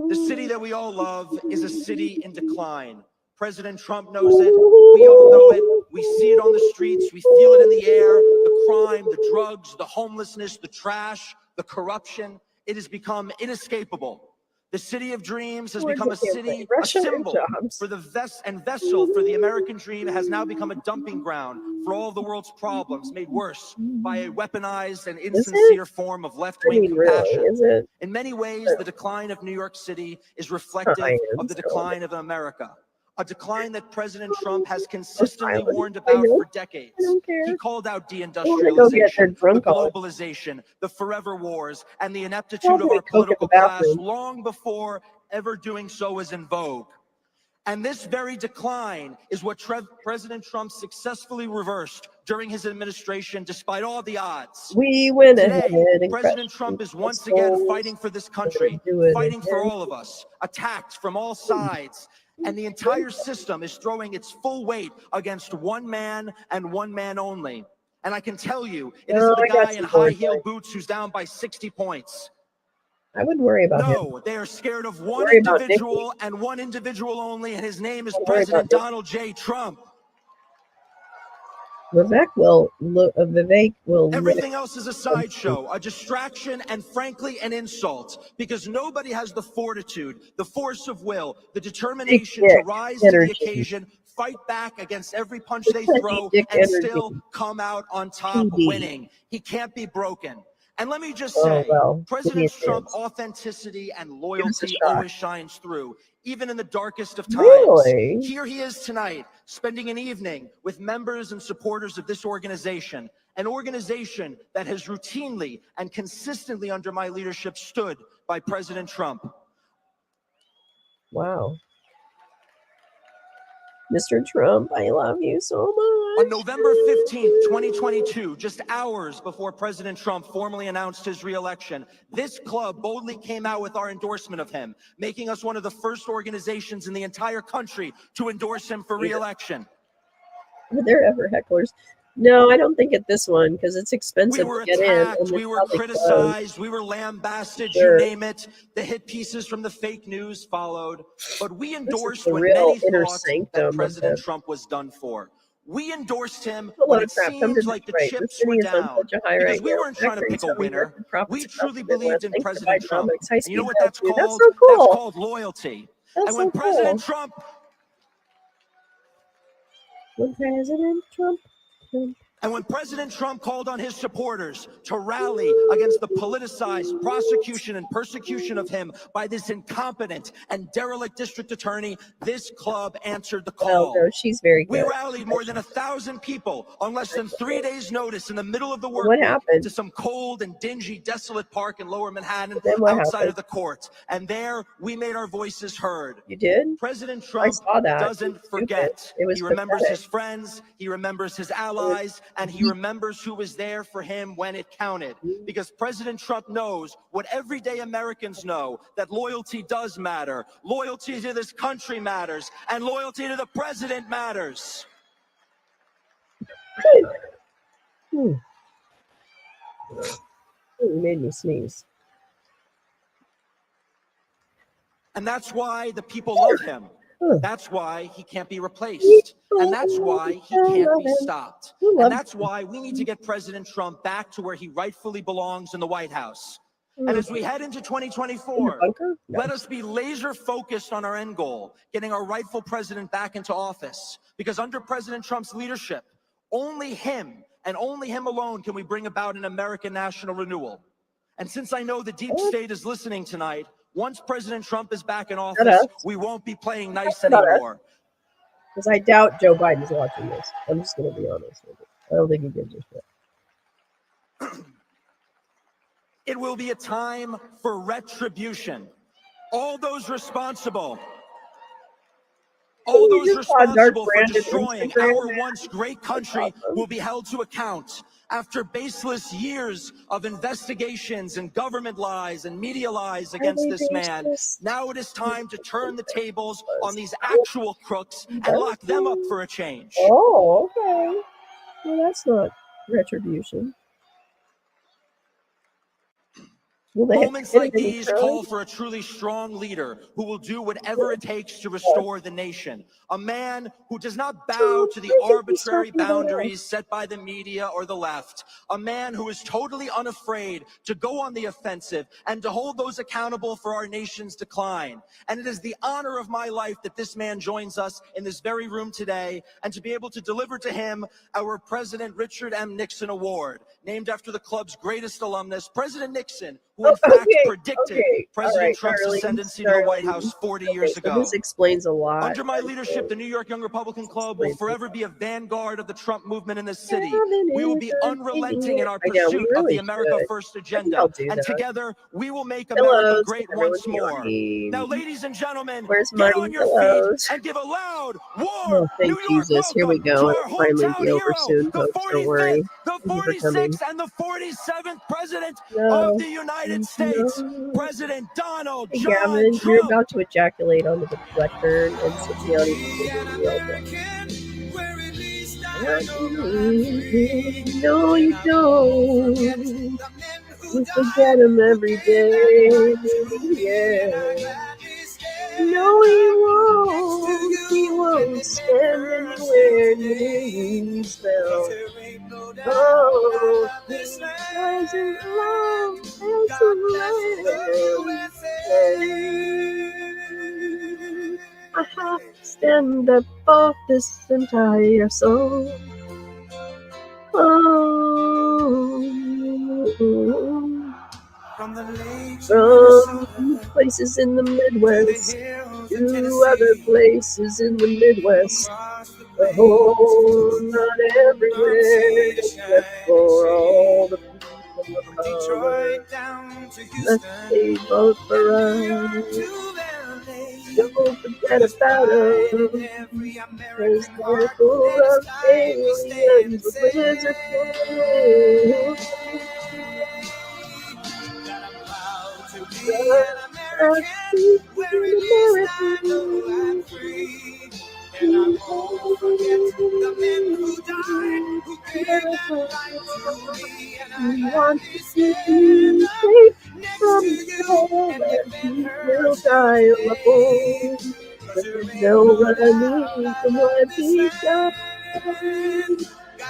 Speaker 6: the city that we all love is a city in decline. President Trump knows it. We all know it. We see it on the streets. We feel it in the air. The crime, the drugs, the homelessness, the trash, the corruption. It has become inescapable. The city of dreams has become a city, a symbol for the vessel for the American dream has now become a dumping ground for all the world's problems, made worse by a weaponized and insincere form of left-wing compassion. In many ways, the decline of New York City is reflective of the decline of America. A decline that President Trump has consistently warned about for decades. He called out deindustrialization, the globalization, the forever wars, and the ineptitude of our political class long before ever doing so was in vogue. And this very decline is what President Trump successfully reversed during his administration, despite all the odds.
Speaker 1: We went
Speaker 6: ahead. President Trump is once again fighting for this country, fighting for all of us, attacked from all sides. And the entire system is throwing its full weight against one man and one man only. And I can tell you, it isn't the guy in high-heel boots who's down by 60 points.
Speaker 1: I wouldn't worry about him.
Speaker 6: No, they are scared of one individual and one individual only, and his name is President Donald J. Trump.
Speaker 1: Vivek will.
Speaker 6: Everything else is a sideshow, a distraction, and frankly, an insult. Because nobody has the fortitude, the force of will, the determination to rise to the occasion, fight back against every punch they throw, and still come out on top winning. He can't be broken. And let me just say, President Trump's authenticity and loyalty always shines through, even in the darkest of times.
Speaker 1: Really?
Speaker 6: Here he is tonight, spending an evening with members and supporters of this organization, an organization that has routinely and consistently under my leadership stood by President Trump.
Speaker 1: Wow. Mr. Trump, I love you so much.
Speaker 6: On November 15th, 2022, just hours before President Trump formally announced his re-election, this club boldly came out with our endorsement of him, making us one of the first organizations in the entire country to endorse him for re-election.
Speaker 1: Were there ever hecklers? No, I don't think at this one, because it's expensive
Speaker 6: to
Speaker 1: get
Speaker 6: attacked,
Speaker 1: in.
Speaker 6: We were criticized, we were lambasted, you name it. The hit pieces from the fake news followed. But we endorsed when many thought that President Trump was done for. We endorsed him when it seemed like the chips were down. Because we weren't trying to pick a winner. We truly believed in President Trump. And you know what that's called? That's called loyalty. And when President Trump
Speaker 1: When President Trump.
Speaker 16: And when President Trump called on his supporters to rally against the politicized prosecution and persecution of him by this incompetent and derelict district attorney, this club answered the call.
Speaker 1: Well, no, she's very good.
Speaker 16: We rallied more than 1,000 people on less than 3 days' notice in the middle of the work week to some cold and dingy, desolate park in Lower Manhattan outside of the courts. And there, we made our voices heard.
Speaker 1: You did?
Speaker 16: President Trump doesn't forget. He remembers his friends, he remembers his allies, and he remembers who was there for him when it counted. Because President Trump knows what everyday Americans know, that loyalty does matter. Loyalty to this country matters, and loyalty to the president matters.
Speaker 1: You made me sneeze.
Speaker 16: And that's why the people love him. That's why he can't be replaced. And that's why he can't be stopped. And that's why we need to get President Trump back to where he rightfully belongs in the White House. And as we head into 2024, let us be laser focused on our end goal, getting our rightful president back into office. Because under President Trump's leadership, only him and only him alone can we bring about an American national renewal. And since I know the deep state is listening tonight, once President Trump is back in office, we won't be playing nice anymore.
Speaker 1: Because I doubt Joe Biden's watching this. I'm just going to be honest with you. I don't think he gives a shit.
Speaker 16: It will be a time for retribution. All those responsible for destroying our once great country will be held to account. After baseless years of investigations and government lies and media lies against this man, now it is time to turn the tables on these actual crooks and lock them up for a change.
Speaker 1: Oh, okay. Well, that's not retribution.
Speaker 16: Moments like these call for a truly strong leader who will do whatever it takes to restore the nation. A man who does not bow to the arbitrary boundaries set by the media or the left. A man who is totally unafraid to go on the offensive and to hold those accountable for our nation's decline. And it is the honor of my life that this man joins us in this very room today, and to be able to deliver to him our President Richard M. Nixon Award, named after the club's greatest alumnus, President Nixon, who in fact predicted President Trump's ascendancy to the White House 40 years ago.
Speaker 1: This explains a lot.
Speaker 16: Under my leadership, the New York Young Republican Club will forever be a vanguard of the Trump movement in this city. We will be unrelenting in our pursuit of the America First agenda. And together, we will make America great once more. Now, ladies and gentlemen, get on your feet and give a loud, warm
Speaker 1: New York welcome. Here we go. It'll finally be over soon, folks. Don't worry.
Speaker 16: The 46th and the 47th President of the United States, President Donald John
Speaker 1: Gavin,
Speaker 16: Trump.
Speaker 1: you're about to ejaculate onto the lectern, and Cipriani No, you don't. You forget him every day. Yeah. No, he won't. He won't stand anywhere near you. Spell. Oh, he doesn't love I have to stand up for this entire soul. From places in the Midwest to other places in the Midwest. Oh, not everywhere, except for all the people of color. Let's say vote for us. Don't forget about us. Cause they're full of aliens with lizard tails.
Speaker 17: And I won't forget the men who died, who gave their life to me. And I want to see you next to you and defend her.
Speaker 1: Will die alone, but there's no running from what he's done.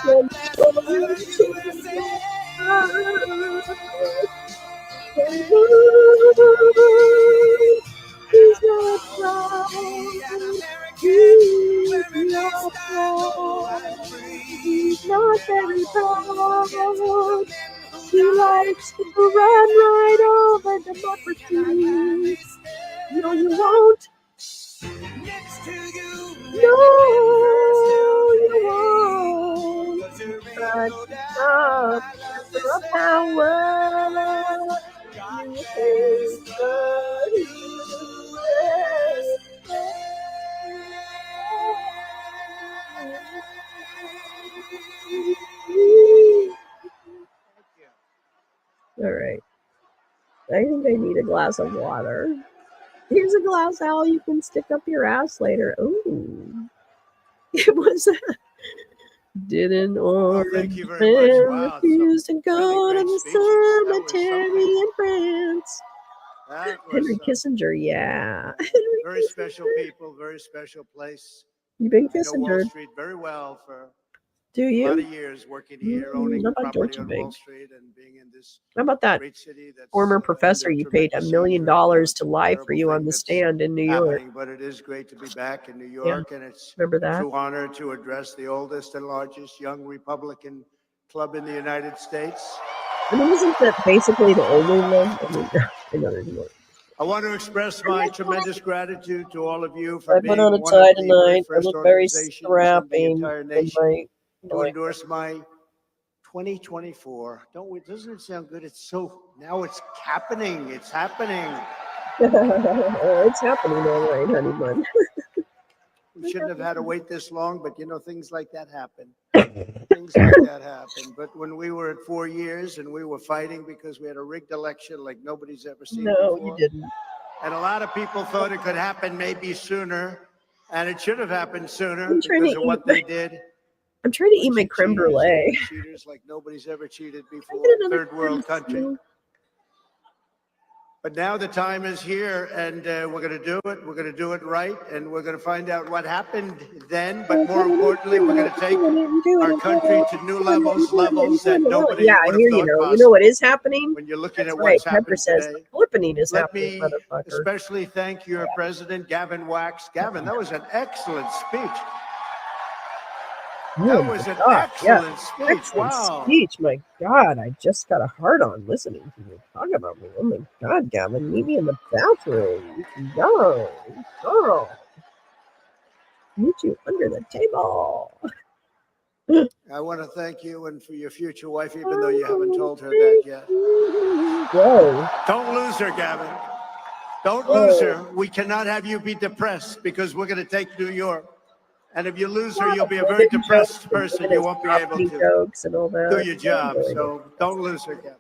Speaker 17: God bless the USA.
Speaker 1: He's not proud. He's not proud. No, you won't. No, you won't. But the power you hate All right. I think I need a glass of water. Here's a glass, Al. You can stick up your ass later. Ooh. It was didn't orange man refuse to go to the cemetery in France. Henry Kissinger, yeah.
Speaker 18: Very special people, very special place.
Speaker 1: You've been
Speaker 18: I know Wall
Speaker 1: Kissinger.
Speaker 18: Street very well for
Speaker 1: Do you?
Speaker 18: a lot of years working here, owning
Speaker 1: How about
Speaker 18: property
Speaker 1: Deutsche
Speaker 18: on
Speaker 1: Bank?
Speaker 18: Wall Street and being in this
Speaker 1: How about that
Speaker 18: great city that's
Speaker 1: former professor you paid $1 million to lie for you on the stand in New York?
Speaker 18: happening. But it is great to be back in New York, and it's
Speaker 1: Remember
Speaker 18: a
Speaker 1: that?
Speaker 18: true honor to address the oldest and largest young Republican club in the United States.
Speaker 1: I mean, isn't that basically the only one? I mean, I know there's more.
Speaker 18: I want to express my tremendous gratitude to all of you for
Speaker 1: I
Speaker 18: being
Speaker 1: put on a
Speaker 18: one
Speaker 1: tie
Speaker 18: of the very
Speaker 1: tonight. I
Speaker 18: first
Speaker 1: look very
Speaker 18: organizations in the
Speaker 1: strapping
Speaker 18: entire
Speaker 1: in
Speaker 18: nation
Speaker 1: my
Speaker 18: to endorse my 2024. Doesn't it sound good? Now it's happening. It's happening.
Speaker 1: It's happening all right, honey bun.
Speaker 18: We shouldn't have had to wait this long, but things like that happen. Things like that happen. But when we were at 4 years and we were fighting because we had a rigged election like nobody's ever seen before.
Speaker 1: No, you didn't.
Speaker 18: And a lot of people thought it could happen maybe sooner, and it should have happened sooner because of what they did.
Speaker 1: I'm trying to eat my creme brulee.
Speaker 18: Cheaters like nobody's ever cheated before.
Speaker 1: get another
Speaker 18: Third world country. But now the time is here, and we're going to do it. We're going to do it right, and we're going to find out what happened then. But more importantly, we're going to take our country to new levels that nobody would have thought possible.
Speaker 1: You know what is happening?
Speaker 18: When you're looking
Speaker 1: That's
Speaker 18: at what's
Speaker 1: right.
Speaker 18: happening
Speaker 1: Pepper says
Speaker 18: today.
Speaker 1: flippening is
Speaker 18: Let
Speaker 1: happening,
Speaker 18: me
Speaker 1: motherfucker.
Speaker 18: especially thank your president, Gavin Wax. Gavin, that was an excellent speech. That was an excellent speech.
Speaker 1: Excellent
Speaker 18: Wow.
Speaker 1: speech. My God, I just got a heart on listening to you talk about me. Oh my God, Gavin, meet me in the bathroom. Go, girl. Meet you under the table.
Speaker 18: I want to thank you and for your future wife, even though you haven't told her that yet.
Speaker 1: Whoa.
Speaker 18: Don't lose her, Gavin. Don't lose her. We cannot have you be depressed because we're going to take New York. And if you lose her, you'll be a very depressed person. You won't be able to do your job. So don't lose her, Gavin.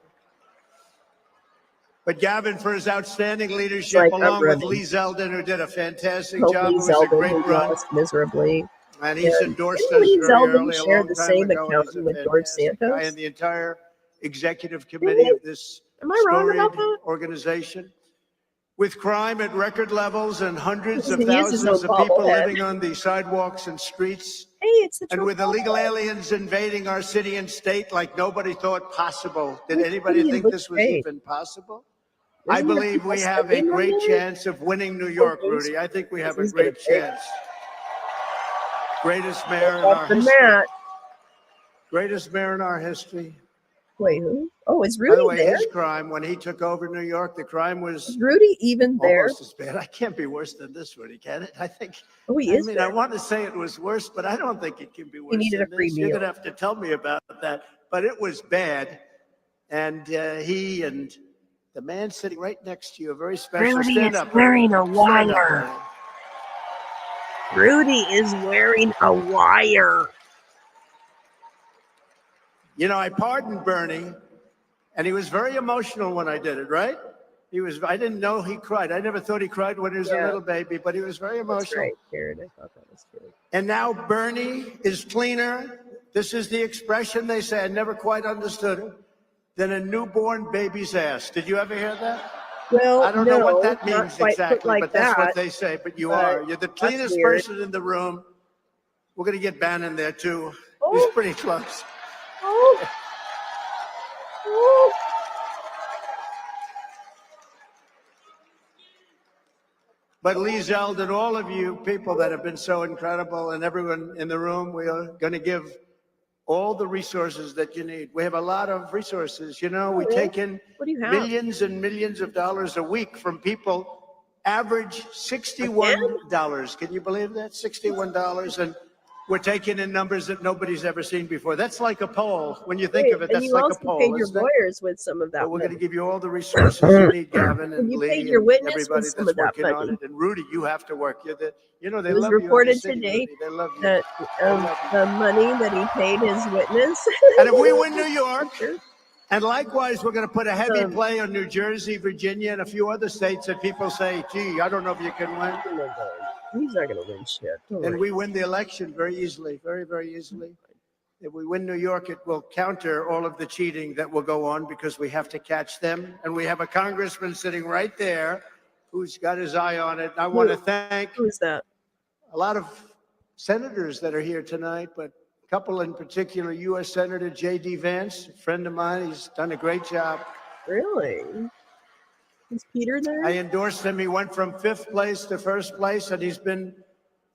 Speaker 18: But Gavin, for his outstanding leadership, along with Lee Zeldin, who did a fantastic job. It was a great run.
Speaker 1: Miserably.
Speaker 18: And he's endorsed us very early, a long time ago. And he's a
Speaker 1: with George
Speaker 18: fantastic guy.
Speaker 1: Santos.
Speaker 18: And the entire executive committee of this storied organization. With crime at record levels and hundreds of thousands of people living on the sidewalks and streets, and with illegal aliens invading our city and state like nobody thought possible. Did anybody think this was even possible? I believe we have a great chance of winning New York, Rudy. I think we have a great chance. Greatest mayor in our history. Greatest mayor in our history.
Speaker 1: Wait, who? Oh, is Rudy
Speaker 18: By the way,
Speaker 1: there?
Speaker 18: his crime, when he took over New York, the crime was
Speaker 1: Is Rudy even there?
Speaker 18: almost as bad. I can't be worse than this, Rudy, can it? I think.
Speaker 1: Oh, he is
Speaker 18: I
Speaker 1: there.
Speaker 18: want to say it was worse, but I don't think it can be worse
Speaker 1: needed
Speaker 18: than
Speaker 1: a free
Speaker 18: this. You're
Speaker 1: meal.
Speaker 18: going to have to tell me about that. But it was bad. And he and the man sitting right next to you, a very special.
Speaker 1: Rudy
Speaker 18: Stand
Speaker 1: is
Speaker 18: up,
Speaker 1: wearing a
Speaker 18: Rudy. Stand up,
Speaker 1: wire.
Speaker 18: Rudy.
Speaker 1: Rudy is wearing a wire.
Speaker 18: You know, I pardoned Bernie, and he was very emotional when I did it, right? I didn't know he cried. I never thought he cried when he was a little baby, but he was very emotional.
Speaker 1: That's right, Karen. I thought that was good.
Speaker 18: And now Bernie is cleaner. This is the expression they say. I never quite understood it. Than a newborn baby's ass. Did you ever hear that?
Speaker 1: Well,
Speaker 18: I don't know what that
Speaker 1: not
Speaker 18: means
Speaker 1: quite put
Speaker 18: exactly,
Speaker 1: like
Speaker 18: but that's
Speaker 1: that,
Speaker 18: what they say. But you
Speaker 1: but
Speaker 18: are. You're the
Speaker 1: that's
Speaker 18: cleanest
Speaker 1: weird.
Speaker 18: person in the room. We're going to get Bannon there, too.
Speaker 1: Oh.
Speaker 18: He's pretty close.
Speaker 1: Oh. Oh.
Speaker 18: But Lee Zeldin, all of you people that have been so incredible, and everyone in the room, we are going to give all the resources that you need. We have a lot of resources. You know, we take in millions and millions of dollars a week from people, average $61. Can you believe that? $61. And we're taking in numbers that nobody's ever seen before. That's like a poll. When you think of it, that's like a poll.
Speaker 1: And you also paid your lawyers with some of that
Speaker 18: But we're
Speaker 1: money.
Speaker 18: going to give you all the resources you need, Gavin and
Speaker 1: You
Speaker 18: Lee
Speaker 1: paid your
Speaker 18: and
Speaker 1: witness
Speaker 18: everybody
Speaker 1: with some
Speaker 18: that's
Speaker 1: of that
Speaker 18: working on
Speaker 1: money.
Speaker 18: it. And Rudy, you have to work. They
Speaker 1: It
Speaker 18: love
Speaker 1: was
Speaker 18: you in
Speaker 1: reported
Speaker 18: the city,
Speaker 1: today
Speaker 18: Rudy. They love you.
Speaker 1: that the money that he paid his witness.
Speaker 18: And if we win New York, and likewise, we're going to put a heavy play on New Jersey, Virginia, and a few other states that people say, gee, I don't know if you can win.
Speaker 1: He's not going to win shit.
Speaker 18: And we win the election very easily, very, very easily. If we win New York, it will counter all of the cheating that will go on because we have to catch them. And we have a congressman sitting right there who's got his eye on it. I want to thank
Speaker 1: who's that?
Speaker 18: A lot of senators that are here tonight, but a couple in particular, U.S. Senator J.D. Vance, a friend of mine. He's done a great job.
Speaker 1: Really? Is Peter there?
Speaker 18: I endorsed him. He went from 5th place to 1st place, and he's been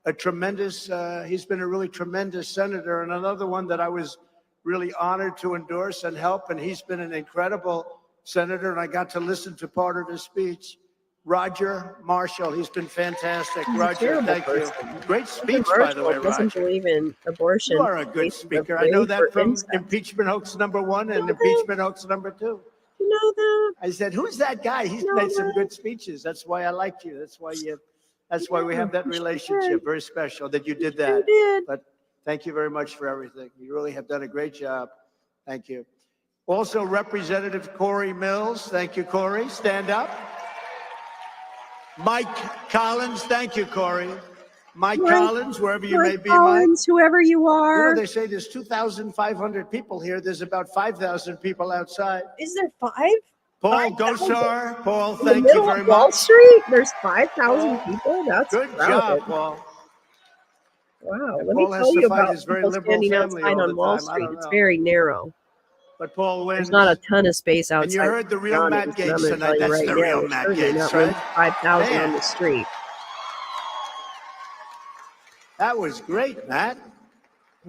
Speaker 18: a really tremendous senator, and another one that I was really honored to endorse and help, and he's been an incredible senator, and I got to listen to part of his speech. Roger Marshall, he's been fantastic. Roger, thank you. Great speech, by the way, Roger.
Speaker 1: Doesn't believe in abortion.
Speaker 18: You are a good speaker. I know that from impeachment hoax #1 and impeachment hoax #2.
Speaker 1: You know that?
Speaker 18: I said, who's that guy? He's made some good speeches. That's why I liked you. That's why we have that relationship. Very special that you did that. But thank you very much for everything. You really have done a great job. Thank you. Also, Representative Corey Mills. Thank you, Corey. Stand up. Mike Collins. Thank you, Corey. Mike Collins, wherever you may be,
Speaker 1: Collins,
Speaker 18: Mike.
Speaker 1: whoever you are.
Speaker 18: You know, they say there's 2,500 people here. There's about 5,000 people outside.
Speaker 1: Is there 5?
Speaker 18: Paul Gosar. Paul, thank
Speaker 1: you
Speaker 18: very much.
Speaker 1: Wall Street, there's 5,000 people. That's
Speaker 18: good
Speaker 1: crowded.
Speaker 18: job, Paul.
Speaker 1: Wow,
Speaker 18: And
Speaker 1: let me
Speaker 18: Paul has
Speaker 1: tell
Speaker 18: to
Speaker 1: you
Speaker 18: fight
Speaker 1: about
Speaker 18: his very
Speaker 1: people
Speaker 18: liberal
Speaker 1: standing
Speaker 18: family
Speaker 1: outside
Speaker 18: all
Speaker 1: on
Speaker 18: the
Speaker 1: Wall
Speaker 18: time. I
Speaker 1: Street.
Speaker 18: don't
Speaker 1: It's
Speaker 18: know.
Speaker 1: very narrow.
Speaker 18: But Paul wins.
Speaker 1: There's not a ton of space outside.
Speaker 18: And you heard the real Matt Gaetz tonight. That's the real Matt Gaetz,
Speaker 1: not room
Speaker 18: right?
Speaker 1: for 5,000 on the street.
Speaker 18: That was great, Matt.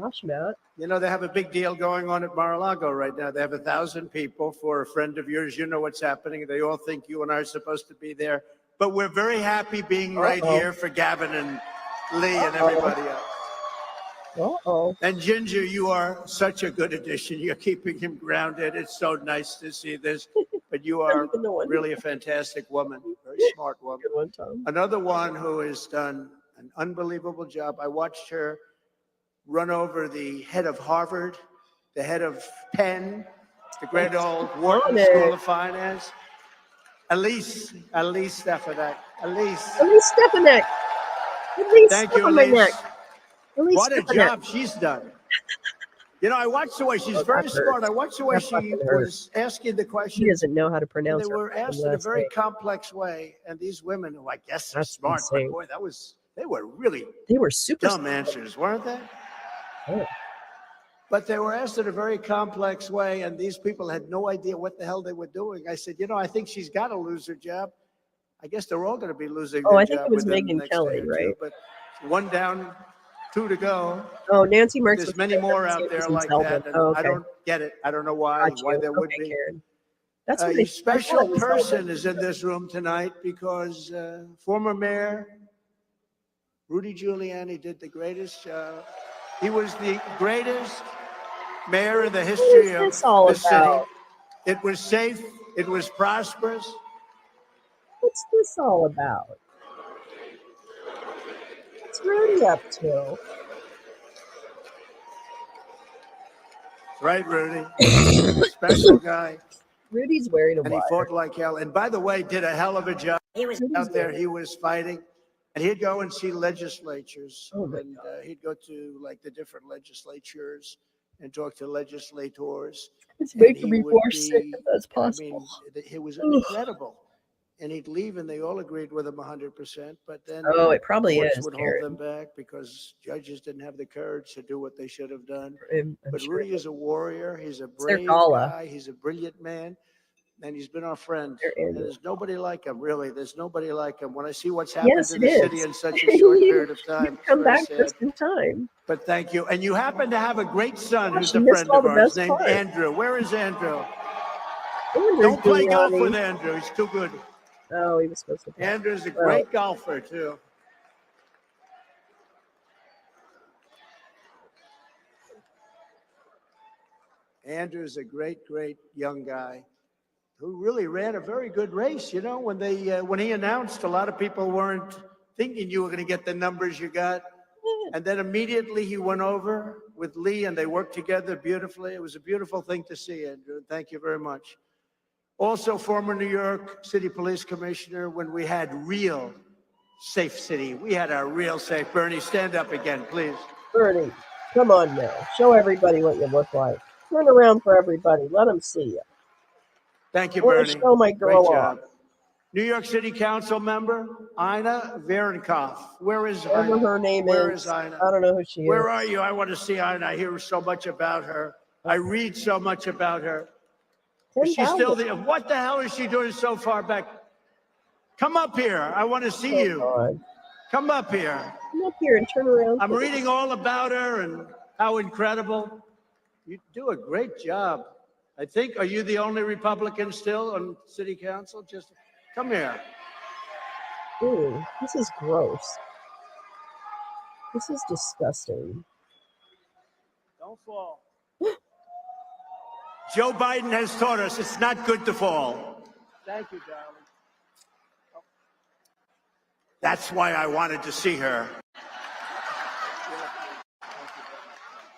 Speaker 1: Gosh, Matt.
Speaker 18: You know, they have a big deal going on at Mar-a-Lago right now. They have 1,000 people for a friend of yours. You know what's happening. They all think you and I are supposed to be there. But we're very happy being right here for Gavin and Lee and everybody else. And Ginger, you are such a good addition. You're keeping him grounded. It's so nice to see this. But you are really a fantastic woman, very smart woman. Another one who has done an unbelievable job. I watched her run over the head of Harvard, the head of Penn, the great old Wharton School of Finance. Elise Stefanik. Elise
Speaker 1: Stefanik.
Speaker 18: Thank you, Elise. What a job she's done. You know, I watched the way she's very smart. I watched the way she was asking the questions.
Speaker 1: She doesn't know how to pronounce it.
Speaker 18: They were asked in a very complex way. And these women, who I guess are smart, but boy, they were super dumb answers, weren't they?
Speaker 1: Oh.
Speaker 18: But they were asked in a very complex way, and these people had no idea what the hell they were doing. I said, you know, I think she's got to lose her job. I guess they're all going to be losing their job.
Speaker 1: I think it was Megyn Kelly, right?
Speaker 18: But 1 down, 2 to go.
Speaker 1: Oh, Nancy Marks.
Speaker 18: There's many more out there like that. And I don't get it. I don't know why there would be.
Speaker 1: Karen. That's
Speaker 18: A special person is in this room tonight because former Mayor Rudy Giuliani did the greatest job. He was the greatest mayor in the history of the city. It was safe. It was prosperous.
Speaker 1: What's this all about? What's Rudy up to?
Speaker 18: Right, Rudy. Special guy.
Speaker 1: Rudy's wearing a
Speaker 18: And he fought like hell. And by the way, did a hell of a job. He was out there. He was fighting. And he'd go and see legislatures. And he'd go to like the different legislatures and talk to legislators.
Speaker 1: It's making me more sick if that's possible.
Speaker 18: I mean, it was incredible. And he'd leave, and they all agreed with him 100%. But then
Speaker 1: it probably
Speaker 18: courts
Speaker 1: is,
Speaker 18: would hold them back because judges didn't have the courage to do what they should have done. But Rudy is a warrior. He's a brave guy. He's a brilliant man. And he's been our friend. And there's nobody like him, really. There's nobody like him. When I see what's happened in the city in such a short period of time,
Speaker 1: come back just in time.
Speaker 18: But thank you. And you happen to have a great son who's
Speaker 1: she
Speaker 18: a
Speaker 1: missed
Speaker 18: friend
Speaker 1: all
Speaker 18: of
Speaker 1: the
Speaker 18: ours
Speaker 1: best
Speaker 18: named
Speaker 1: part.
Speaker 18: Andrew. Where is Andrew?
Speaker 1: Andrew's
Speaker 18: Don't play golf
Speaker 1: Giuliani.
Speaker 18: with Andrew. He's too good.
Speaker 1: Oh, he was supposed to play.
Speaker 18: Andrew's a great golfer, too. Andrew's a great, great young guy who really ran a very good race. You know, when he announced, a lot of people weren't thinking you were going to get the numbers you got. And then immediately he went over with Lee and they worked together beautifully. It was a beautiful thing to see, Andrew. Thank you very much. Also, former New York City Police Commissioner, when we had real safe city. We had a real safe. Bernie, stand up again, please.
Speaker 1: Bernie, come on now. Show everybody what you look like. Turn around for everybody. Let them see you.
Speaker 18: Thank you,
Speaker 1: I want
Speaker 18: Bernie.
Speaker 1: to show my girl
Speaker 18: Great
Speaker 1: off.
Speaker 18: job. New York City Council member, Ina Verenkopf. Where is
Speaker 1: Whatever
Speaker 18: Ina?
Speaker 1: her name
Speaker 18: Where
Speaker 1: is.
Speaker 18: Ina?
Speaker 1: I don't know who she is.
Speaker 18: Where are you? I want to see Ina. I hear so much about her. I read so much about her. Is she still the, what the hell is she doing so far back? Come up here. I want to see you.
Speaker 1: God.
Speaker 18: Come up here.
Speaker 1: Come up here and turn around.
Speaker 18: I'm reading all about her and how incredible. You do a great job. I think, are you the only Republican still on city council? Just come here.
Speaker 1: Ooh, this is gross. This is disgusting.
Speaker 18: Don't fall. Joe Biden has taught us it's not good to fall. Thank you, darling. That's why I wanted to see her.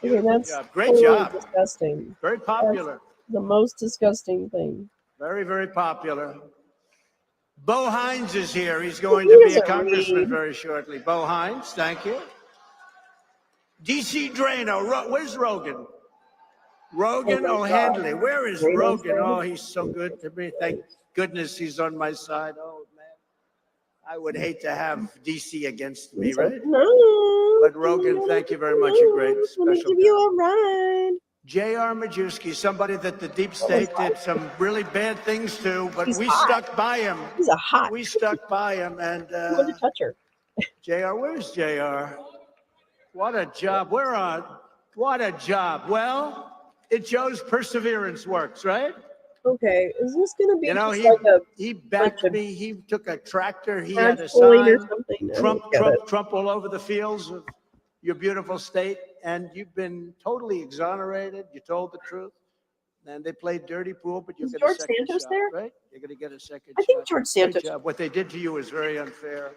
Speaker 1: Okay, that's
Speaker 18: great
Speaker 1: totally
Speaker 18: job.
Speaker 1: Disgusting.
Speaker 18: Very popular.
Speaker 1: That's the most disgusting thing.
Speaker 18: Very, very popular. Bo Hines is here. He's going to be a congressman very shortly. Bo Hines, thank you. DC Drano, where's Rogan? Rogan O'Handley. Where is Rogan? Oh, he's so good to me. Thank goodness he's on my side. Oh, man. I would hate to have DC against me, right?
Speaker 1: No.
Speaker 18: But Rogan, thank you very much. A great special.
Speaker 1: Let me give you a ride.
Speaker 18: J.R. Majewski, somebody that the deep state did some really bad things to, but we stuck by him.
Speaker 1: He's a hot.
Speaker 18: We stuck by him, and
Speaker 1: I want to touch her.
Speaker 18: J.R., where's J.R.? What a job. What a job. Well, it shows perseverance works, right?
Speaker 1: Okay, is this going to be
Speaker 18: he backed me. He took a tractor. He had a
Speaker 1: sign
Speaker 18: sign,
Speaker 1: or something?
Speaker 18: Trump all over the fields of your beautiful state, and you've been totally exonerated. You told the truth, and they played dirty pool, but you get a second
Speaker 1: Santos
Speaker 18: shot,
Speaker 1: there?
Speaker 18: right? You're going to get a second
Speaker 1: I
Speaker 18: shot.
Speaker 1: think George Santos.
Speaker 18: Great job. What they did to you is very unfair.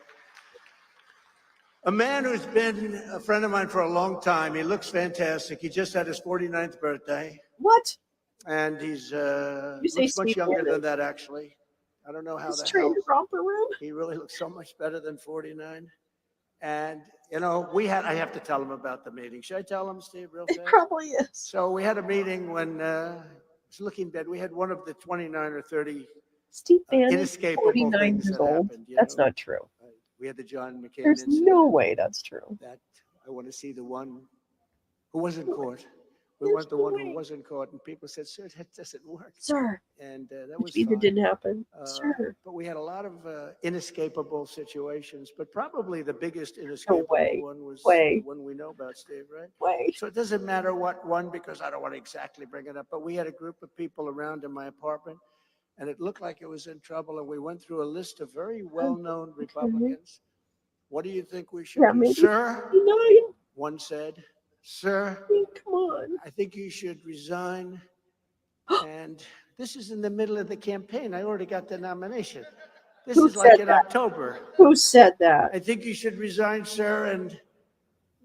Speaker 18: A man who's been a friend of mine for a long time. He looks fantastic. He just had his 49th birthday.
Speaker 1: What?
Speaker 18: And he's
Speaker 1: looks
Speaker 18: much younger than that, actually. I don't know how
Speaker 1: He's
Speaker 18: the
Speaker 1: trained
Speaker 18: hell.
Speaker 1: in romper room.
Speaker 18: He really looks so much better than 49. And, you know, I have to tell him about the meeting. Should I tell him, Steve, real fast?
Speaker 1: It probably is.
Speaker 18: So we had a meeting when it's looking bad. We had one of the 29 or 30
Speaker 1: Steve Bannon,
Speaker 18: inescapable
Speaker 1: 49
Speaker 18: things
Speaker 1: years
Speaker 18: that
Speaker 1: old.
Speaker 18: happened.
Speaker 1: That's not true.
Speaker 18: We had the John McCain
Speaker 1: There's
Speaker 18: incident.
Speaker 1: no way that's true.
Speaker 18: That I want to see the one who was in court. We want the one who was in court, and people said, "Sir, that doesn't work."
Speaker 1: Sir.
Speaker 18: And that was
Speaker 1: That
Speaker 18: fine.
Speaker 1: didn't happen. Sure.
Speaker 18: But we had a lot of inescapable situations, but probably the biggest inescapable one was the one we know about, Steve, right? So it doesn't matter what one, because I don't want to exactly bring it up, but we had a group of people around in my apartment, and it looked like it was in trouble, and we went through a list of very well-known Republicans. What do you think we should do? Sir, one said, sir,
Speaker 1: come on.
Speaker 18: I think you should resign. And this is in the middle of the campaign. I already got the nomination. This is like in October.
Speaker 1: Who said that?
Speaker 18: I think you should resign, sir, and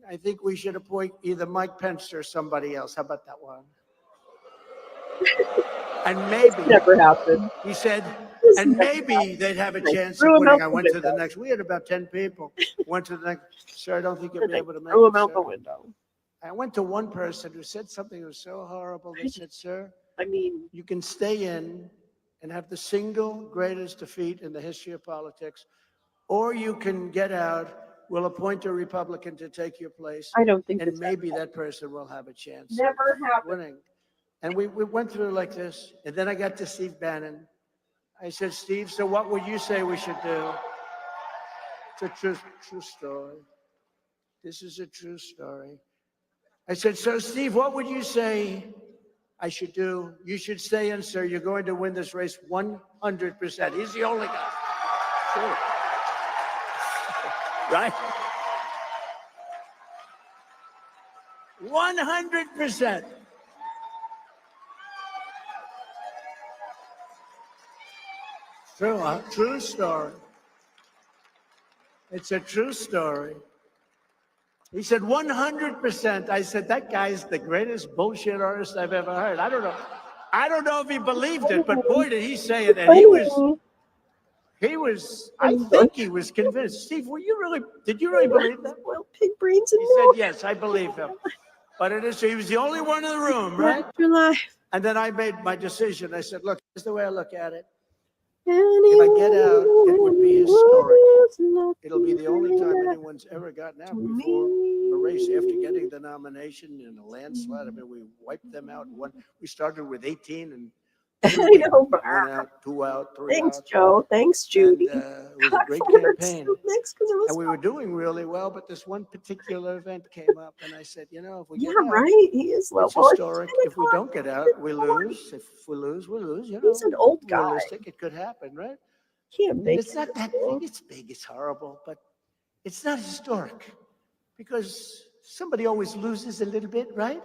Speaker 18: I think we should appoint either Mike Pence or somebody else. How about that one? And maybe
Speaker 1: never happened.
Speaker 18: He said, and maybe they'd have a chance of winning. I went to the next. We had about 10 people. Went to the next. Sir, I don't think you'll be able to make it.
Speaker 1: Threw him out the window.
Speaker 18: I went to one person who said something that was so horrible. They said, sir,
Speaker 1: I mean,
Speaker 18: you can stay in and have the single greatest defeat in the history of politics, or you can get out. We'll appoint a Republican to take your place.
Speaker 1: I don't think
Speaker 18: and maybe that person will have a chance
Speaker 1: never
Speaker 18: of winning. And we went through like this. And then I got to Steve Bannon. I said, Steve, so what would you say we should do? It's a true story. This is a true story. I said, so Steve, what would you say I should do? You should stay in, sir. You're going to win this race 100%. He's the only guy. Sure. Right? 100%. True story. It's a true story. He said 100%. I said, that guy's the greatest bullshit artist I've ever heard. I don't know if he believed it, but boy, did he say it. And he was, I think he was convinced. Steve, did you really believe that?
Speaker 1: Well, pig brains and
Speaker 18: He said, yes, I believe him. But he was the only one in the room, right? And then I made my decision. I said, look, here's the way I look at it. If I get out, it would be historic. It'll be the only time anyone's ever gotten out before a race after getting the nomination in a landslide. I mean, we wiped them out. We started with 18 and
Speaker 1: I know,
Speaker 18: 1 out, 2 out, 3
Speaker 1: Thanks,
Speaker 18: out.
Speaker 1: Joe. Thanks, Judy.
Speaker 18: And, it was a great campaign. And we were doing really well, but this one particular event came up, and I said, if we get out,
Speaker 1: right. He is
Speaker 18: it's historic. If we don't get out, we lose. If we lose, we lose.
Speaker 1: He's an old guy.
Speaker 18: Realistic, it could happen, right?
Speaker 1: Can't make
Speaker 18: It's not that big. It's big. It's horrible, but it's not historic because somebody always loses a little bit, right?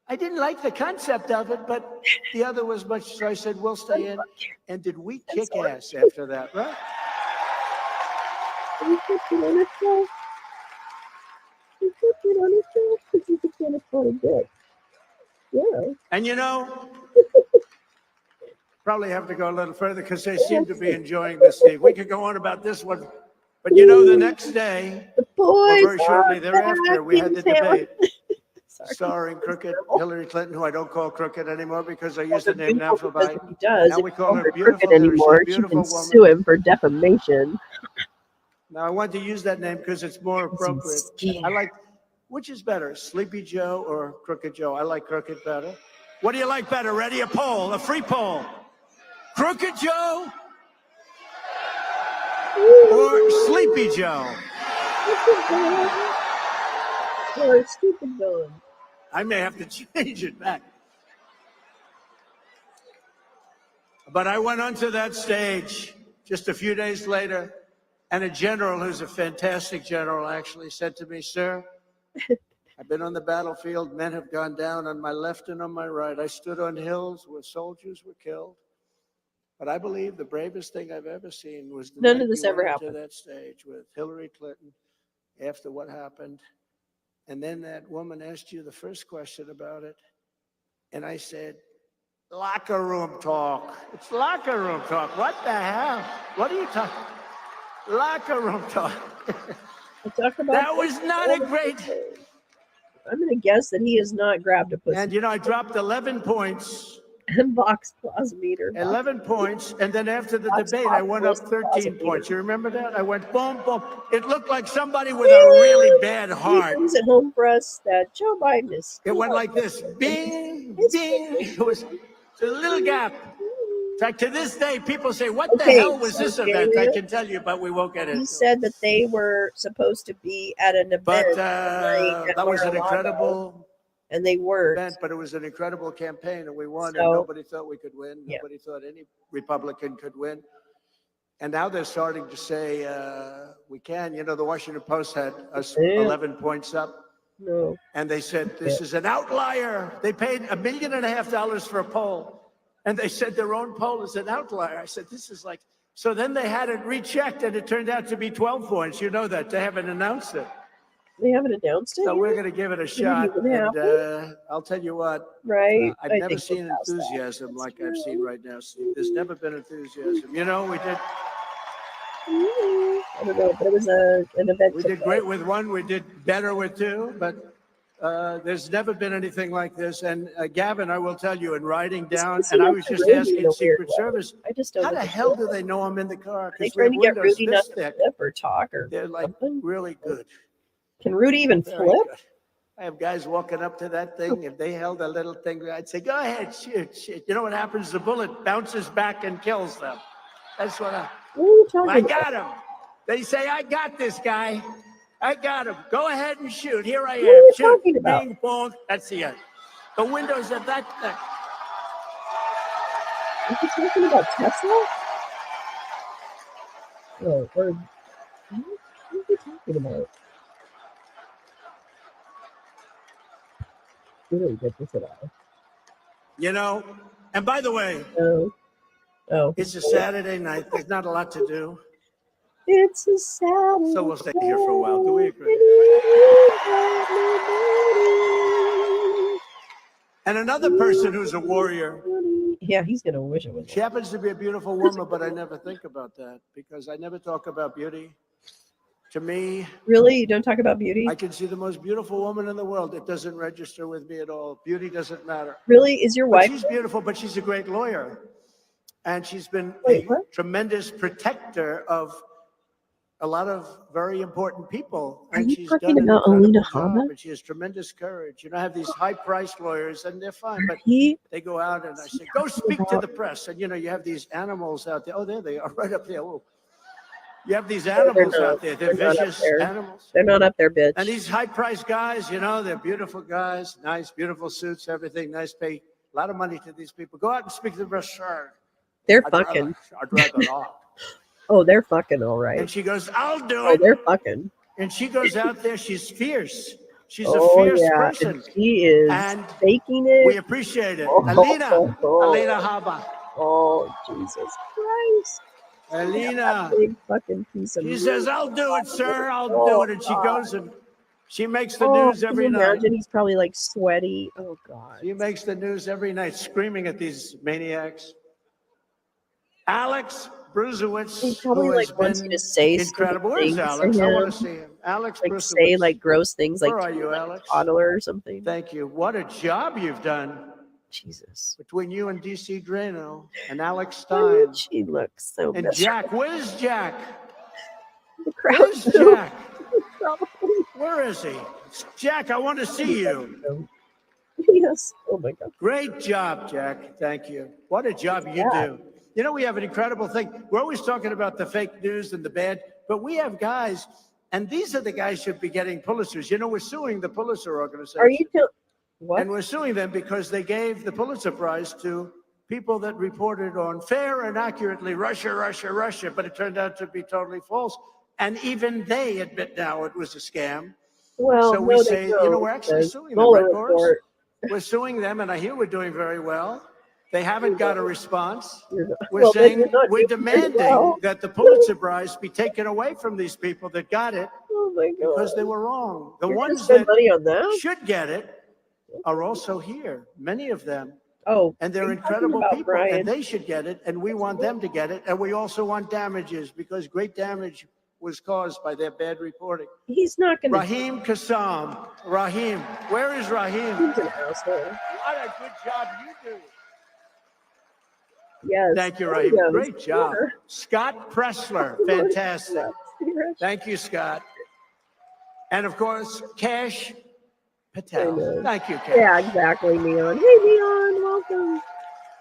Speaker 18: I didn't like the concept of it, but the other was much. So I said, we'll stay in. And did we kick ass after that, right?
Speaker 1: Yeah.
Speaker 18: And probably have to go a little further because they seem to be enjoying this, Steve. We could go on about this one. But the next day, or very shortly thereafter, we had the debate. Starring Crooked Hillary Clinton, who I don't call Crooked anymore because I use the name now for
Speaker 1: He does.
Speaker 18: Now we call her
Speaker 1: Crooked
Speaker 18: beautiful
Speaker 1: anymore.
Speaker 18: Hillary. She's a
Speaker 1: She
Speaker 18: beautiful
Speaker 1: can
Speaker 18: woman.
Speaker 1: sue him for defamation.
Speaker 18: Now I want to use that name because it's more appropriate. Which is better, Sleepy Joe or Crooked Joe? I like Crooked better. What do you like better? Ready? A poll, a free poll. Crooked Joe or Sleepy Joe?
Speaker 1: Or Stupid Joe.
Speaker 18: I may have to change it back. But I went onto that stage just a few days later, and a general who's a fantastic general actually said to me, sir, I've been on the battlefield. Men have gone down on my left and on my right. I stood on hills where soldiers were killed. But I believe the bravest thing I've ever seen was the
Speaker 1: None
Speaker 18: night
Speaker 1: of this
Speaker 18: you
Speaker 1: ever
Speaker 18: went
Speaker 1: happened.
Speaker 18: to that stage with Hillary Clinton after what happened. And then that woman asked you the first question about it. And I said, locker room talk. It's locker room talk. What the hell? What are you talking? Locker room talk. That was not a great.
Speaker 1: I'm going to guess that he has not grabbed a pussy.
Speaker 18: And I dropped 11 points.
Speaker 1: And Vox Plasmeter.
Speaker 18: 11 points. And then after the debate, I went up 13 points. You remember that? I went boom, boom. It looked like somebody with a really bad heart.
Speaker 1: It home for us that Joe Biden is.
Speaker 18: It went like this. Bing, bing. It was a little gap. In fact, to this day, people say, what the hell was this event? I can tell you, but we won't get into it.
Speaker 1: He said that they were supposed to be at an event.
Speaker 18: But that was an incredible
Speaker 1: and they were
Speaker 18: event, but it was an incredible campaign, and we won, and nobody thought we could win. Nobody thought any Republican could win. And now they're starting to say we can. The Washington Post had us 11 points up.
Speaker 1: No.
Speaker 18: And they said, this is an outlier. They paid $1.5 million for a poll. And they said their own poll is an outlier. I said, this is like, so then they had it rechecked, and it turned out to be 12 points. You know that. They haven't announced it.
Speaker 1: They haven't announced it.
Speaker 18: So we're going to give it a shot. And I'll tell you what.
Speaker 1: Right.
Speaker 18: I've never seen enthusiasm like I've seen right now, Steve. There's never been enthusiasm. We did.
Speaker 1: I don't know, but it was an event.
Speaker 18: We did great with one. We did better with two. But there's never been anything like this. And Gavin, I will tell you, in riding down, and I was just asking Secret Service, how the hell do they know I'm in the car?
Speaker 1: They're trying to get Rudy not to flip or talk or
Speaker 18: they're like really good.
Speaker 1: Can Rudy even flip?
Speaker 18: I have guys walking up to that thing. If they held a little thing, I'd say, go ahead, shoot. You know what happens? The bullet bounces back and kills them. That's what I got him. They say, I got this guy. I got him. Go ahead and shoot. Here I am.
Speaker 1: What are you
Speaker 18: Shoot.
Speaker 1: talking about?
Speaker 18: Bing, bong. That's the end. The windows of that thing.
Speaker 1: Are you talking about Tesla? Oh, or what are you talking about? You don't get this at all.
Speaker 18: You know, and by the way, it's a Saturday night. There's not a lot to do.
Speaker 1: It's a Saturday.
Speaker 18: So we'll stay here for a while. Do we agree? And another person who's a warrior.
Speaker 1: Yeah, he's going to wish it was.
Speaker 18: She happens to be a beautiful woman, but I never think about that because I never talk about beauty. To me,
Speaker 1: really, you don't talk about beauty?
Speaker 18: I can see the most beautiful woman in the world. It doesn't register with me at all. Beauty doesn't matter.
Speaker 1: Really? Is your wife?
Speaker 18: She's beautiful, but she's a great lawyer. And she's been a tremendous protector of a lot of very important people.
Speaker 1: Are
Speaker 18: and
Speaker 1: you
Speaker 18: she's
Speaker 1: talking
Speaker 18: done an
Speaker 1: about
Speaker 18: incredible
Speaker 1: Alina
Speaker 18: job,
Speaker 1: Haba?
Speaker 18: and she has tremendous courage. You know, I have these high-priced lawyers, and they're fine, but they go out and I say, go speak to the press. And, you know, you have these animals out there. Oh, there they are, right up there. Oh. You have these animals out there. They're vicious animals.
Speaker 1: They're not up there, bitch.
Speaker 18: And these high-priced guys, you know, they're beautiful guys, nice, beautiful suits, everything, nice pay. A lot of money to these people. Go out and speak to the press, sir.
Speaker 1: They're fucking.
Speaker 18: I'd rather not.
Speaker 1: Oh, they're fucking all right.
Speaker 18: And she goes, I'll do
Speaker 1: Oh,
Speaker 18: it.
Speaker 1: they're fucking.
Speaker 18: And she goes out there. She's fierce. She's
Speaker 1: Oh,
Speaker 18: a fierce
Speaker 1: yeah.
Speaker 18: person.
Speaker 1: And she is
Speaker 18: And
Speaker 1: faking it.
Speaker 18: we appreciate it.
Speaker 1: Oh,
Speaker 18: Alina
Speaker 1: oh.
Speaker 18: Haba.
Speaker 1: Oh, Jesus Christ.
Speaker 18: Alina.
Speaker 1: Big fucking piece of
Speaker 18: She
Speaker 1: meat.
Speaker 18: says, I'll do it, sir. I'll
Speaker 1: Oh,
Speaker 18: do it. And she
Speaker 1: God.
Speaker 18: goes and she makes the news every
Speaker 1: Can you
Speaker 18: night.
Speaker 1: imagine? He's probably like sweaty. Oh, God.
Speaker 18: She makes the news every night, screaming at these maniacs. Alex Bruzewicz,
Speaker 1: He probably
Speaker 18: who has
Speaker 1: like wants
Speaker 18: been
Speaker 1: you to say
Speaker 18: incredible.
Speaker 1: stupid
Speaker 18: Where's
Speaker 1: things
Speaker 18: Alex?
Speaker 1: to
Speaker 18: I
Speaker 1: him.
Speaker 18: want to see him. Alex
Speaker 1: Like
Speaker 18: Bruzewicz.
Speaker 1: say like gross things like
Speaker 18: Where are you, Alex?
Speaker 1: toddler or something.
Speaker 18: Thank you. What a job you've done.
Speaker 1: Jesus.
Speaker 18: Between you and DC Drano and Alex Stein.
Speaker 1: She looks so
Speaker 18: And
Speaker 1: miserable.
Speaker 18: Jack. Where's Jack?
Speaker 1: The crowd.
Speaker 18: Where's Jack? Where is he? Jack, I want to see you.
Speaker 1: Yes. Oh my God.
Speaker 18: Great job, Jack. Thank you. What a job you do. You know, we have an incredible thing. We're always talking about the fake news and the bad, but we have guys, and these are the guys who should be getting Pulitzers. You know, we're suing the Pulitzer organization.
Speaker 1: Are you what?
Speaker 18: And we're suing them because they gave the Pulitzer Prize to people that reported on fair and accurately Russia, Russia, Russia, but it turned out to be totally false. And even they admit now it was a scam.
Speaker 1: Well,
Speaker 18: so we
Speaker 1: no,
Speaker 18: say, you know, we're actually suing them,
Speaker 1: Lolo
Speaker 18: right, Boris?
Speaker 1: report.
Speaker 18: We're suing them, and I hear we're doing very well. They haven't got a response. We're
Speaker 1: Well, then
Speaker 18: saying
Speaker 1: you're not
Speaker 18: we're
Speaker 1: doing very
Speaker 18: demanding
Speaker 1: well.
Speaker 18: that the Pulitzer Prize be taken away from these people that got it
Speaker 1: Oh my God.
Speaker 18: because they were wrong. The
Speaker 1: You're gonna
Speaker 18: ones
Speaker 1: spend
Speaker 18: that
Speaker 1: money on that?
Speaker 18: should get it are also here, many of them.
Speaker 1: Oh,
Speaker 18: And
Speaker 1: are
Speaker 18: they're
Speaker 1: you
Speaker 18: incredible
Speaker 1: talking about
Speaker 18: people,
Speaker 1: Brian?
Speaker 18: and they should get it, and we want them to get it, and we also want damages because great damage was caused by their bad reporting.
Speaker 1: He's not going to.
Speaker 18: Raheem Kassam. Raheem. Where is Raheem?
Speaker 1: He's an asshole.
Speaker 18: What a good job you do.
Speaker 1: Yes.
Speaker 18: Thank you,
Speaker 1: there
Speaker 18: Raheem.
Speaker 1: he goes.
Speaker 18: Great job.
Speaker 1: Sure.
Speaker 18: Scott Pressler. Fantastic. Thank you, Scott. And of course, Cash Patel. Thank you, Cash.
Speaker 1: Yeah, exactly, Neon. Hey, Neon, welcome.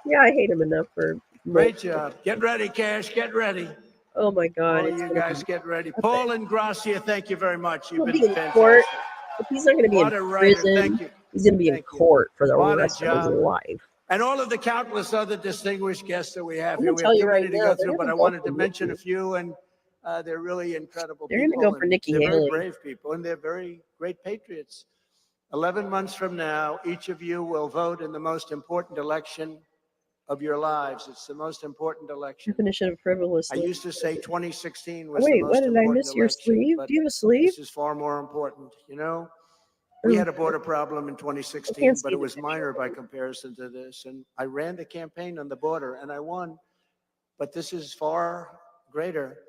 Speaker 1: Yeah, I hate him enough for.
Speaker 18: Great job. Get ready, Cash. Get ready.
Speaker 1: Oh my God!
Speaker 18: All
Speaker 1: it's
Speaker 18: you
Speaker 1: gonna
Speaker 18: guys
Speaker 1: be-
Speaker 18: get ready. Paul and Gracia, thank you very much. You've
Speaker 1: He'll
Speaker 18: been
Speaker 1: be in
Speaker 18: fantastic.
Speaker 1: court. If he's not going to be
Speaker 18: What
Speaker 1: in
Speaker 18: a writer.
Speaker 1: prison,
Speaker 18: Thank you.
Speaker 1: he's going to be in court for the
Speaker 18: What a
Speaker 1: rest of his
Speaker 18: job.
Speaker 1: life.
Speaker 18: And all of the countless other distinguished guests that we have
Speaker 1: I'm
Speaker 18: here.
Speaker 1: gonna
Speaker 18: We
Speaker 1: tell
Speaker 18: have
Speaker 1: you
Speaker 18: too
Speaker 1: right
Speaker 18: many to
Speaker 1: now,
Speaker 18: go
Speaker 1: they're
Speaker 18: through, but
Speaker 1: gonna
Speaker 18: I
Speaker 1: go
Speaker 18: wanted
Speaker 1: for
Speaker 18: to mention a few, and they're really incredible
Speaker 1: They're
Speaker 18: people.
Speaker 1: gonna go for
Speaker 18: and
Speaker 1: Nikki
Speaker 18: they're
Speaker 1: Haley.
Speaker 18: very brave people, and they're very great patriots. 11 months from now, each of you will vote in the most important election of your lives. It's the most important election.
Speaker 1: Definition of frivolous.
Speaker 18: I used to say 2016 was
Speaker 1: Wait,
Speaker 18: the most
Speaker 1: what did I
Speaker 18: important
Speaker 1: miss your
Speaker 18: election,
Speaker 1: sleeve?
Speaker 18: but
Speaker 1: Do you have a sleeve?
Speaker 18: this is far more important. You know, we had a border problem in 2016, but
Speaker 1: see
Speaker 18: it was minor by comparison to this. And I ran the campaign on the border and I won, but this is far greater.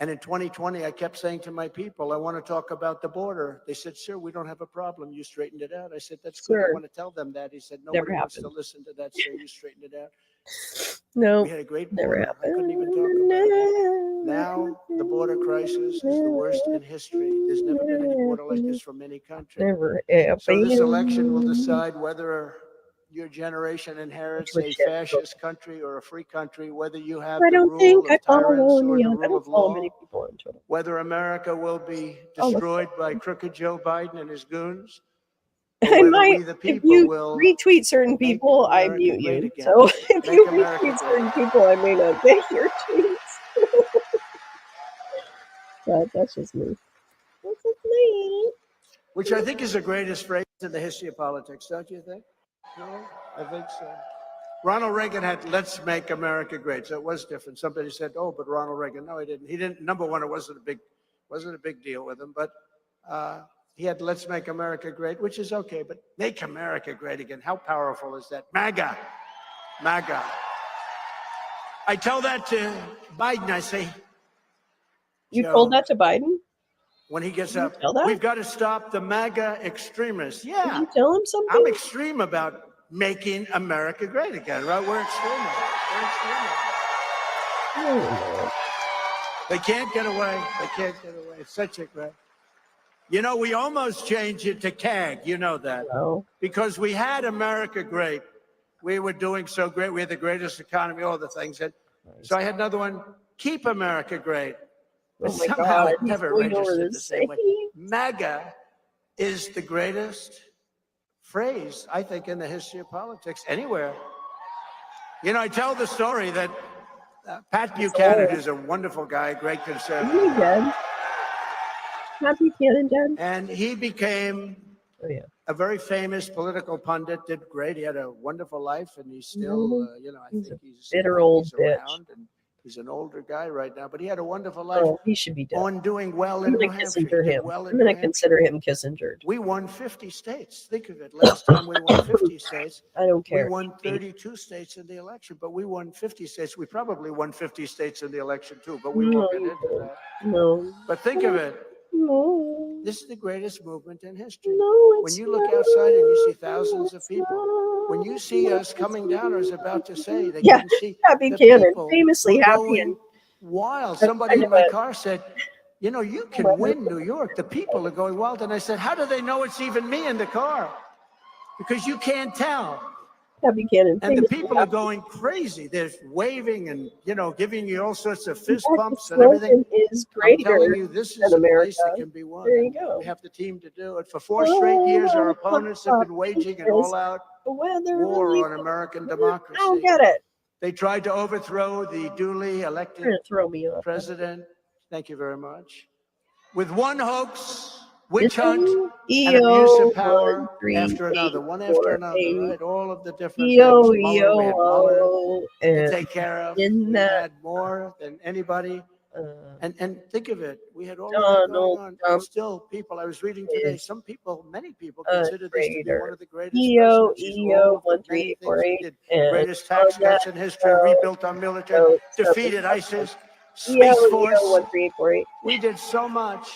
Speaker 18: And in 2020, I kept saying to my people, I want to talk about the border. They said, sir, we don't have a problem. You straightened it out. I said, that's good. I
Speaker 1: Sir.
Speaker 18: want to tell them that. He said,
Speaker 1: Never
Speaker 18: nobody wants to
Speaker 1: happened.
Speaker 18: listen to that, sir. You straightened it out.
Speaker 1: No,
Speaker 18: We had a great
Speaker 1: never
Speaker 18: border. I couldn't even talk about it. Now the border crisis is the worst in history. There's never been any border like this from any country.
Speaker 1: Never
Speaker 18: So this
Speaker 1: happened.
Speaker 18: election will decide whether your generation inherits a fascist country or a free country, whether you have
Speaker 1: I
Speaker 18: the
Speaker 1: don't
Speaker 18: rule
Speaker 1: think
Speaker 18: of
Speaker 1: I follow
Speaker 18: tyrants or
Speaker 1: any.
Speaker 18: the
Speaker 1: I
Speaker 18: rule
Speaker 1: don't
Speaker 18: of
Speaker 1: follow
Speaker 18: law,
Speaker 1: many people on Twitter.
Speaker 18: whether America will be destroyed by crooked Joe Biden and his goons, or
Speaker 1: I
Speaker 18: whether
Speaker 1: might,
Speaker 18: we the
Speaker 1: if
Speaker 18: people
Speaker 1: you
Speaker 18: will
Speaker 1: retweet certain people, I
Speaker 18: America
Speaker 1: mute
Speaker 18: great
Speaker 1: you.
Speaker 18: again.
Speaker 1: So if
Speaker 18: Make
Speaker 1: you
Speaker 18: America
Speaker 1: retweet
Speaker 18: great.
Speaker 1: certain people, I may not get your tweets. But that's just me. That's just me.
Speaker 18: Which I think is the greatest phrase in the history of politics, don't you think? No, I think so. Ronald Reagan had "Let's make America great," so it was different. Somebody said, "Oh, but Ronald Reagan." No, he didn't. He didn't. Number one, it wasn't a big deal with him. But he had "Let's make America great," which is okay. But make America great again. How powerful is that? MAGA, MAGA. I tell that to Biden. I say,
Speaker 1: You
Speaker 18: Joe,
Speaker 1: told that to Biden?
Speaker 18: when he gets
Speaker 1: Did you
Speaker 18: up,
Speaker 1: tell that?
Speaker 18: we've got to stop the MAGA extremists. Yeah.
Speaker 1: Did you tell him something?
Speaker 18: I'm extreme about making America great again, right? We're extreme. They can't get away. They can't get away. It's such a great. You know, we almost changed it to CAG. You know that.
Speaker 1: No.
Speaker 18: Because we had America great. We were doing so great. We had the greatest economy, all the things. So I had another one, keep America great. But
Speaker 1: Oh my
Speaker 18: somehow
Speaker 1: God,
Speaker 18: it never registered the same way.
Speaker 1: way.
Speaker 18: MAGA is the greatest phrase, I think, in the history of politics anywhere. You know, I tell the story that Pat Buchanan is a wonderful guy, great conservative.
Speaker 1: Isn't he dead? Pat Buchanan dead?
Speaker 18: And he became a very famous political pundit, did great. He had a wonderful life, and he's still, you know, I think he's
Speaker 1: bitter old bitch.
Speaker 18: around. And he's an older guy right now, but he had a wonderful life.
Speaker 1: Oh, he should be dead.
Speaker 18: On doing well
Speaker 1: I'm
Speaker 18: in New
Speaker 1: gonna
Speaker 18: Hampshire.
Speaker 1: Kissinger
Speaker 18: He did
Speaker 1: him.
Speaker 18: well in
Speaker 1: I'm gonna
Speaker 18: New Hampshire.
Speaker 1: consider him Kissingered.
Speaker 18: We won 50 states. Think of it. Last time we won 50 states.
Speaker 1: I don't care.
Speaker 18: We won 32 states in the election, but we won 50 states. We probably won 50 states in the election too, but we won't get into that.
Speaker 1: No.
Speaker 18: But think of it.
Speaker 1: No.
Speaker 18: This is the greatest movement in history.
Speaker 1: No,
Speaker 18: When you look outside and you see thousands of people, when you see us coming down, I was about to say that you can see
Speaker 1: Pat
Speaker 18: the
Speaker 1: Buchanan,
Speaker 18: people
Speaker 1: famously
Speaker 18: were
Speaker 1: happy
Speaker 18: going
Speaker 1: and
Speaker 18: wild. Somebody in my car said, you know, you can win New York. The people are going wild. And I said, how do they know it's even me in the car? Because you can't tell.
Speaker 1: Pat Buchanan,
Speaker 18: And the
Speaker 1: famously
Speaker 18: people are
Speaker 1: happy.
Speaker 18: going crazy. They're waving and, you know, giving you all sorts of fist
Speaker 1: In fact,
Speaker 18: bumps
Speaker 1: the
Speaker 18: and everything.
Speaker 1: slogan is
Speaker 18: I'm
Speaker 1: greater
Speaker 18: telling you, this is
Speaker 1: than
Speaker 18: a place that
Speaker 1: America.
Speaker 18: can be won.
Speaker 1: There you go.
Speaker 18: We have the team to do it. For 4 straight years, our opponents have been waging an all-out war on American democracy.
Speaker 1: I don't get it.
Speaker 18: They tried to overthrow the duly
Speaker 1: You're
Speaker 18: elected
Speaker 1: gonna throw me off.
Speaker 18: president. Thank you very much. With one hoax, witch hunt, and
Speaker 1: EO,
Speaker 18: abuse of power
Speaker 1: 1, 3,
Speaker 18: after another,
Speaker 1: 8,
Speaker 18: one
Speaker 1: 4,
Speaker 18: after another,
Speaker 1: 8.
Speaker 18: right? All of the different
Speaker 1: EO,
Speaker 18: things. Mueller, we had Mueller to
Speaker 1: and
Speaker 18: take care of.
Speaker 1: in
Speaker 18: We
Speaker 1: that,
Speaker 18: had more than anybody. And think of it, we had all of that
Speaker 1: Donald
Speaker 18: going on.
Speaker 1: Trump
Speaker 18: And still, people, I was reading today, some people, many people
Speaker 1: a
Speaker 18: consider this to be one of the greatest
Speaker 1: EO,
Speaker 18: presidencies. All of the many things he did. Greatest tax cuts in history, rebuilt our military, defeated ISIS, Space Force.
Speaker 1: 13848.
Speaker 18: We did so much.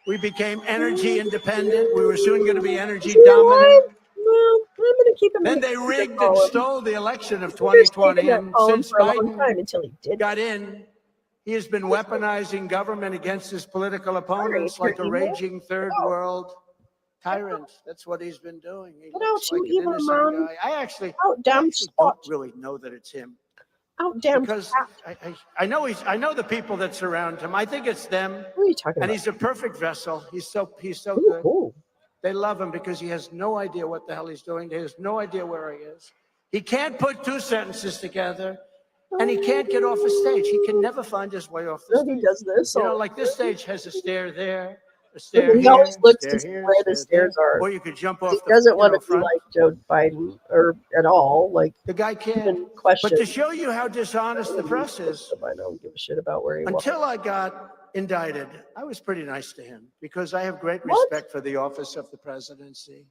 Speaker 18: We became energy independent. We were soon going to be energy dominant.
Speaker 1: Well, I'm gonna keep him.
Speaker 18: Then they rigged and stole the election of 2020. And since Biden got in, he has been weaponizing government against his political opponents like a raging third world tyrant. That's what he's been doing. He looks like an innocent guy. I actually don't really know that it's him. Because I know the people that surround him. I think it's them.
Speaker 1: What are you talking about?
Speaker 18: And he's a perfect vessel. He's so good.
Speaker 1: Cool.
Speaker 18: They love him because he has no idea what the hell he's doing. He has no idea where he is. He can't put 2 sentences together, and he can't get off a stage. He can never find his way off the stage.
Speaker 1: He does this.
Speaker 18: You know, like this stage has a stair there, a stair
Speaker 1: He
Speaker 18: here,
Speaker 1: always looks to
Speaker 18: stair
Speaker 1: see
Speaker 18: here,
Speaker 1: where the stairs are.
Speaker 18: or you could jump off
Speaker 1: He
Speaker 18: the
Speaker 1: doesn't want to be
Speaker 18: front.
Speaker 1: like Joe Biden or at all. Like
Speaker 18: The guy can't.
Speaker 1: question.
Speaker 18: But to show you how dishonest the press is,
Speaker 1: I don't give a shit about where he was.
Speaker 18: until I got indicted, I was pretty nice to him because I have great respect for the office of the presidency.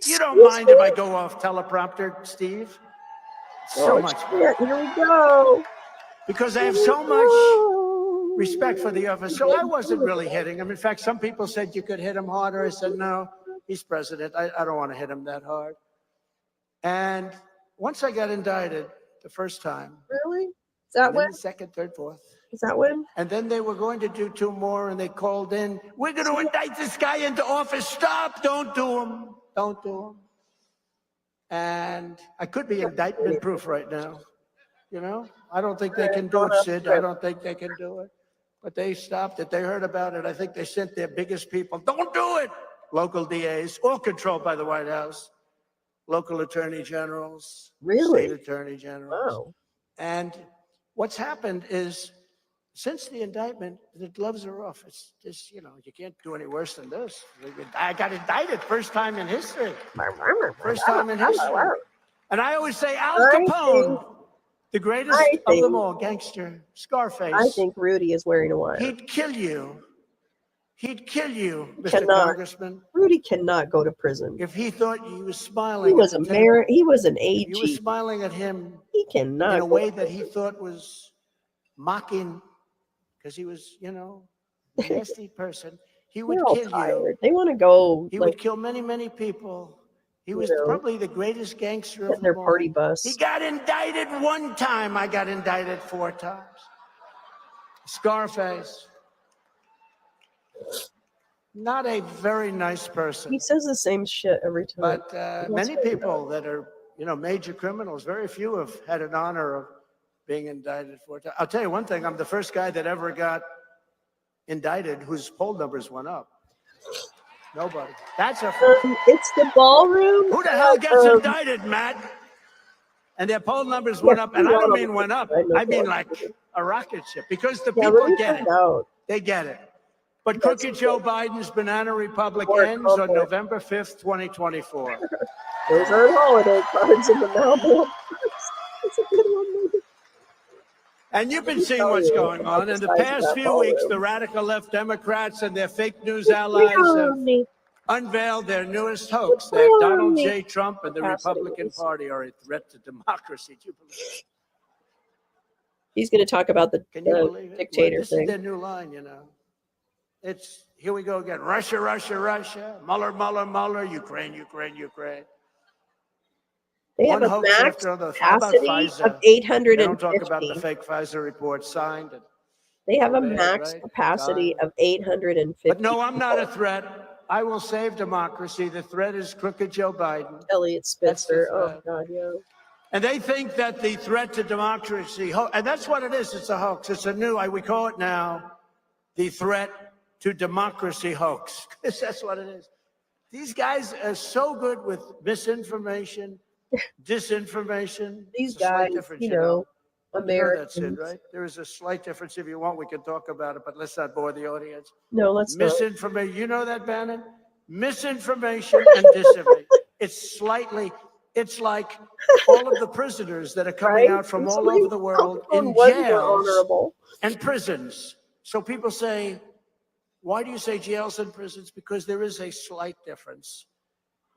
Speaker 18: You don't mind if I go off teleprompter, Steve? So much.
Speaker 1: Shit, here we go.
Speaker 18: Because I have so much respect for the office. So I wasn't really hitting him. In fact, some people said you could hit him harder. I said, no, he's president. I don't want to hit him that hard. And once I got indicted the first time.
Speaker 1: Really? Is that when?
Speaker 18: Second, third, fourth.
Speaker 1: Is that when?
Speaker 18: And then they were going to do 2 more, and they called in, we're going to indict this guy into office. Stop. Don't do him. Don't do him. And I could be indictment proof right now. You know, I don't think they can do it, Sid. I don't think they can do it. But they stopped it. They heard about it. I think they sent their biggest people. Don't do it. Local DAs, all controlled by the White House. Local attorney generals.
Speaker 1: Really?
Speaker 18: State attorney generals.
Speaker 1: Wow.
Speaker 18: And what's happened is, since the indictment, the gloves are off. It's just, you know, you can't do any worse than this. I got indicted first time in history. First time in history. And I always say Al Capone, the greatest of them all, gangster, Scarface.
Speaker 1: I think Rudy is wearing a wire.
Speaker 18: He'd kill you. He'd kill you, Mr. Congressman.
Speaker 1: Rudy cannot go to prison.
Speaker 18: If he thought you was smiling.
Speaker 1: He was a mayor. He was an AG.
Speaker 18: You were smiling at him.
Speaker 1: He cannot.
Speaker 18: In a way that he thought was mocking, because he was, you know, a nasty person. He would kill you.
Speaker 1: They want to go.
Speaker 18: He would kill many, many people. He was probably the greatest gangster of
Speaker 1: their
Speaker 18: them all.
Speaker 1: party bus.
Speaker 18: He got indicted one time. I got indicted 4 times. Scarface. Not a very nice person.
Speaker 1: He says the same shit every time.
Speaker 18: But many people that are, you know, major criminals, very few have had an honor of being indicted 4 times. I'll tell you one thing. I'm the first guy that ever got indicted whose poll numbers went up. Nobody. That's a.
Speaker 1: It's the ballroom.
Speaker 18: Who the hell gets indicted, Matt? And their poll numbers went up, and I don't mean went up. I mean like a rocket ship, because the people get it. They get it. But crooked Joe Biden's Banana Republic ends on November 5th, 2024.
Speaker 1: Those are holiday cards in the mailbox. It's a good one.
Speaker 18: And you've been seeing what's going on. In the past few weeks, the radical left Democrats and their fake news allies have unveiled their newest hoax, that Donald J. Trump and the Republican Party are a threat to democracy. Do you believe it?
Speaker 1: He's going to talk about the dictator
Speaker 18: This
Speaker 1: thing.
Speaker 18: is their new line, you know. It's, here we go again. Russia, Russia, Russia. Mueller, Mueller, Mueller. Ukraine, Ukraine, Ukraine.
Speaker 1: They have a max capacity of 850.
Speaker 18: They don't talk about the fake Pfizer report signed.
Speaker 1: They have a max capacity of 850.
Speaker 18: But no, I'm not a threat. I will save democracy. The threat is crooked Joe Biden.
Speaker 1: Elliot Spitzer. Oh, God, yeah.
Speaker 18: And they think that the threat to democracy, and that's what it is. It's a hoax. It's a new, we call it now, the threat to democracy hoax. Because that's what it is. These guys are so good with misinformation, disinformation.
Speaker 1: These guys, you know, Americans.
Speaker 18: You know that's it, right? There is a slight difference. If you want, we can talk about it, but let's not bore the audience.
Speaker 1: No, let's not.
Speaker 18: Misinformation. You know that, Bannon? Misinformation and disinformation. It's like all of the prisoners that are coming out from all over the world in jails and prisons. So people say, why do you say jails and prisons? Because there is a slight difference.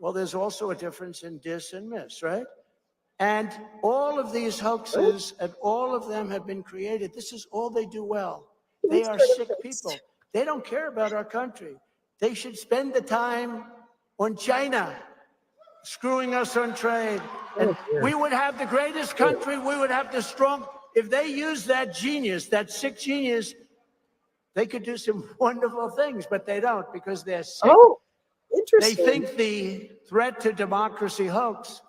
Speaker 18: Well, there's also a difference in dis and mis, right? And all of these hoaxes, and all of them have been created. This is all they do well. They are sick people. They don't care about our country. They should spend the time on China, screwing us on trade. And we would have the greatest country. We would have the strong. If they use that genius, that sick genius, they could do some wonderful things, but they don't, because they're sick.
Speaker 1: Oh, interesting.
Speaker 18: They think the threat to democracy hoax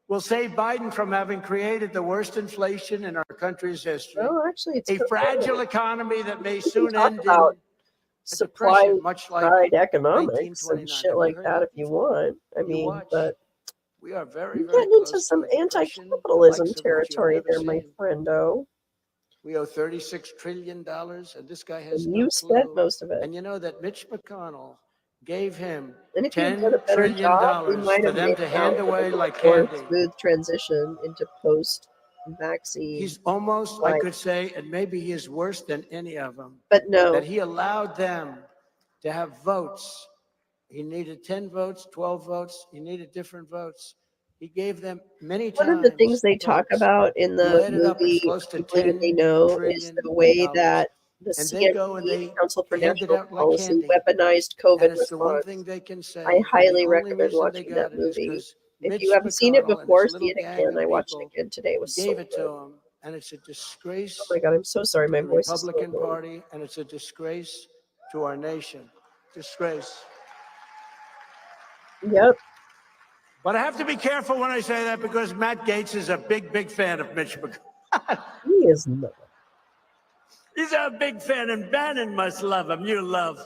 Speaker 18: will save Biden from having created the worst inflation in our country's history.
Speaker 1: Oh, actually, it's
Speaker 18: a fragile economy that may soon end in
Speaker 1: supply
Speaker 18: much like
Speaker 1: side economics and shit like that if you want. I mean, but
Speaker 18: we are very,
Speaker 1: you're
Speaker 18: very
Speaker 1: getting into some anti-capitalism territory there, my friendo.
Speaker 18: We owe $36 trillion, and this guy has
Speaker 1: and you spent most of it.
Speaker 18: And you know that Mitch McConnell gave him
Speaker 1: $10
Speaker 18: trillion for them to hand away like candy.
Speaker 1: Smooth transition into post-vaccine.
Speaker 18: He's almost, I could say, and maybe he is worse than any of them.
Speaker 1: But no.
Speaker 18: That he allowed them to have votes. He needed 10 votes, 12 votes. He needed different votes. He gave them many times.
Speaker 1: One of the things they talk about in the movie, Completely They Know, is the way that the CNC, Council for National Policy, weaponized COVID response. I highly recommend watching that movie. If you haven't seen it before, see it again. I watched it again today. It was so good.
Speaker 18: And it's a disgrace.
Speaker 1: Oh my God, I'm so sorry. My voice is
Speaker 18: Republican Party, and it's a disgrace to our nation. Disgrace.
Speaker 1: Yep.
Speaker 18: But I have to be careful when I say that because Matt Gaetz is a big, big fan of Mitch McConnell.
Speaker 1: He is not.
Speaker 18: He's a big fan, and Bannon must love him. You love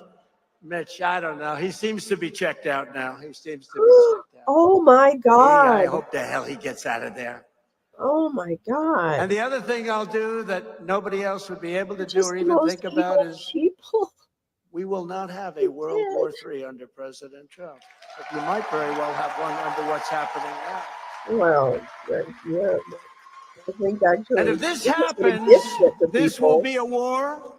Speaker 18: Mitch. I don't know. He seems to be checked out now. He seems to be checked out.
Speaker 1: Oh my God.
Speaker 18: I hope the hell he gets out of there.
Speaker 1: Oh my God.
Speaker 18: And the other thing I'll do that nobody else would be able to do or even think about is we will not have a World War III under President Trump. But you might very well have one under what's happening now.
Speaker 1: Well, yeah. I think actually.
Speaker 18: And if this happens, this will be a war.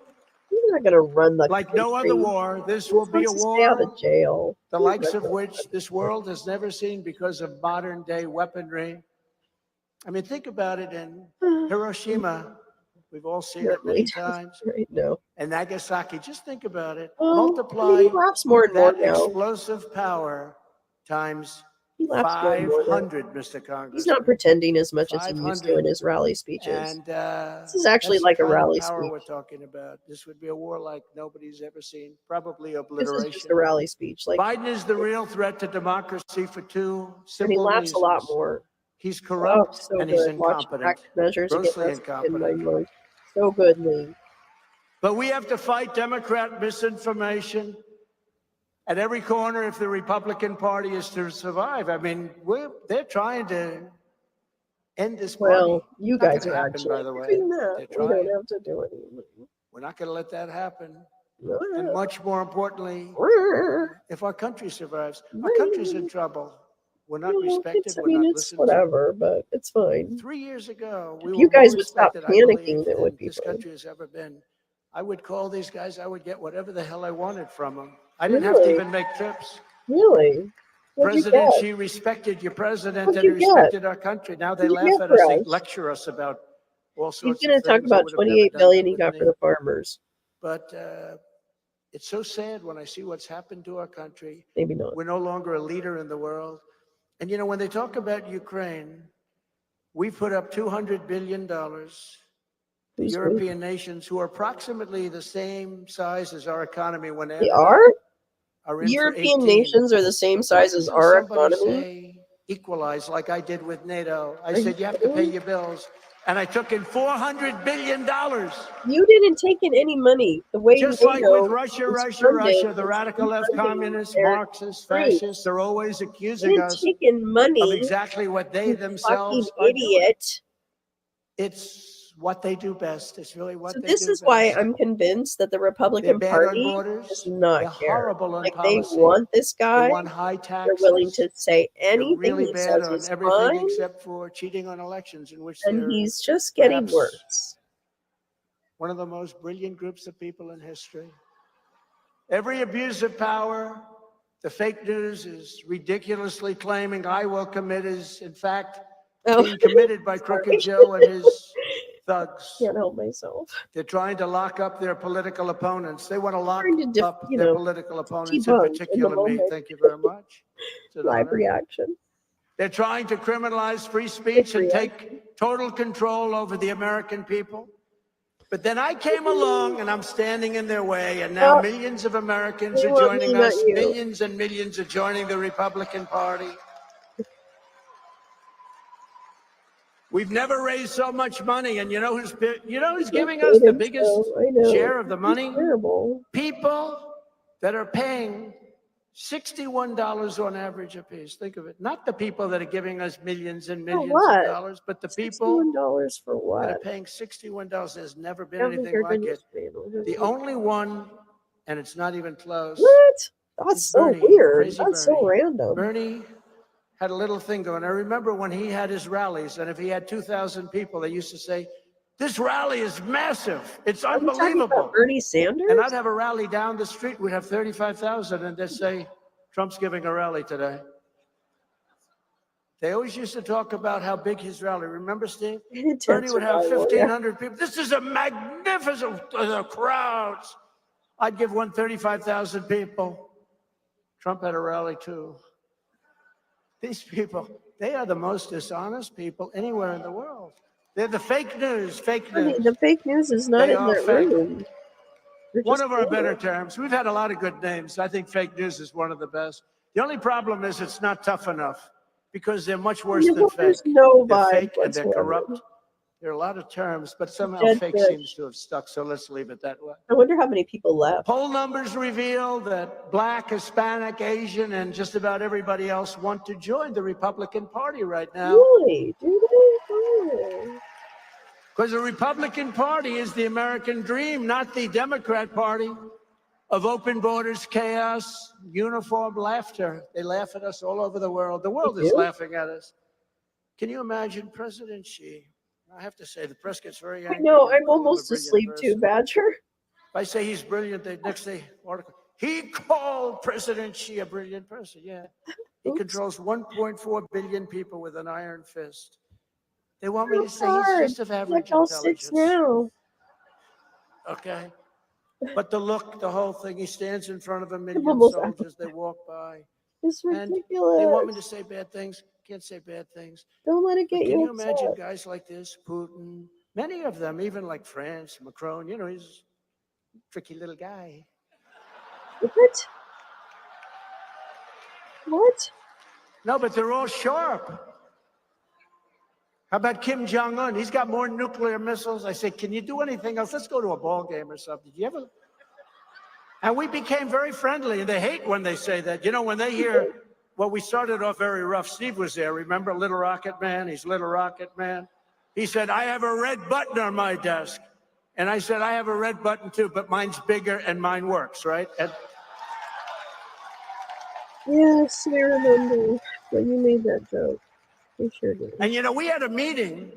Speaker 1: He's not going to run the
Speaker 18: like no other war. This will be a war.
Speaker 1: Stay out of jail.
Speaker 18: The likes of which this world has never seen because of modern day weaponry. I mean, think about it in Hiroshima. We've all seen it many times.
Speaker 1: Right now.
Speaker 18: And Nagasaki, just think about it. Multiply
Speaker 1: he laughs more and more
Speaker 18: that
Speaker 1: now.
Speaker 18: explosive power times
Speaker 1: He laughs
Speaker 18: 500, Mr. Congress.
Speaker 1: He's not pretending as much as he used to in his rally speeches.
Speaker 18: And
Speaker 1: this is actually like a rally
Speaker 18: power
Speaker 1: speech.
Speaker 18: we're talking about. This would be a war like nobody's ever seen. Probably
Speaker 1: This
Speaker 18: obliteration.
Speaker 1: is just a rally speech. Like
Speaker 18: Biden is the real threat to democracy for two simple
Speaker 1: and he laughs
Speaker 18: reasons.
Speaker 1: a lot more.
Speaker 18: He's corrupt
Speaker 1: so
Speaker 18: and he's
Speaker 1: good. Watch
Speaker 18: incompetent.
Speaker 1: measures
Speaker 18: Grossly
Speaker 1: against
Speaker 18: incompetent.
Speaker 1: So good, Lee.
Speaker 18: But we have to fight Democrat misinformation at every corner if the Republican Party is to survive. I mean, they're trying to end this party.
Speaker 1: Well, you
Speaker 18: Not
Speaker 1: guys
Speaker 18: gonna
Speaker 1: are
Speaker 18: happen,
Speaker 1: actually
Speaker 18: by the way.
Speaker 1: doing that.
Speaker 18: They're
Speaker 1: We don't
Speaker 18: trying.
Speaker 1: have to do anything.
Speaker 18: We're not going to let that happen. And much more importantly, if our country survives, our country's in trouble. We're not respected.
Speaker 1: I
Speaker 18: We're
Speaker 1: mean,
Speaker 18: not
Speaker 1: it's
Speaker 18: listened
Speaker 1: whatever, but it's fine.
Speaker 18: 3 years ago, we
Speaker 1: If
Speaker 18: were
Speaker 1: you guys
Speaker 18: more
Speaker 1: would stop
Speaker 18: respected, I believe,
Speaker 1: panicking, it would
Speaker 18: than
Speaker 1: be
Speaker 18: this
Speaker 1: fine.
Speaker 18: country has ever been. I would call these guys. I would get whatever the hell I wanted from them. I didn't have to
Speaker 1: Really?
Speaker 18: even make trips.
Speaker 1: Really? What'd you
Speaker 18: President,
Speaker 1: get?
Speaker 18: she respected your president
Speaker 1: What'd
Speaker 18: and
Speaker 1: you get?
Speaker 18: respected our country. Now they
Speaker 1: What'd you
Speaker 18: laugh
Speaker 1: get
Speaker 18: at us,
Speaker 1: for
Speaker 18: they
Speaker 1: us?
Speaker 18: lecture us about all
Speaker 1: He's
Speaker 18: sorts
Speaker 1: going
Speaker 18: of
Speaker 1: to talk
Speaker 18: things. I
Speaker 1: about
Speaker 18: would have never
Speaker 1: 28
Speaker 18: done
Speaker 1: billion
Speaker 18: that
Speaker 1: he
Speaker 18: with
Speaker 1: got
Speaker 18: me.
Speaker 1: for the farmers.
Speaker 18: But it's so sad when I see what's happened to our country.
Speaker 1: Maybe not.
Speaker 18: We're no longer a leader in the world. And you know, when they talk about Ukraine, we put up $200 billion. The European nations, who are approximately the same size as our economy when
Speaker 1: They are?
Speaker 18: in for
Speaker 1: European
Speaker 18: 18.
Speaker 1: nations are the same size as
Speaker 18: Doesn't
Speaker 1: our
Speaker 18: somebody
Speaker 1: economy?
Speaker 18: say equalize like I did with NATO? I
Speaker 1: Are
Speaker 18: said,
Speaker 1: you
Speaker 18: you have to pay
Speaker 1: kidding?
Speaker 18: your bills. And I took in $400 billion.
Speaker 1: You didn't take in any money. The way
Speaker 18: Just
Speaker 1: NATO
Speaker 18: like with Russia,
Speaker 1: is
Speaker 18: Russia,
Speaker 1: funded,
Speaker 18: Russia, the
Speaker 1: it's
Speaker 18: radical left,
Speaker 1: funding
Speaker 18: communists,
Speaker 1: their
Speaker 18: Marxists,
Speaker 1: troops.
Speaker 18: fascists, they're always
Speaker 1: You
Speaker 18: accusing
Speaker 1: didn't
Speaker 18: us
Speaker 1: take in money.
Speaker 18: of exactly what they
Speaker 1: You
Speaker 18: themselves
Speaker 1: fucking
Speaker 18: are doing.
Speaker 1: idiot.
Speaker 18: It's what they do best. It's really what
Speaker 1: So
Speaker 18: they
Speaker 1: this
Speaker 18: do
Speaker 1: is why
Speaker 18: best.
Speaker 1: I'm convinced that the
Speaker 18: They're
Speaker 1: Republican
Speaker 18: bad on
Speaker 1: Party
Speaker 18: borders.
Speaker 1: does not
Speaker 18: They're
Speaker 1: care.
Speaker 18: horrible on
Speaker 1: Like
Speaker 18: policy.
Speaker 1: they want this
Speaker 18: They
Speaker 1: guy.
Speaker 18: want high
Speaker 1: They're willing
Speaker 18: taxes.
Speaker 1: to say
Speaker 18: They're
Speaker 1: anything
Speaker 18: really
Speaker 1: he
Speaker 18: bad
Speaker 1: says
Speaker 18: on
Speaker 1: is
Speaker 18: everything
Speaker 1: fine,
Speaker 18: except for cheating on elections, in which
Speaker 1: and
Speaker 18: they're
Speaker 1: he's just getting
Speaker 18: perhaps
Speaker 1: worse.
Speaker 18: one of the most brilliant groups of people in history. Every abuse of power, the fake news is ridiculously claiming I will commit is, in fact, being committed by Crooked Joe and his thugs.
Speaker 1: Can't help myself.
Speaker 18: They're trying to lock up their political opponents. They want to lock up
Speaker 1: you
Speaker 18: their
Speaker 1: know,
Speaker 18: political opponents, in
Speaker 1: debunk in the
Speaker 18: particular me.
Speaker 1: moment.
Speaker 18: Thank you very much. It's an
Speaker 1: Live
Speaker 18: honor.
Speaker 1: reaction.
Speaker 18: They're trying to criminalize free speech and take total control over the American people. But then I came along and I'm standing in their way, and now millions of Americans
Speaker 1: they
Speaker 18: are
Speaker 1: want me,
Speaker 18: joining
Speaker 1: not
Speaker 18: us.
Speaker 1: you.
Speaker 18: Millions and millions are joining the Republican Party. We've never raised so much money, and you know who's giving us the biggest share of the money? People that are paying $61 on average a piece. Think of it. Not the people that are giving us millions and millions of dollars, but the people
Speaker 1: $61 for what?
Speaker 18: that are paying $61. There's never been
Speaker 1: I don't think
Speaker 18: anything
Speaker 1: they're
Speaker 18: like
Speaker 1: gonna
Speaker 18: it. The only one, and it's not even close.
Speaker 1: What? That's
Speaker 18: is
Speaker 1: so
Speaker 18: Bernie,
Speaker 1: weird.
Speaker 18: Crazy
Speaker 1: That's
Speaker 18: Bernie.
Speaker 1: so random.
Speaker 18: Bernie had a little thing going. I remember when he had his rallies, and if he had 2,000 people, they used to say, "This rally is massive. It's
Speaker 1: Are we talking
Speaker 18: unbelievable."
Speaker 1: about Bernie Sanders?
Speaker 18: And I'd have a rally down the street. We'd have 35,000, and they'd say, "Trump's giving a rally today." They always used to talk about how big his rally. Remember, Steve? Bernie would have 1,500 people. This is a magnificent crowds. I'd give one 35,000 people. Trump had a rally too. These people, they are the most dishonest people anywhere in the world. They're the fake news, fake
Speaker 1: I
Speaker 18: news.
Speaker 1: mean, the fake news is not
Speaker 18: They
Speaker 1: in
Speaker 18: are
Speaker 1: their
Speaker 18: fake.
Speaker 1: room. They're
Speaker 18: One
Speaker 1: just
Speaker 18: of our
Speaker 1: there.
Speaker 18: better terms. We've had a lot of good names. I think fake news is one of the best. The only problem is it's not tough enough because they're much worse than fake.
Speaker 1: There's no
Speaker 18: They're
Speaker 1: vibe
Speaker 18: fake and they're
Speaker 1: whatsoever.
Speaker 18: corrupt. There are a lot of terms, but somehow
Speaker 1: Dead
Speaker 18: fake
Speaker 1: fish.
Speaker 18: seems to have stuck, so let's leave it that way.
Speaker 1: I wonder how many people left.
Speaker 18: Poll numbers reveal that Black, Hispanic, Asian, and just about everybody else want to join the Republican Party right now.
Speaker 1: Really? Do they?
Speaker 18: Because the Republican Party is the American dream, not the Democrat Party of open borders, chaos, uniform laughter. They laugh at us all over the world. The world is laughing at us. Can you imagine President Xi? I have to say, the press gets very angry.
Speaker 1: No, I'm almost asleep too, Badger.
Speaker 18: If I say he's brilliant, the next day article, he called President Xi a brilliant person. Yeah. He controls 1.4 billion people with an iron fist. They want me to say he's just of average intelligence.
Speaker 1: Now.
Speaker 18: Okay. But the look, the whole thing, he stands in front of a million soldiers, they walk by.
Speaker 1: It's
Speaker 18: and
Speaker 1: ridiculous.
Speaker 18: They want me to say bad things. Can't say bad things.
Speaker 1: Don't let it get you.
Speaker 18: Can you imagine guys like this, Putin, many of them, even like France, Macron, you know, he's a tricky little guy.
Speaker 1: What? What?
Speaker 18: No, but they're all sharp. How about Kim Jong-un? He's got more nuclear missiles. I say, can you do anything else? Let's go to a ball game or something. Did you ever? And we became very friendly, and they hate when they say that. You know, when they hear, well, we started off very rough. Steve was there, remember Little Rocket Man? He's Little Rocket Man. He said, I have a red button on my desk. And I said, I have a red button too, but mine's bigger and mine works, right? And
Speaker 1: yes, I remember when you made that joke. We sure did.
Speaker 18: And you know, we had a meeting.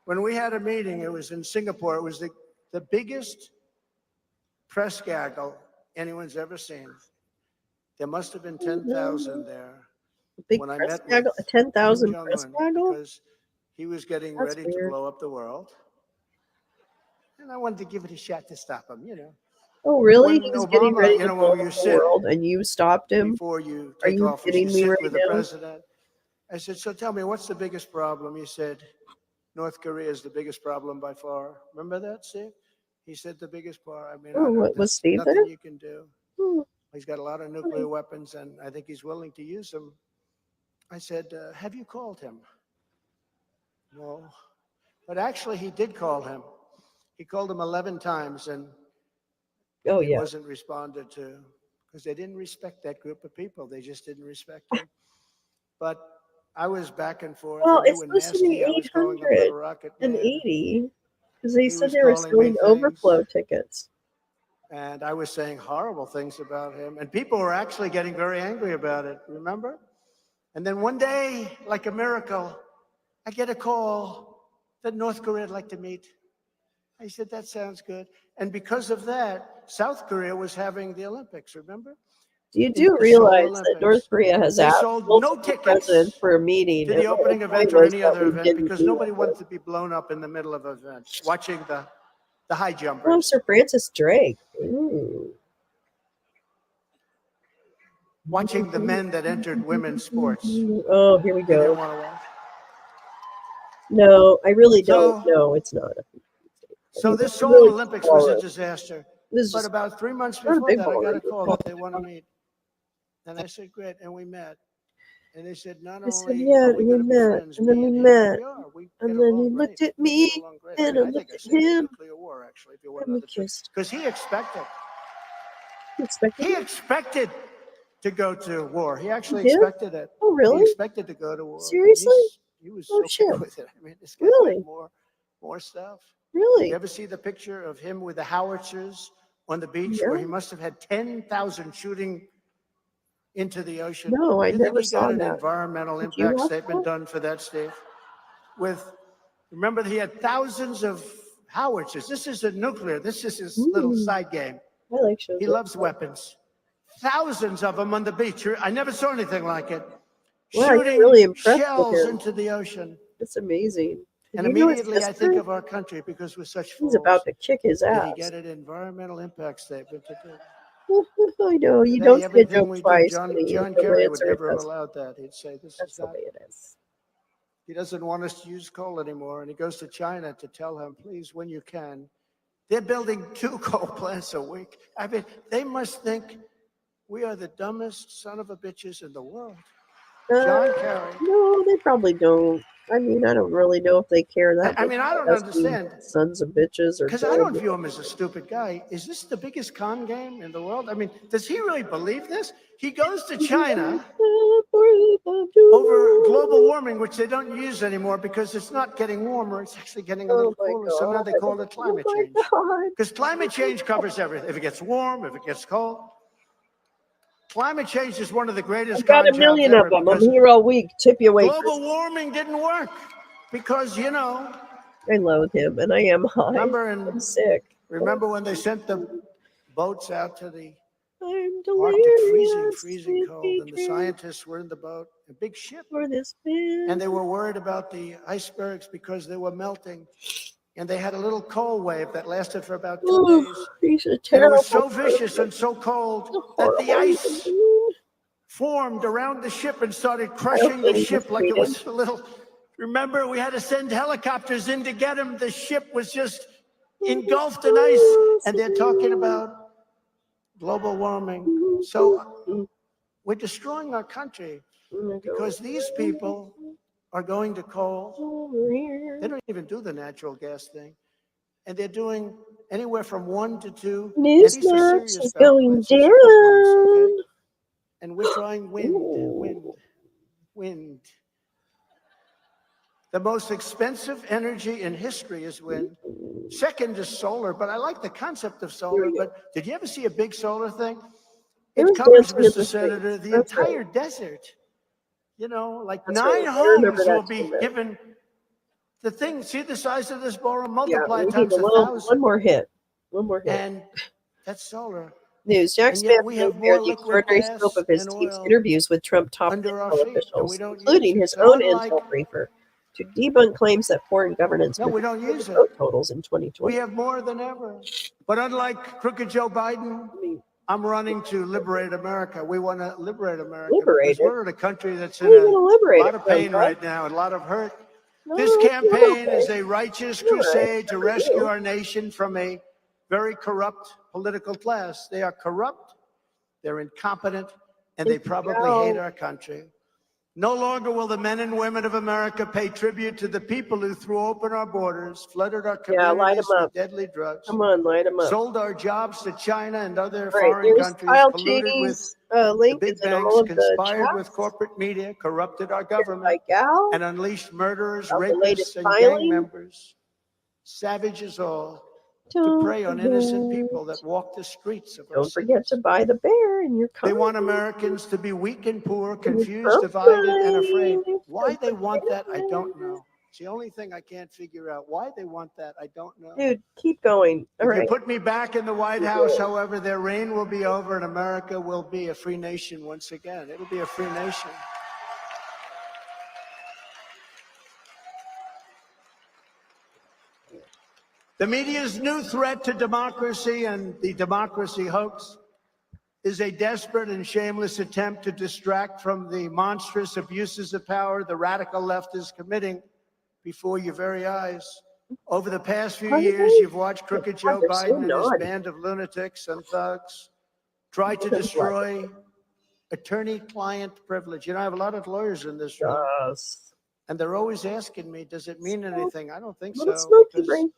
Speaker 18: When we had a meeting, it was in Singapore. It was the biggest press gaggle anyone's ever seen. There must have been 10,000 there.
Speaker 1: Big
Speaker 18: when
Speaker 1: press
Speaker 18: I met
Speaker 1: gaggle, 10,000 press gaggle?
Speaker 18: Because he was getting ready to blow up the world. And I wanted to give it a shot to stop him, you know.
Speaker 1: Oh, really?
Speaker 18: When
Speaker 1: He was
Speaker 18: Obama,
Speaker 1: getting ready to
Speaker 18: you know,
Speaker 1: blow
Speaker 18: when
Speaker 1: up
Speaker 18: you
Speaker 1: the
Speaker 18: sit
Speaker 1: world, and you stopped him?
Speaker 18: Before you
Speaker 1: Are
Speaker 18: take
Speaker 1: you
Speaker 18: office,
Speaker 1: kidding
Speaker 18: you
Speaker 1: me
Speaker 18: sit
Speaker 1: right
Speaker 18: with the
Speaker 1: now?
Speaker 18: president. I said, so tell me, what's the biggest problem? He said, North Korea is the biggest problem by far. Remember that, Steve? He said the biggest part. I mean,
Speaker 1: what was Steve
Speaker 18: nothing
Speaker 1: there?
Speaker 18: you can do.
Speaker 1: Hmm.
Speaker 18: He's got a lot of nuclear weapons, and I think he's willing to use them. I said, have you called him? No. But actually, he did call him. He called him 11 times, and it wasn't responded to because they didn't respect that group of people. They just didn't respect him. But I was back and forth.
Speaker 1: Well,
Speaker 18: and they
Speaker 1: it's
Speaker 18: were
Speaker 1: supposed to be
Speaker 18: nasty. I was calling them Little Rocket Man.
Speaker 1: 880 because they
Speaker 18: He
Speaker 1: said
Speaker 18: was
Speaker 1: they were
Speaker 18: calling me
Speaker 1: selling
Speaker 18: things.
Speaker 1: overflow tickets.
Speaker 18: And I was saying horrible things about him. And people were actually getting very angry about it, remember? And then one day, like a miracle, I get a call that North Korea would like to meet. I said, that sounds good. And because of that, South Korea was having the Olympics, remember?
Speaker 1: You do realize that North Korea has
Speaker 18: They
Speaker 1: asked
Speaker 18: sold
Speaker 1: multiple
Speaker 18: no tickets
Speaker 1: presidents for a meeting
Speaker 18: to the
Speaker 1: and
Speaker 18: opening
Speaker 1: the point
Speaker 18: event or
Speaker 1: was
Speaker 18: any
Speaker 1: that
Speaker 18: other
Speaker 1: we
Speaker 18: event
Speaker 1: didn't
Speaker 18: because
Speaker 1: do
Speaker 18: nobody
Speaker 1: it.
Speaker 18: wanted to be blown up in the middle of an event, watching the high jumpers.
Speaker 1: Oh, Sir Francis Drake. Ooh.
Speaker 18: Watching the men that entered women's sports.
Speaker 1: Oh, here we
Speaker 18: They didn't
Speaker 1: go.
Speaker 18: want to watch.
Speaker 1: No, I really don't. No, it's not.
Speaker 18: So this
Speaker 1: it's
Speaker 18: Seoul
Speaker 1: really
Speaker 18: Olympics was a
Speaker 1: horrible.
Speaker 18: disaster.
Speaker 1: This is
Speaker 18: But
Speaker 1: just
Speaker 18: about 3 months
Speaker 1: not a
Speaker 18: before
Speaker 1: big
Speaker 18: that, I got
Speaker 1: ballroom.
Speaker 18: a call that they want to meet. And I said, great. And we met. And they said, not
Speaker 1: I said,
Speaker 18: only
Speaker 1: yeah,
Speaker 18: are we
Speaker 1: and we
Speaker 18: going to be
Speaker 1: met,
Speaker 18: friends,
Speaker 1: and then we
Speaker 18: me and
Speaker 1: met,
Speaker 18: we are. We
Speaker 1: and
Speaker 18: get
Speaker 1: then he
Speaker 18: along
Speaker 1: looked
Speaker 18: great.
Speaker 1: at me,
Speaker 18: We get along great.
Speaker 1: and
Speaker 18: I
Speaker 1: I
Speaker 18: think
Speaker 1: looked
Speaker 18: I
Speaker 1: at
Speaker 18: saved the
Speaker 1: him,
Speaker 18: nuclear war, actually, if you want
Speaker 1: and we
Speaker 18: another truth.
Speaker 1: kissed.
Speaker 18: Because he expected.
Speaker 1: You expected
Speaker 18: He
Speaker 1: it?
Speaker 18: expected to go to war. He actually
Speaker 1: He did?
Speaker 18: expected it.
Speaker 1: Oh, really?
Speaker 18: He expected to go to war.
Speaker 1: Seriously?
Speaker 18: He was
Speaker 1: Oh,
Speaker 18: okay
Speaker 1: shit.
Speaker 18: with it. I mean, this guy's
Speaker 1: Really?
Speaker 18: like more stuff.
Speaker 1: Really?
Speaker 18: You ever see the picture of him with the howitzers on the beach
Speaker 1: Yeah.
Speaker 18: where he must have had 10,000 shooting into the ocean?
Speaker 1: No, I
Speaker 18: You think
Speaker 1: never
Speaker 18: he got
Speaker 1: saw
Speaker 18: an
Speaker 1: that.
Speaker 18: environmental
Speaker 1: Did you
Speaker 18: impact
Speaker 1: watch
Speaker 18: statement
Speaker 1: that?
Speaker 18: done for that, Steve? Remember, he had thousands of howitzers. This is a nuclear. This is his little side game.
Speaker 1: I like shows.
Speaker 18: He loves weapons. Thousands of them on the beach. I never saw anything like it.
Speaker 1: Wow, you're
Speaker 18: Shooting
Speaker 1: really impressed with
Speaker 18: shells
Speaker 1: him.
Speaker 18: into the ocean.
Speaker 1: It's amazing. Did
Speaker 18: And
Speaker 1: you know his
Speaker 18: immediately I think
Speaker 1: sister?
Speaker 18: of our country because we're such
Speaker 1: He's
Speaker 18: fools.
Speaker 1: about to kick his
Speaker 18: Did he
Speaker 1: ass.
Speaker 18: get an environmental impact statement to do?
Speaker 1: I know. You
Speaker 18: Today,
Speaker 1: don't say a
Speaker 18: everything
Speaker 1: joke
Speaker 18: we do,
Speaker 1: twice.
Speaker 18: John
Speaker 1: Kenny.
Speaker 18: Kerry
Speaker 1: The
Speaker 18: would
Speaker 1: answer
Speaker 18: never have
Speaker 1: is
Speaker 18: allowed that. He'd say, this
Speaker 1: that's
Speaker 18: is
Speaker 1: the
Speaker 18: not,
Speaker 1: way it is.
Speaker 18: he doesn't want us to use coal anymore. And he goes to China to tell him, please, when you can. They're building 2 coal plants a week. I mean, they must think we are the dumbest son of a bitches in the world. John Kerry.
Speaker 1: No, they probably don't. I mean, I don't really know if they care that much.
Speaker 18: I mean, I don't
Speaker 1: about us being
Speaker 18: understand.
Speaker 1: Sons of bitches or
Speaker 18: Because I don't view him as a stupid guy. Is this the biggest con game in the world? I mean, does he really believe this? He goes to China over global warming, which they don't use anymore because it's not getting warmer. It's actually getting a little cooler. So now they call it climate change. Because climate change covers everything. If it gets warm, if it gets cold. Climate change is one of the greatest
Speaker 1: con jobs ever. Got a million of them. I'm here all week. Tip you away.
Speaker 18: Global warming didn't work because, you know.
Speaker 1: I loathe him, and I am high. I'm sick.
Speaker 18: Remember when they sent the boats out to the
Speaker 1: Arctic,
Speaker 18: freezing cold, and the scientists were in the boat, a big ship, and they were worried about the icebergs because they were melting, and they had a little cold wave that lasted for about 2 days. And it was so vicious and so cold that the ice formed around the ship and started crushing the ship like it was a little. Remember, we had to send helicopters in to get him. The ship was just engulfed in ice, and they're talking about global warming. So we're destroying our country because these people are going to coal. They don't even do the natural gas thing, and they're doing anywhere from 1 to 2.
Speaker 1: Newsmax is going down.
Speaker 18: And we're trying wind. The most expensive energy in history is wind. Second is solar, but I like the concept of solar. But did you ever see a big solar thing? It covers, Mr. Senator, the entire desert. You know, like 9 homes will be given. The thing, see the size of this borough, multiply times 1,000.
Speaker 1: One more hit.
Speaker 18: And that's solar.
Speaker 1: News. Jack Smith shared the extraordinary scope of his team's interviews with Trump top officials, including his own intel briefer, to debunk claims that foreign governments
Speaker 18: we don't use it.
Speaker 1: vote totals in 2020.
Speaker 18: We have more than ever. But unlike crooked Joe Biden, I'm running to liberate America. We want to liberate America. Because we're in a country that's in a lot of pain right now, and a lot of hurt. This campaign is a righteous crusade to rescue our nation from a very corrupt political class. They are corrupt, they're incompetent, and they probably hate our country. No longer will the men and women of America pay tribute to the people who threw open our borders, flooded our communities with deadly drugs.
Speaker 1: Come on, light them up.
Speaker 18: Sold our jobs to China and other foreign countries, polluted with
Speaker 1: link
Speaker 18: the big banks, conspired with corporate media, corrupted our government, and unleashed murderers, rapists, and gang members. Savages all. To prey on innocent people that walk the streets of our
Speaker 1: Don't forget to buy the bear in your car.
Speaker 18: They want Americans to be weak and poor, confused, divided, and afraid. Why they want that, I don't know. It's the only thing I can't figure out. Why they want that, I don't know.
Speaker 1: Dude, keep going. All right.
Speaker 18: If you put me back in the White House, however, their reign will be over and America will be a free nation once again. It'll be a free nation. The media's new threat to democracy and the democracy hoax is a desperate and shameless attempt to distract from the monstrous abuses of power the radical left is committing before your very eyes. Over the past few years, you've watched crooked Joe Biden and his band of lunatics and thugs try to destroy attorney-client privilege. You know, I have a lot of lawyers in this room, and they're always asking me, does it mean anything? I don't think so.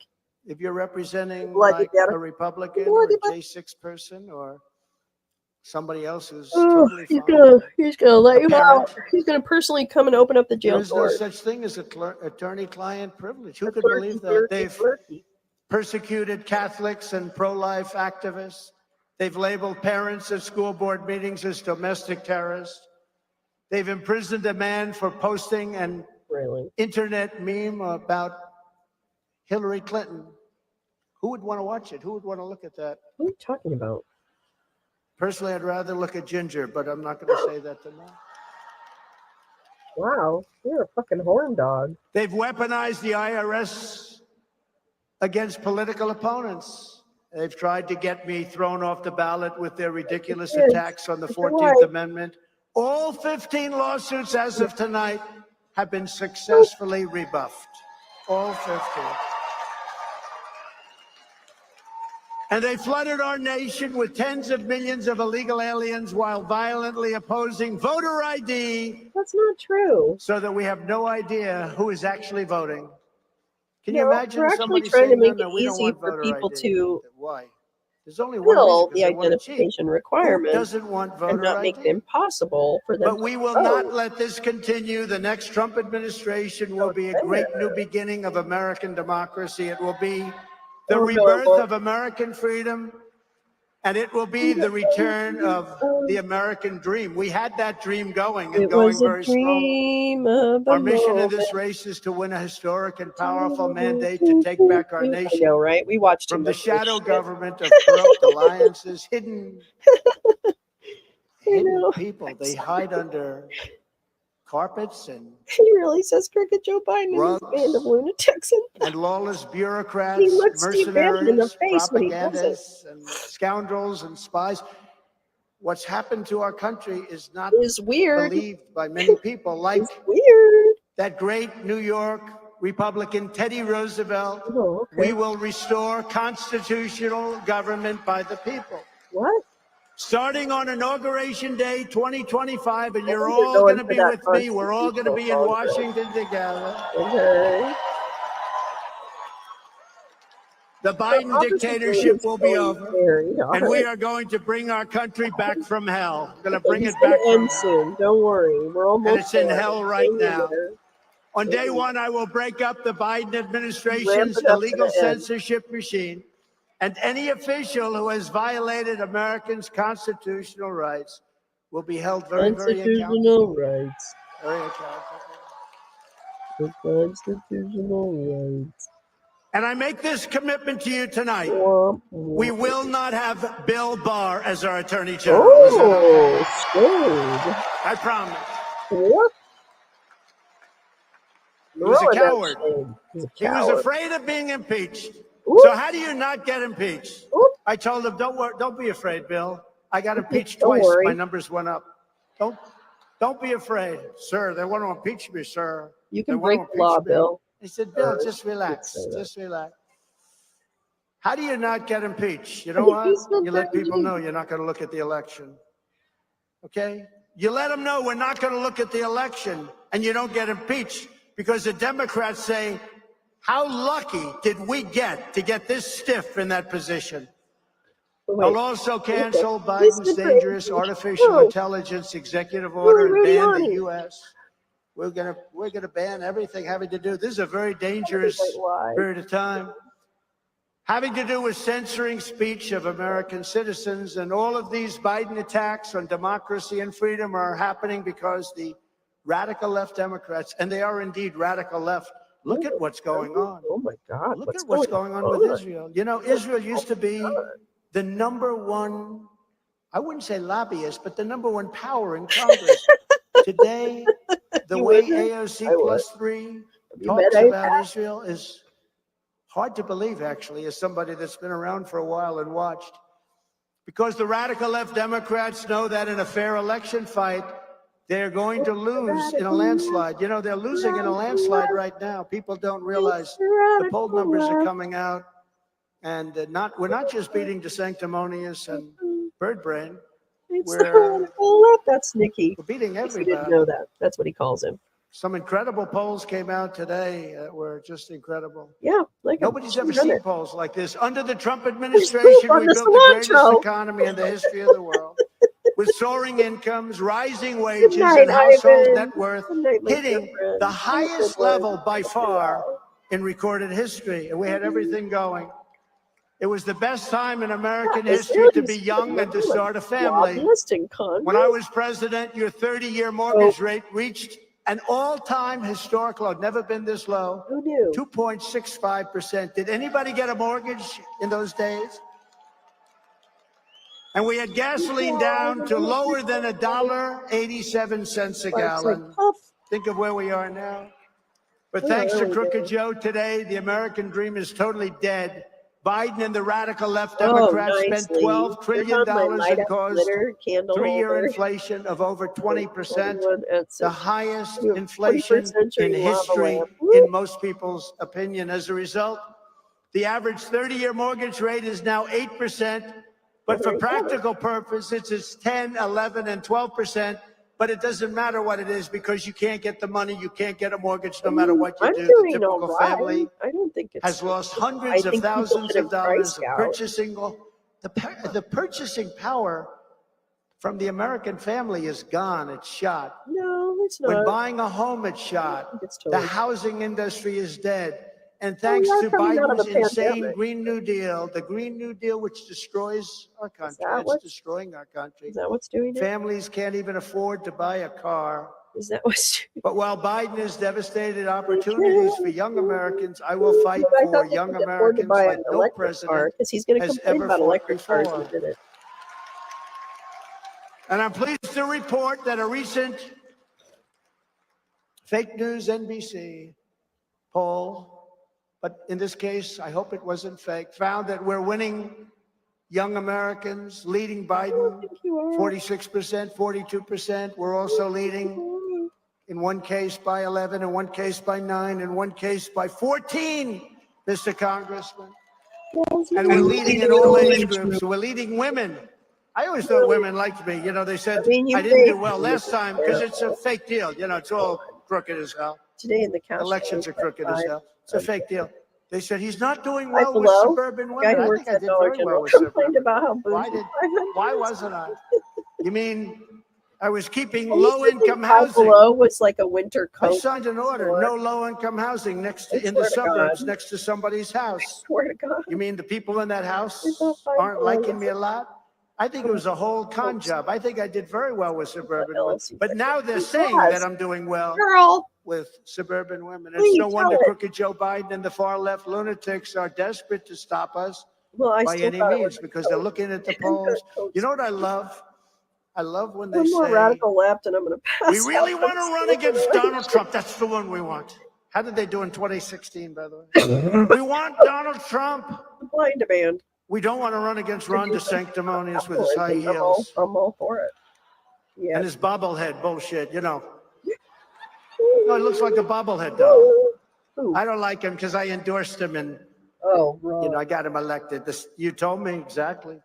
Speaker 18: If you're representing like a Republican or a J6 person or somebody else who's totally
Speaker 1: he's gonna let you out. He's gonna personally come and open up the jail door.
Speaker 18: There's no such thing as attorney-client privilege. Who could believe that? They've persecuted Catholics and pro-life activists. They've labeled parents at school board meetings as domestic terrorists. They've imprisoned a man for posting an internet meme about Hillary Clinton. Who would want to watch it? Who would want to look at that?
Speaker 1: What are you talking about?
Speaker 18: Personally, I'd rather look at Ginger, but I'm not going to say that tonight.
Speaker 1: Wow, you're a fucking horn dog.
Speaker 18: They've weaponized the IRS against political opponents. They've tried to get me thrown off the ballot with their ridiculous attacks on the 14th Amendment. All 15 lawsuits as of tonight have been successfully rebuffed. All 15. And they flooded our nation with tens of millions of illegal aliens while violently opposing voter ID.
Speaker 1: That's not true.
Speaker 18: So that we have no idea who is actually voting. Can
Speaker 1: No,
Speaker 18: you imagine
Speaker 1: we're actually
Speaker 18: somebody
Speaker 1: trying to
Speaker 18: saying,
Speaker 1: make
Speaker 18: no,
Speaker 1: it
Speaker 18: we don't
Speaker 1: easy
Speaker 18: want
Speaker 1: for
Speaker 18: voter
Speaker 1: people
Speaker 18: ID?
Speaker 1: to
Speaker 18: Why? There's only one reason,
Speaker 1: fill
Speaker 18: because
Speaker 1: the
Speaker 18: they want to cheat.
Speaker 1: identification
Speaker 18: Who
Speaker 1: requirements
Speaker 18: doesn't want
Speaker 1: and
Speaker 18: voter
Speaker 1: not
Speaker 18: ID?
Speaker 1: make it impossible for them
Speaker 18: But
Speaker 1: to
Speaker 18: we will
Speaker 1: vote.
Speaker 18: not let this continue. The next Trump administration will be a great new beginning of American democracy. It will be the rebirth of American freedom, and it will be the return of the American dream. We had that dream going and going very strong. Our mission in this race is to win a historic and powerful mandate to take back our nation.
Speaker 1: I know, right? We watched
Speaker 18: from
Speaker 1: him
Speaker 18: the
Speaker 1: with this
Speaker 18: shadow
Speaker 1: shit.
Speaker 18: government of corrupt alliances, hidden people. They hide under carpets and
Speaker 1: He really says Crooked Joe Biden and his band of lunatics
Speaker 18: and lawless bureaucrats,
Speaker 1: He looks Steve Bannon in the
Speaker 18: mercenaries,
Speaker 1: face when he does it.
Speaker 18: propagandists, and scoundrels and spies. What's happened to our country is not
Speaker 1: weird.
Speaker 18: believed by many people. Like
Speaker 1: weird.
Speaker 18: That great New York Republican Teddy Roosevelt,
Speaker 1: okay.
Speaker 18: We will restore constitutional government by the people.
Speaker 1: What?
Speaker 18: Starting on Inauguration Day 2025, and you're all going to be with me. We're all going to be in Washington together.
Speaker 1: Okay.
Speaker 18: The Biden dictatorship will be over, and we are going to bring our country back from hell. We're going to bring it back from hell.
Speaker 1: Soon. Don't worry. We're almost
Speaker 18: And it's in
Speaker 1: there.
Speaker 18: hell right
Speaker 1: Hang in
Speaker 18: now.
Speaker 1: there.
Speaker 18: On day one, I will break up the Biden administration's illegal censorship machine, and any official who has violated Americans' constitutional rights will be held very, very accountable.
Speaker 1: Constitutional rights.
Speaker 18: Very accountable.
Speaker 1: The constitutional rights.
Speaker 18: And I make this commitment to you tonight. We will not have Bill Barr as our Attorney General. I promise.
Speaker 1: What?
Speaker 18: He was a coward. He was afraid of being impeached. So how do you not get impeached? I told him, don't worry, don't be afraid, Bill. I got impeached twice. My numbers went up. Don't be afraid, sir. They want to impeach me, sir.
Speaker 1: You can break the law, Bill.
Speaker 18: He said, Bill, just relax. Just relax. How do you not get impeached? You know what? You let people know you're not going to look at the election. Okay? You let them know we're not going to look at the election, and you don't get impeached because the Democrats say, how lucky did we get to get this stiff in that position? They'll also cancel Biden's dangerous artificial intelligence executive order and ban the U.S. We're gonna ban everything having to do. This is a very dangerous period of time, having to do with censoring speech of American citizens. And all of these Biden attacks on democracy and freedom are happening because the radical left Democrats, and they are indeed radical left. Look at what's going on.
Speaker 1: Oh my God!
Speaker 18: Look at what's going on with Israel. You know, Israel used to be the number one, I wouldn't say lobbyist, but the number one power in Congress. Today, the way AOC plus 3 talks about Israel is hard to believe, actually, as somebody that's been around for a while and watched. Because the radical left Democrats know that in a fair election fight, they're going to lose in a landslide. You know, they're losing in a landslide right now. People don't realize the poll numbers are coming out. And we're not just beating DeSanctimonious and Birdbrain.
Speaker 1: That's Nikki.
Speaker 18: We're beating everybody.
Speaker 1: You didn't know that. That's what he calls him.
Speaker 18: Some incredible polls came out today that were just incredible.
Speaker 1: Yeah.
Speaker 18: Nobody's ever seen polls like this. Under the Trump administration, we built the greatest economy in the history of the world. With soaring incomes, rising wages, and household net worth hitting the highest level by far in recorded history. And we had everything going. It was the best time in American history to be young and to start a family. When I was president, your 30-year mortgage rate reached an all-time historic low. Never been this low. 2.65%. Did anybody get a mortgage in those days? And we had gasoline down to lower than $1.87 a gallon. Think of where we are now. But thanks to Crooked Joe today, the American dream is totally dead. Biden and the radical left Democrats spent $12 trillion and caused 3-year inflation of over 20%, the highest inflation in history, in most people's opinion. As a result, The average 30-year mortgage rate is now 8%, but for practical purposes, it's 10, 11, and 12%. But it doesn't matter what it is because you can't get the money, you can't get a mortgage no matter what you do. The typical family has lost hundreds of thousands of dollars of purchasing. The purchasing power from the American family is gone. It's shot.
Speaker 1: No, it's not.
Speaker 18: When buying a home, it's shot. The housing industry is dead. And thanks to Biden's insane Green New Deal, the Green New Deal, which destroys our country, it's destroying our country.
Speaker 1: Is that what's doing it?
Speaker 18: Families can't even afford to buy a car.
Speaker 1: Is that what's doing it?
Speaker 18: But while Biden has devastated opportunities for young Americans, I will fight for young Americans like no president has ever fought before. And I'm pleased to report that a recent fake news NBC poll, but in this case, I hope it wasn't fake, found that we're winning young Americans, leading Biden 46%, 42%. We're also leading in one case by 11, in one case by 9, in one case by 14, Mr. Congressman. And we're leading in all age groups. We're leading women. I always thought women liked me. You know, they said I didn't do well last time because it's a fake deal. You know, it's all crooked as hell.
Speaker 1: Today in the council,
Speaker 18: elections are crooked as hell. It's a fake deal. They said he's not doing well with suburban women. I think I did very well with suburban. Why wasn't I? You mean I was keeping low-income housing?
Speaker 1: Below was like a winter coat.
Speaker 18: I signed an order, no low-income housing in the suburbs next to somebody's house.
Speaker 1: I swear to God.
Speaker 18: You mean the people in that house aren't liking me a lot? I think it was a whole con job. I think I did very well with suburban women. But now they're saying that I'm doing well with suburban women. It's no wonder crooked Joe Biden and the far-left lunatics are desperate to stop us by any means because they're looking at the polls. You know what I love? I love when they say,
Speaker 1: more radical left and I'm going to pass.
Speaker 18: We really want to run against Donald Trump. That's the one we want. How did they do in 2016, by the way? We want Donald Trump.
Speaker 1: The blind demand.
Speaker 18: We don't want to run against Ron DeSanctimonious with his high heels.
Speaker 1: I'm all for it. Yeah.
Speaker 18: And his bobblehead bullshit, you know. No, it looks like a bobblehead, though. I don't like him because I endorsed him and, you know, I got him elected. You told me exactly.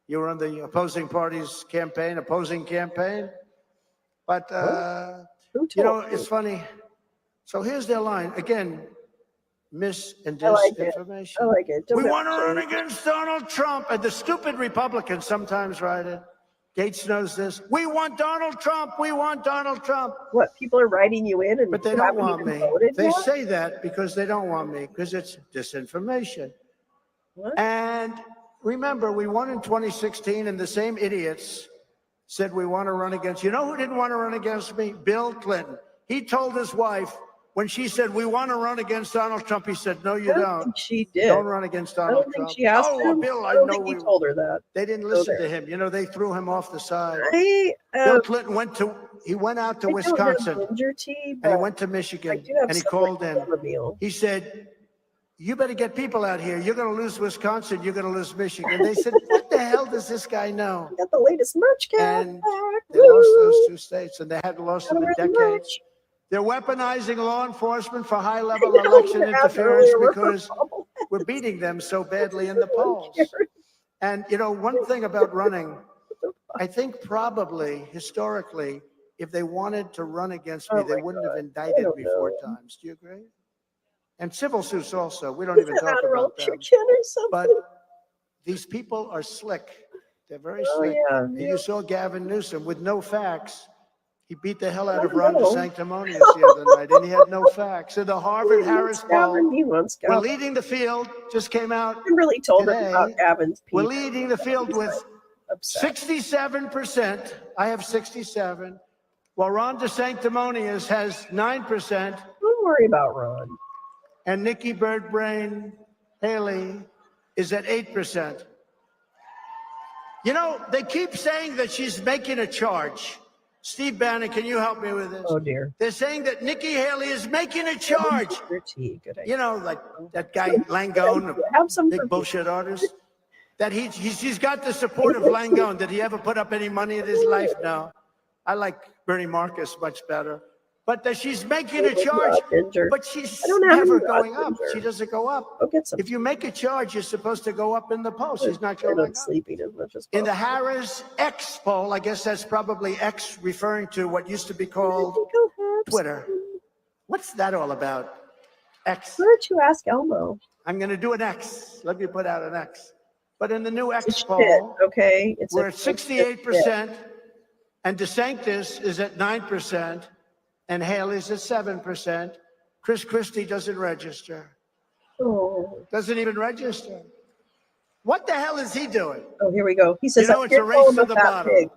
Speaker 18: You were on the opposing party's campaign, But, you know, it's funny. So here's their line. Again, mis and disinformation.
Speaker 1: I like it.
Speaker 18: We want to run against Donald Trump. And the stupid Republicans sometimes write it. Gates knows this. We want Donald Trump. We want Donald Trump.
Speaker 1: What, people are writing you in?
Speaker 18: But they don't want me. They say that because they don't want me, because it's disinformation.
Speaker 1: What?
Speaker 18: And remember, we won in 2016, and the same idiots said we want to run against. You know who didn't want to run against me? Bill Clinton. He told his wife, when she said, we want to run against Donald Trump, he said, no, you don't.
Speaker 1: I don't think she did.
Speaker 18: Don't run against Donald Trump.
Speaker 1: I don't think she asked him.
Speaker 18: Bill,
Speaker 1: I don't think he told her that.
Speaker 18: They didn't listen to him. You know, they threw him off the side.
Speaker 1: Bill
Speaker 18: Clinton went out to Wisconsin. And he went to Michigan. And he called in. He said, you better get people out here. You're going to lose Wisconsin. You're going to lose Michigan. They said, what the hell does this guy know?
Speaker 1: Got the latest merch cap.
Speaker 18: And they lost those 2 states, and they hadn't lost them in decades. They're weaponizing law enforcement for high-level election interference because we're beating them so badly in the polls. And, you know, one thing about running, I think probably, historically, if they wanted to run against me, they wouldn't have indicted me 4 times. Do you agree? And civil suits also. We don't even talk about them. But these people are slick. They're very slick. And you saw Gavin Newsom with no facts. He beat the hell out of Ron DeSanctimonious the other night, and he had no facts. So the Harvard-Harris poll, we're leading the field, just came out
Speaker 1: I really told
Speaker 18: today.
Speaker 1: Him about Gavin's piece.
Speaker 18: We're leading the field with 67%. I have 67, while Ron DeSanctimonious has 9%.
Speaker 1: Don't worry about Ron.
Speaker 18: And Nikki Birdbrain Haley is at 8%. You know, they keep saying that she's making a charge. Steve Bannon, can you help me with this?
Speaker 1: Oh, dear.
Speaker 18: They're saying that Nikki Haley is making a charge. You know, like that guy Langone, big bullshit artist, that he's got the support of Langone. Did he ever put up any money in his life? No. I like Bernie Marcus much better. But she's making a charge, but she's never going up. She doesn't go up. If you make a charge, you're supposed to go up in the poll. She's not going up.
Speaker 1: Sleeping as much as
Speaker 18: In the Harris X poll, I guess that's probably X referring to what used to be called Twitter. What's that all about? X.
Speaker 1: Why don't you ask Elmo?
Speaker 18: I'm going to do an X. Let me put out an X. But in the new X poll,
Speaker 1: okay,
Speaker 18: we're at 68%, and DeSantis is at 9%, and Haley's at 7%. Chris Christie doesn't register.
Speaker 1: Oh.
Speaker 18: Doesn't even register. What the hell is he doing?
Speaker 1: Oh, here we go. He says,
Speaker 18: you know, it's a race to the bottom.
Speaker 1: Pig,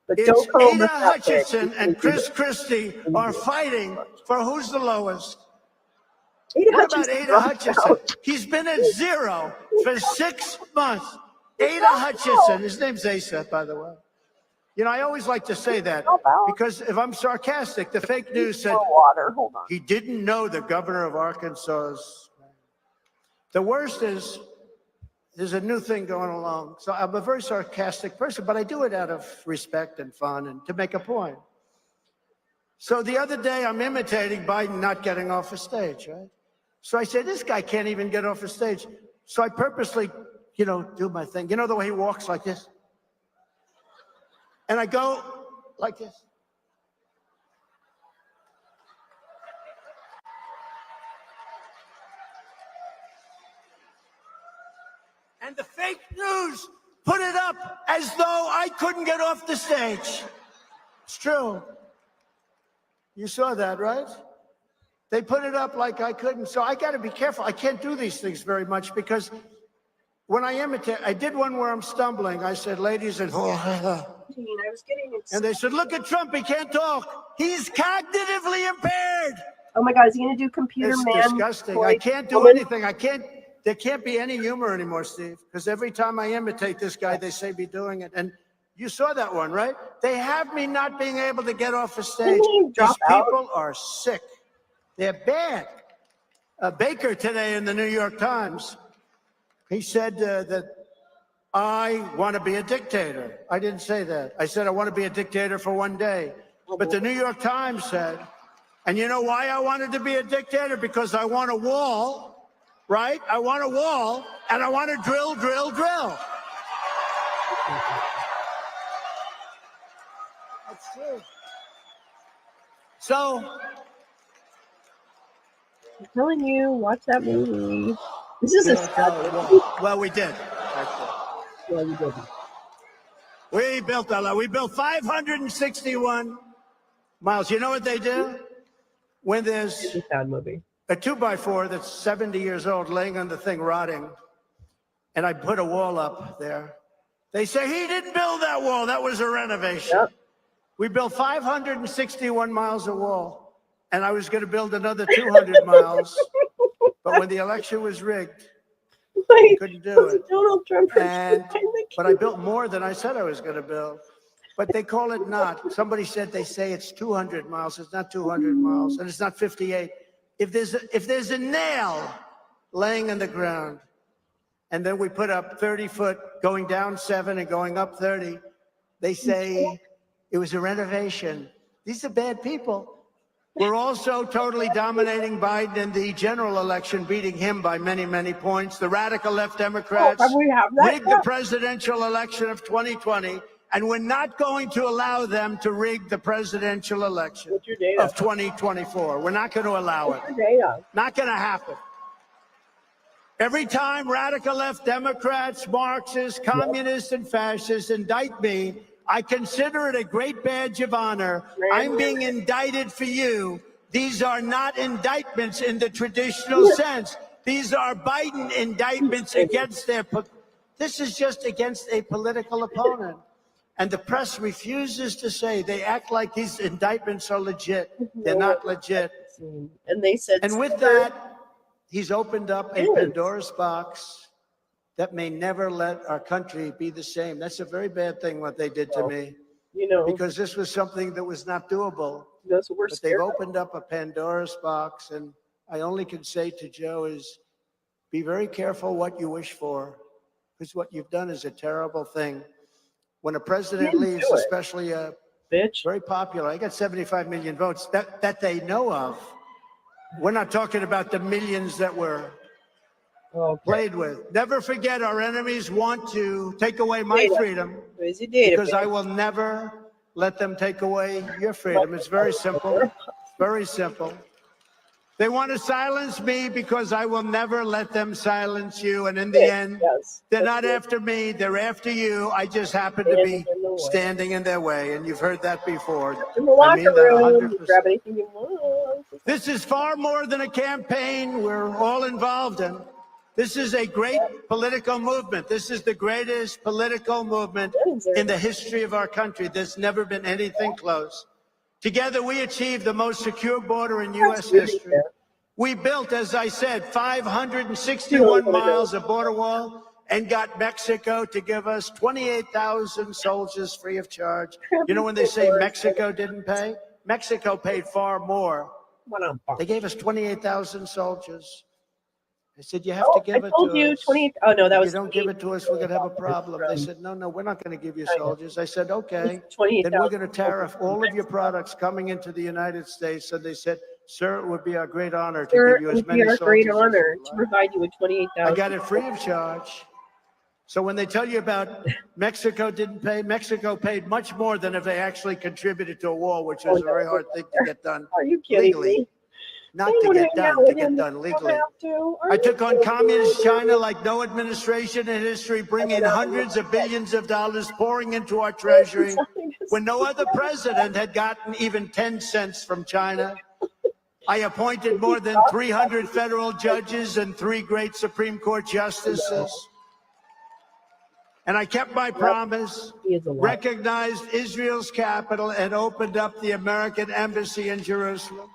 Speaker 1: but
Speaker 18: it's
Speaker 1: don't call
Speaker 18: Ada Hutchinson and Chris Christie are fighting for who's the lowest. What about Ada Hutchinson? He's been at 0 for 6 months. Ada Hutchinson, his name's Asa, by the way. You know, I always like to say that because if I'm sarcastic, the fake news said he didn't know the governor of Arkansas's. The worst is there's a new thing going along. So I'm a very sarcastic person, but I do it out of respect and fun and to make a point. So the other day I'm imitating Biden not getting off a stage, right? So I said, this guy can't even get off a stage. So I purposely, you know, do my thing. You know the way he walks like this? And I go like this. And the fake news put it up as though I couldn't get off the stage. It's true. You saw that, right? They put it up like I couldn't. So I got to be careful. I can't do these things very much because when I imitate, I did one where I'm stumbling. I said, ladies and and they said, look at Trump. He can't talk. He's cognitively impaired.
Speaker 1: Oh my God, is he going to do computer man?
Speaker 18: It's disgusting. I can't do anything. There can't be any humor anymore, Steve, because every time I imitate this guy, they say me doing it. And you saw that one, right? They have me not being able to get off the stage. These people are sick. They're bad. Baker today in the New York Times, he said that I want to be a dictator. I didn't say that. I said I want to be a dictator for one day. But the New York Times said, and you know why I wanted to be a dictator? Because I want a wall, right? I want a wall, and I want to drill, drill, drill. That's true. So,
Speaker 1: I'm telling you, watch that movie. This is a sad movie.
Speaker 18: Well, we did.
Speaker 1: Yeah, we did.
Speaker 18: We built a lot. We built 561 miles. You know what they do? When there's
Speaker 1: a sad movie.
Speaker 18: A 2x4 that's 70 years old laying on the thing rotting, and I put a wall up there, they say, he didn't build that wall. That was a renovation. Yep. We built 561 miles of wall, and I was going to build another 200 miles. But when the election was rigged, I couldn't do it.
Speaker 1: Donald Trump
Speaker 18: but I built more than I said I was going to build. But they call it not. Somebody said they say it's 200 miles. It's not 200 miles, and it's not 58. If there's a nail laying in the ground, and then we put up 30 foot, going down 7 and going up 30, they say it was a renovation. These are bad people. We're also totally dominating Biden in the general election, beating him by many, many points. The radical left Democrats rigged the presidential election of 2020, and we're not going to allow them to rig the presidential election of 2024. We're not going to allow it. Not going to happen. Every time radical left Democrats, Marxists, communists, and fascists indict me, I consider it a great badge of honor. I'm being indicted for you. These are not indictments in the traditional sense. These are Biden indictments against this is just against a political opponent. And the press refuses to say, they act like these indictments are legit. They're not legit.
Speaker 1: And they said,
Speaker 18: and with that, he's opened up a Pandora's box that may never let our country be the same. That's a very bad thing what they did to me.
Speaker 1: You know,
Speaker 18: because this was something that was not doable.
Speaker 1: But
Speaker 18: they've opened up a Pandora's box, and I only can say to Joe is, be very careful what you wish for, because what you've done is a terrible thing. When a president leaves, especially a
Speaker 1: bitch.
Speaker 18: Very popular. I got 75 million votes that they know of. We're not talking about the millions that were played with. Never forget, our enemies want to take away my freedom because I will never let them take away your freedom. It's very simple. Very simple. They want to silence me because I will never let them silence you. And in the end, they're not after me. They're after you. I just happen to be standing in their way. And you've heard that before. I mean that 100%.
Speaker 1: Grab anything you want.
Speaker 18: This is far more than a campaign we're all involved in. This is a great political movement. This is the greatest political movement in the history of our country. There's never been anything close. Together, we achieved the most secure border in U.S. history. We built, as I said, 561 miles of border wall and got Mexico to give us 28,000 soldiers free of charge. You know, when they say Mexico didn't pay, Mexico paid far more. They gave us 28,000 soldiers. I said, you have to give it to us.
Speaker 1: I told you 28. Oh, no, that was.
Speaker 18: If you don't give it to us, we're going to have a problem. They said, no, we're not going to give you soldiers. I said, okay, then we're going to tariff all of your products coming into the United States. And they said, sir, it would be our great honor to give you as many soldiers. It would be our great honor
Speaker 1: to provide you with 28,000.
Speaker 18: I got it free of charge. So when they tell you about Mexico didn't pay, Mexico paid much more than if they actually contributed to a war, which is a very hard thing to get done.
Speaker 1: Are you kidding me?
Speaker 18: Not to get done, to get done legally. I took on communist China like no administration in history, bringing hundreds of billions of dollars pouring into our treasury when no other president had gotten even 10 cents from China. I appointed more than 300 federal judges and 3 great Supreme Court justices. And I kept my promise, recognized Israel's capital, and opened up the American embassy in Jerusalem.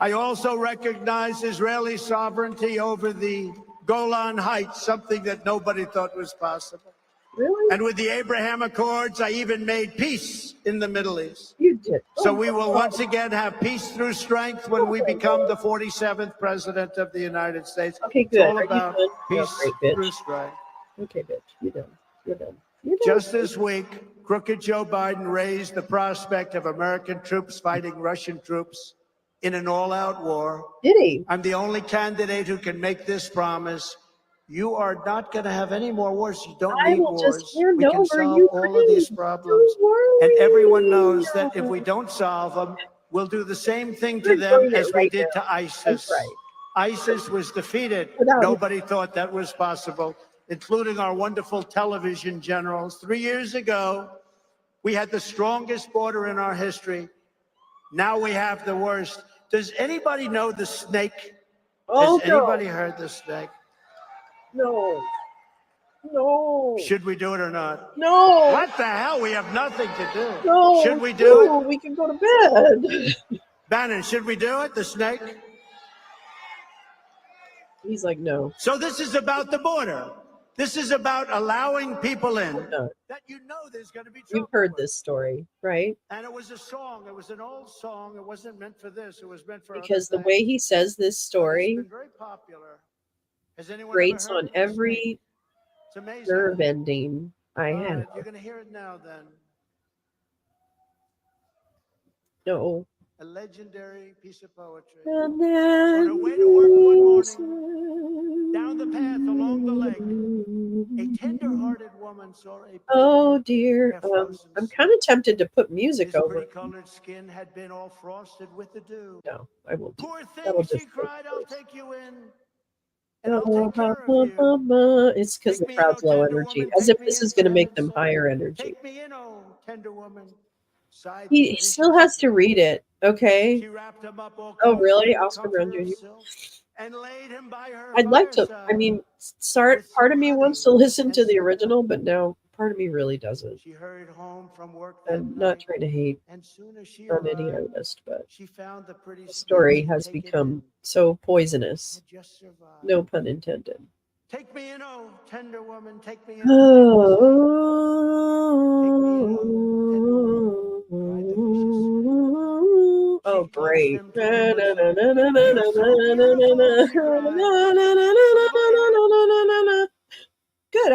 Speaker 18: I also recognize Israeli sovereignty over the Golan Heights, something that nobody thought was possible.
Speaker 1: Really?
Speaker 18: And with the Abraham Accords, I even made peace in the Middle East.
Speaker 1: You did.
Speaker 18: So we will once again have peace through strength when we become the 47th president of the United States.
Speaker 1: Okay, good.
Speaker 18: It's all about peace through strength.
Speaker 1: Okay, bitch. You're done. You're done.
Speaker 18: Just this week, crooked Joe Biden raised the prospect of American troops fighting Russian troops in an all-out war.
Speaker 1: Did he?
Speaker 18: I'm the only candidate who can make this promise. You are not going to have any more wars. You don't need wars. We can solve all of these problems. And everyone knows that if we don't solve them, we'll do the same thing to them as we did to ISIS. ISIS was defeated. Nobody thought that was possible, including our wonderful television generals. 3 years ago, we had the strongest border in our history. Now we have the worst. Does anybody know the snake? Has anybody heard the snake?
Speaker 1: No. No.
Speaker 18: Should we do it or not?
Speaker 1: No.
Speaker 18: What the hell? We have nothing to do.
Speaker 1: No.
Speaker 18: Should we do it?
Speaker 1: We can go to bed.
Speaker 18: Bannon, should we do it? The snake?
Speaker 1: He's like, no.
Speaker 18: So this is about the border. This is about allowing people in that you know there's going to be trouble.
Speaker 1: You've heard this story, right?
Speaker 18: And it was a song. It was an old song. It wasn't meant for this. It was meant for
Speaker 1: because the way he says this story
Speaker 18: it's been very popular. Has anyone
Speaker 1: grates
Speaker 18: ever heard
Speaker 1: on every nerve ending I have.
Speaker 18: You're going to hear it now then.
Speaker 1: No.
Speaker 18: A legendary piece of poetry.
Speaker 1: And
Speaker 18: on her way to work one morning, down the path along the lake, a tender-hearted woman saw a
Speaker 1: oh dear, I'm kind of tempted to put music
Speaker 18: his
Speaker 1: over.
Speaker 18: pretty-colored skin had been all frosted with the dew.
Speaker 1: No, I won't.
Speaker 18: Poor
Speaker 1: That'll
Speaker 18: thing, she
Speaker 1: just
Speaker 18: cried, I'll take you in. And I'll take care of you.
Speaker 1: It's because the crowd's low energy, as if this is going to make them higher energy.
Speaker 18: Take me in, oh tender woman. Sighed
Speaker 1: He still has to read it, okay?
Speaker 18: She wrapped him up all
Speaker 1: Oh, really?
Speaker 18: comfortably in
Speaker 1: Oscar Brown
Speaker 18: comforter
Speaker 1: Jr.?
Speaker 18: of silk and laid him by her
Speaker 1: I'd like to.
Speaker 18: fireside.
Speaker 1: I mean, part of me wants to listen to the original, but now part of me really doesn't.
Speaker 18: She hurried home from work that
Speaker 1: I'm not
Speaker 18: night,
Speaker 1: trying to hate
Speaker 18: and soon as she
Speaker 1: on any
Speaker 18: arrived,
Speaker 1: artist, but
Speaker 18: she found the pretty
Speaker 1: the story has
Speaker 18: taken
Speaker 1: become
Speaker 18: in,
Speaker 1: so poisonous.
Speaker 18: had just survived.
Speaker 1: No pun intended.
Speaker 18: Take me in, oh tender woman, take me in. Take me in, oh, tender woman, cried the vicious snake.
Speaker 1: Oh,
Speaker 18: She
Speaker 1: great.
Speaker 18: clutched him to her bosom.
Speaker 1: Good.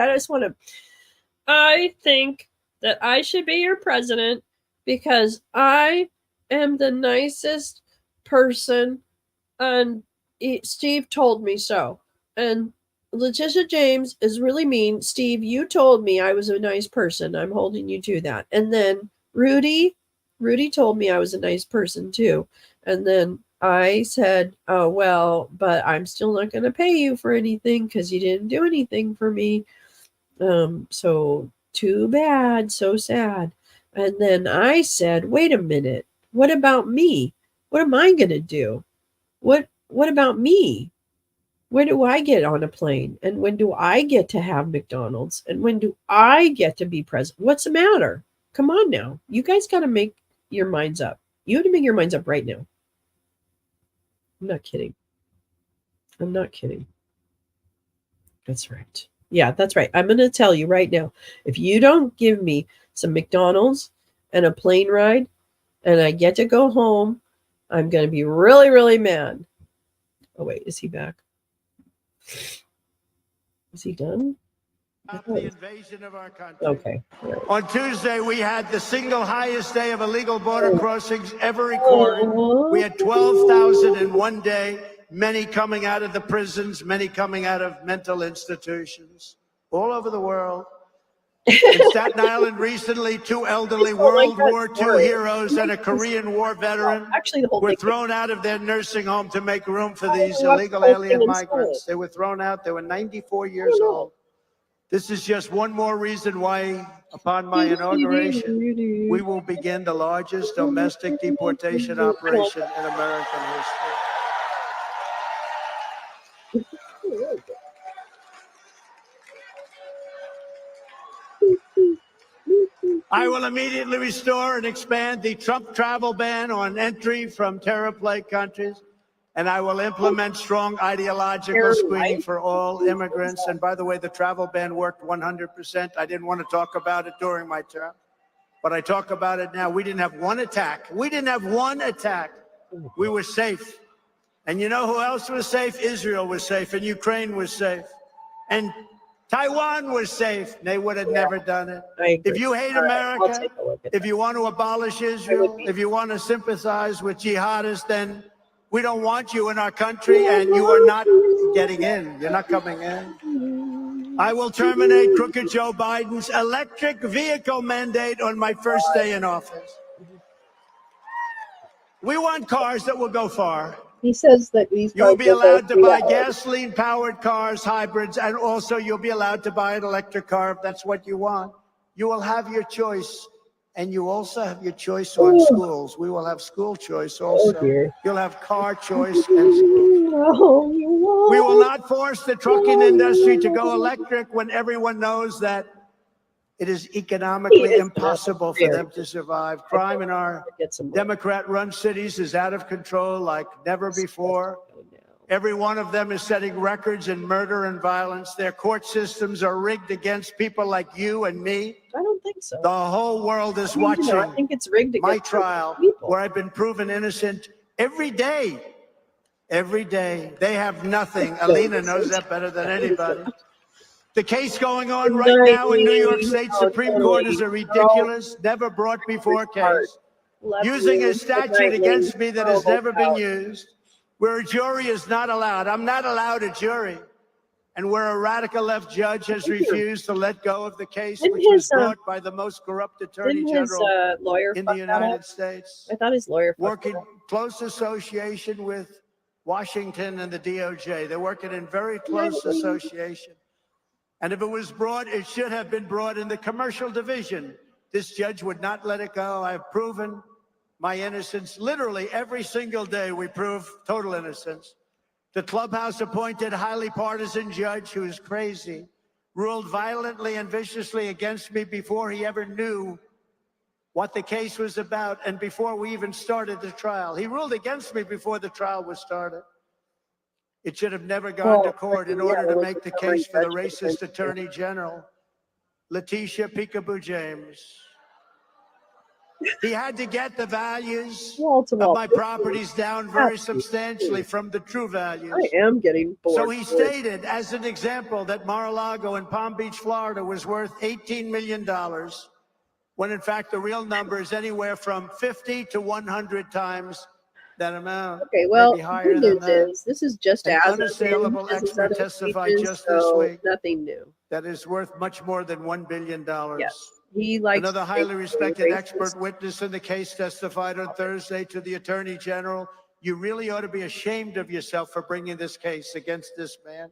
Speaker 1: I think that I should be your president because I am the nicest person, and Steve told me so. And Letitia James is really mean. Steve, you told me I was a nice person. I'm holding you to that. And then Rudy told me I was a nice person too. And then I said, oh, well, but I'm still not going to pay you for anything because you didn't do anything for me. So too bad, so sad. And then I said, wait a minute, what about me? What am I going to do? What about me? When do I get on a plane? And when do I get to have McDonald's? And when do I get to be president? What's the matter? Come on now. You guys got to make your minds up. You have to make your minds up right now. I'm not kidding. I'm not kidding. That's right. Yeah, that's right. I'm going to tell you right now, if you don't give me some McDonald's and a plane ride and I get to go home, I'm going to be really, really mad. Oh, wait, is he back? Is he done?
Speaker 18: The invasion of our country.
Speaker 1: Okay. Right.
Speaker 18: On Tuesday, we had the single highest day of illegal border crossings ever recorded. We had 12,000 in one day, many coming out of the prisons, many coming out of mental institutions all over the world. In Staten Island recently, 2 elderly World War II heroes and a Korean War veteran were thrown out of their nursing home to make room for these illegal alien migrants. They were thrown out. They were 94 years old. This is just one more reason why, upon my inauguration, we will begin the largest domestic deportation operation in American history. I will immediately restore and expand the Trump travel ban on entry from terror-plagued countries, and I will implement strong ideological screening for all immigrants. And by the way, the travel ban worked 100%. I didn't want to talk about it during my term, but I talk about it now. We didn't have one attack. We didn't have one attack. We were safe. And you know who else was safe? Israel was safe, and Ukraine was safe. And Taiwan was safe. They would have never done it. If you hate America, if you want to abolish Israel, if you want to sympathize with jihadists, then we don't want you in our country, and you are not getting in. You're not coming in. I will terminate crooked Joe Biden's electric vehicle mandate on my first day in office. We want cars that will go far.
Speaker 1: He says that
Speaker 18: you'll be allowed to buy gasoline-powered cars, hybrids, and also you'll be allowed to buy an electric car if that's what you want. You will have your choice, and you also have your choice on schools. We will have school choice also. You'll have car choice and school. We will not force the trucking industry to go electric when everyone knows that it is economically impossible for them to survive. Crime in our Democrat-run cities is out of control like never before. Every one of them is setting records in murder and violence. Their court systems are rigged against people like you and me.
Speaker 1: I don't think so.
Speaker 18: The whole world is watching
Speaker 1: I think it's rigged
Speaker 18: my trial, where I've been proven innocent every day. Every day. They have nothing. Alina knows that better than anybody. The case going on right now in New York State Supreme Court is a ridiculous, never brought before case, using a statute against me that has never been used, where a jury is not allowed. I'm not allowed a jury. And where a radical left judge has refused to let go of the case, which was brought by the most corrupt attorney general in the United States.
Speaker 1: I thought his lawyer
Speaker 18: working close association with Washington and the DOJ. They're working in very close association. And if it was brought, it should have been brought in the commercial division. This judge would not let it go. I have proven my innocence. Literally every single day we prove total innocence. The clubhouse appointed highly partisan judge who is crazy ruled violently and viciously against me before he ever knew what the case was about and before we even started the trial. He ruled against me before the trial was started. It should have never gone to court in order to make the case for the racist attorney general, Letitia Peekaboo James. He had to get the values of my properties down very substantially from the true values.
Speaker 1: I am getting bored.
Speaker 18: So he stated, as an example, that Mar-a-Lago in Palm Beach, Florida was worth $18 million when in fact the real number is anywhere from 50 to 100 times that amount.
Speaker 1: Okay, well,
Speaker 18: maybe
Speaker 1: the
Speaker 18: higher
Speaker 1: good
Speaker 18: than
Speaker 1: news
Speaker 18: that.
Speaker 1: is this is just
Speaker 18: An
Speaker 1: as of
Speaker 18: unassailable
Speaker 1: his
Speaker 18: expert
Speaker 1: other
Speaker 18: testified
Speaker 1: speeches,
Speaker 18: just this
Speaker 1: so
Speaker 18: week
Speaker 1: nothing new.
Speaker 18: that is worth much more than $1 billion.
Speaker 1: Yes, he likes
Speaker 18: Another
Speaker 1: to
Speaker 18: highly
Speaker 1: say
Speaker 18: respected
Speaker 1: racist.
Speaker 18: expert witness in the case testified on Thursday to the Attorney General, "You really ought to be ashamed of yourself for bringing this case against this man."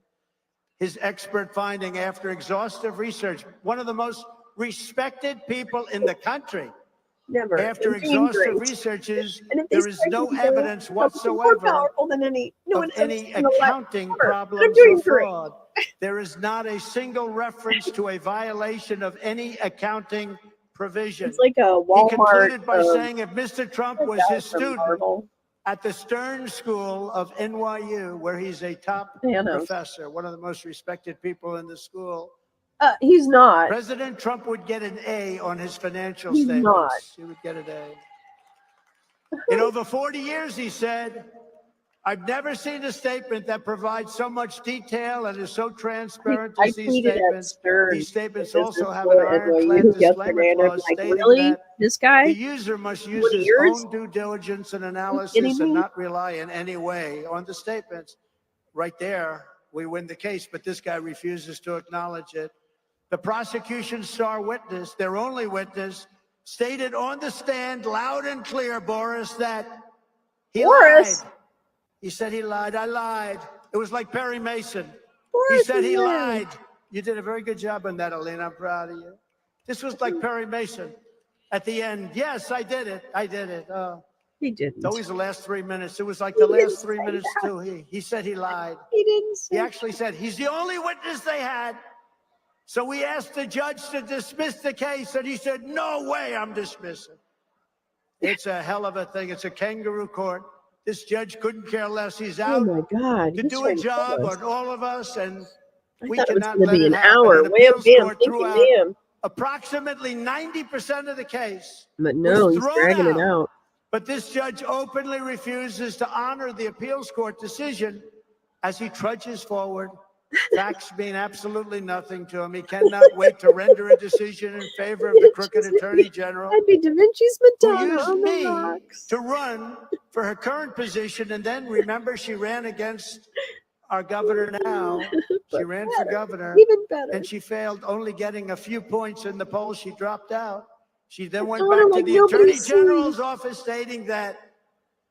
Speaker 18: His expert finding after exhaustive research, one of the most respected people in the country.
Speaker 1: Never.
Speaker 18: After
Speaker 1: And being
Speaker 18: exhaustive
Speaker 1: great.
Speaker 18: researches,
Speaker 1: And if they
Speaker 18: there is
Speaker 1: strike
Speaker 18: no
Speaker 1: me down,
Speaker 18: evidence
Speaker 1: I'll be more
Speaker 18: whatsoever
Speaker 1: powerful than no
Speaker 18: of
Speaker 1: one else
Speaker 18: any
Speaker 1: in the left
Speaker 18: accounting
Speaker 1: ever. I'm
Speaker 18: problems
Speaker 1: doing
Speaker 18: or
Speaker 1: great.
Speaker 18: fraud. There is not a single reference to a violation of any accounting provision.
Speaker 1: It's like a
Speaker 18: He
Speaker 1: Walmart.
Speaker 18: concluded by saying if Mr. Trump was
Speaker 1: guy
Speaker 18: his
Speaker 1: from
Speaker 18: student
Speaker 1: Marvel.
Speaker 18: at the Stern School of NYU, where he's a top professor, one of the most respected people in the school,
Speaker 1: He's not.
Speaker 18: President Trump would get an A on his financial
Speaker 1: He's
Speaker 18: statements.
Speaker 1: not.
Speaker 18: He would get an A. In over 40 years, he said, I've never seen a statement that provides so much detail and is so transparent
Speaker 1: I
Speaker 18: as these
Speaker 1: tweeted at
Speaker 18: statements.
Speaker 1: Stern,
Speaker 18: These statements
Speaker 1: the
Speaker 18: also
Speaker 1: business
Speaker 18: have an
Speaker 1: school at
Speaker 18: ironclad
Speaker 1: NYU
Speaker 18: disclaimer
Speaker 1: yesterday, and I'm
Speaker 18: clause
Speaker 1: like,
Speaker 18: stating
Speaker 1: really?
Speaker 18: that
Speaker 1: This guy?
Speaker 18: the user must use
Speaker 1: 20
Speaker 18: his
Speaker 1: years?
Speaker 18: own due diligence and analysis
Speaker 1: kidding
Speaker 18: and
Speaker 1: me?
Speaker 18: not rely in any way on the statements. Right there, we win the case, but this guy refuses to acknowledge it. The prosecution's star witness, their only witness, stated on the stand loud and clear, Boris, that he lied. He said he lied. I lied. It was like Perry Mason. He said he lied. You did a very good job on that, Alina. I'm proud of you. This was like Perry Mason. At the end, yes, I did it. I did it.
Speaker 1: He didn't.
Speaker 18: It's always the last 3 minutes. It was like the last 3 minutes, too. He said he lied.
Speaker 1: He didn't say
Speaker 18: He actually said he's the only witness they had. So we asked the judge to dismiss the case, and he said, no way I'm dismissing. It's a hell of a thing. It's a kangaroo court. This judge couldn't care less. He's out
Speaker 1: my God,
Speaker 18: to do a job on all of us, and we
Speaker 1: thought it was
Speaker 18: cannot
Speaker 1: gonna
Speaker 18: let
Speaker 1: be
Speaker 18: it
Speaker 1: an
Speaker 18: happen.
Speaker 1: hour.
Speaker 18: An
Speaker 1: Wham,
Speaker 18: appeals
Speaker 1: bam,
Speaker 18: court
Speaker 1: thank
Speaker 18: threw
Speaker 1: you,
Speaker 18: out
Speaker 1: ma'am.
Speaker 18: approximately 90% of the case.
Speaker 1: But no,
Speaker 18: was
Speaker 1: he's
Speaker 18: thrown
Speaker 1: dragging it out.
Speaker 18: But this judge openly refuses to honor the appeals court decision as he trudges forward. Facts mean absolutely nothing to him. He cannot wait to render a decision in favor of the crooked attorney general.
Speaker 1: I'd be Da Vinci's
Speaker 18: Who
Speaker 1: Madonna
Speaker 18: used
Speaker 1: on the
Speaker 18: me
Speaker 1: rocks.
Speaker 18: to run for her current position, and then remember she ran against our governor now. She ran for governor,
Speaker 1: Even better.
Speaker 18: and she failed, only getting a few points in the polls. She dropped out. She then went
Speaker 1: Madonna
Speaker 18: back to
Speaker 1: like
Speaker 18: the Attorney
Speaker 1: nobody's seen.
Speaker 18: General's office stating that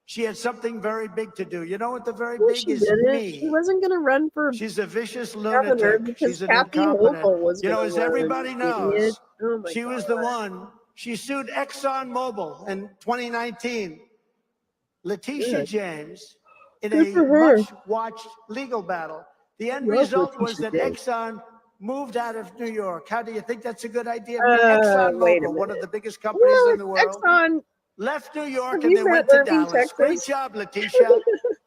Speaker 18: she had something very big to do. You know what the very
Speaker 1: No,
Speaker 18: big
Speaker 1: she
Speaker 18: is?
Speaker 1: didn't.
Speaker 18: Me.
Speaker 1: She wasn't going to run for
Speaker 18: She's a vicious
Speaker 1: governor
Speaker 18: lunatic.
Speaker 1: because
Speaker 18: She's an
Speaker 1: Kathy
Speaker 18: incompetent.
Speaker 1: Hochul was
Speaker 18: You know,
Speaker 1: gonna
Speaker 18: as
Speaker 1: run,
Speaker 18: everybody
Speaker 1: idiot.
Speaker 18: knows,
Speaker 1: Oh my
Speaker 18: she was the one. She sued ExxonMobil in 2019. Letitia
Speaker 1: Good.
Speaker 18: James in
Speaker 1: Good
Speaker 18: a
Speaker 1: for her.
Speaker 18: much-watched legal battle. The end
Speaker 1: Love
Speaker 18: result was
Speaker 1: Letitia
Speaker 18: that
Speaker 1: James.
Speaker 18: Exxon moved out of New York. How do you think that's a good idea?
Speaker 1: Wait a
Speaker 18: ExxonMobil, one of
Speaker 1: minute.
Speaker 18: the biggest companies
Speaker 1: Well,
Speaker 18: in the world,
Speaker 1: Exxon.
Speaker 18: left New York
Speaker 1: Have
Speaker 18: and
Speaker 1: you
Speaker 18: they
Speaker 1: met
Speaker 18: went to
Speaker 1: Irving,
Speaker 18: Dallas. Great
Speaker 1: Texas?
Speaker 18: job, Letitia.